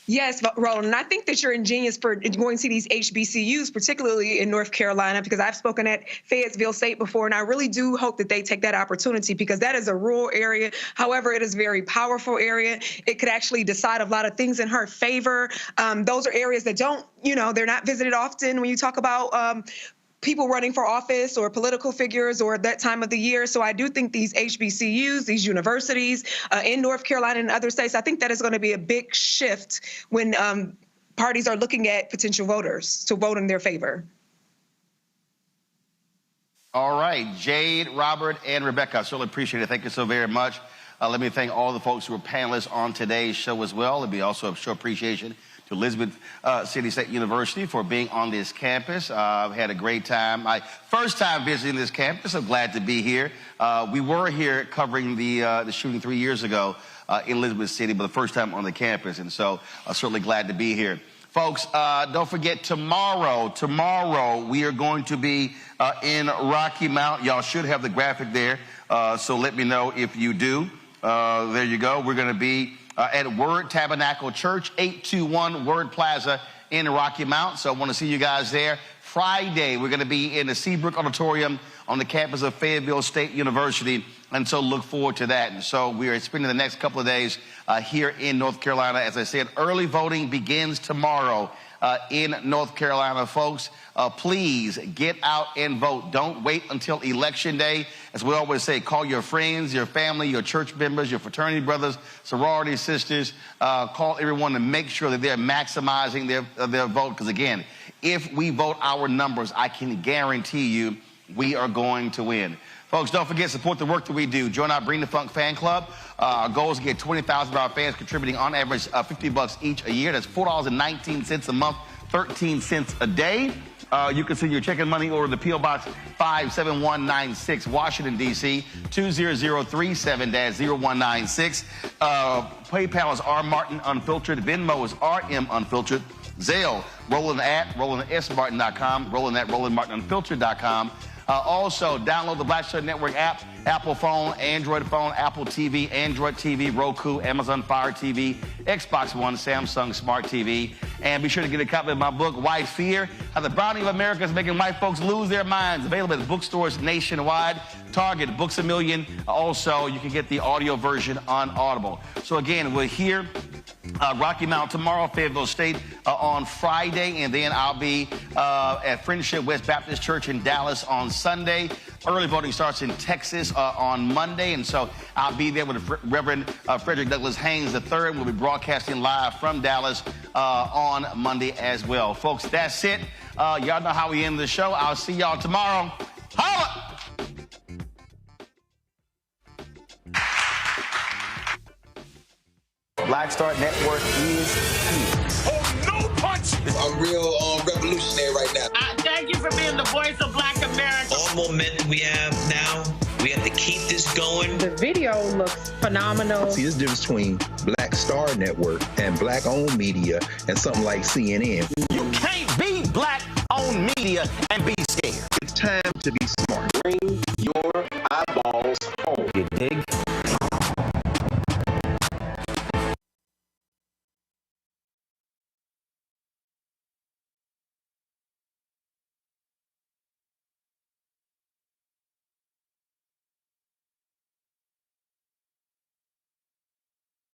Yes, Roland, and I think that you're ingenious for going to these HBCUs, particularly in North Carolina, because I've spoken at Fayetteville State before, and I really do hope that they take that opportunity, because that is a rural area. However, it is a very powerful area. It could actually decide a lot of things in her favor. Those are areas that don't, they're not visited often when you talk about people running for office or political figures or that time of the year. So I do think these HBCUs, these universities in North Carolina and other states, I think that is going to be a big shift when parties are looking at potential voters to vote in their favor. All right, Jade, Robert, and Rebecca, I certainly appreciate it. Thank you so very much. Let me thank all the folks who were panelists on today's show as well. Let me also show appreciation to Elizabeth City State University for being on this campus. I've had a great time. My first time visiting this campus. I'm glad to be here. We were here covering the shooting 3 years ago in Elizabeth City, but the first time on the campus, and so I'm certainly glad to be here. Folks, don't forget tomorrow we are going to be in Rocky Mount. Y'all should have the graphic there, so let me know if you do. There you go. We're going to be at Word Tabernacle Church, 821 Word Plaza in Rocky Mount. So I want to see you guys there. Friday, we're going to be in the Seabrook Auditorium on the campus of Fayetteville State University. And so look forward to that. And so we are spending the next couple of days here in North Carolina. As I said, early voting begins tomorrow in North Carolina, folks. Please get out and vote. Don't wait until Election Day. As we always say, call your friends, your family, your church members, your fraternity brothers, sorority sisters. Call everyone to make sure that they're maximizing their vote. Because again, if we vote our numbers, I can guarantee you we are going to win. Folks, don't forget, support the work that we do. Join our Bring the Funk fan club. Our goal is to get 20,000 of our fans contributing on average $50 each a year. That's $4.19 a month, 13 cents a day. You can send your check-in money order to P.O. Box 57196, Washington, D.C., 20037-0196. PayPal is R. Martin Unfiltered. Venmo is RM Unfiltered. Zelle, Roland at RolandSMartin.com, Roland at RolandMartinUnfiltered.com. Also, download the Black Star Network app, Apple phone, Android phone, Apple TV, Android TV, Roku, Amazon Fire TV, Xbox One, Samsung Smart TV. And be sure to get a copy of my book, White Fear, How the Browning of America is Making White Folks Lose Their Minds. Available at bookstores nationwide, Target, Books A Million. Also, you can get the audio version on Audible. So again, we're here. Rocky Mount tomorrow, Fayetteville State on Friday, and then I'll be at Friendship West Baptist Church in Dallas on Sunday. Early voting starts in Texas on Monday, and so I'll be there with the Reverend Frederick Douglass Haynes III. We'll be broadcasting live from Dallas on Monday as well. Folks, that's it. Y'all know how we end the show. I'll see y'all tomorrow. Holla! Black Star Network is here. Oh, no punch! I'm real revolutionary right now. Thank you for being the voice of Black America. All momentum we have now, we have to keep this going. The video looks phenomenal. See, there's a difference between Black Star Network and black-owned media and something like CNN. You can't be black-owned media and be scared. It's time to be smart. Bring your eyeballs home. You dig?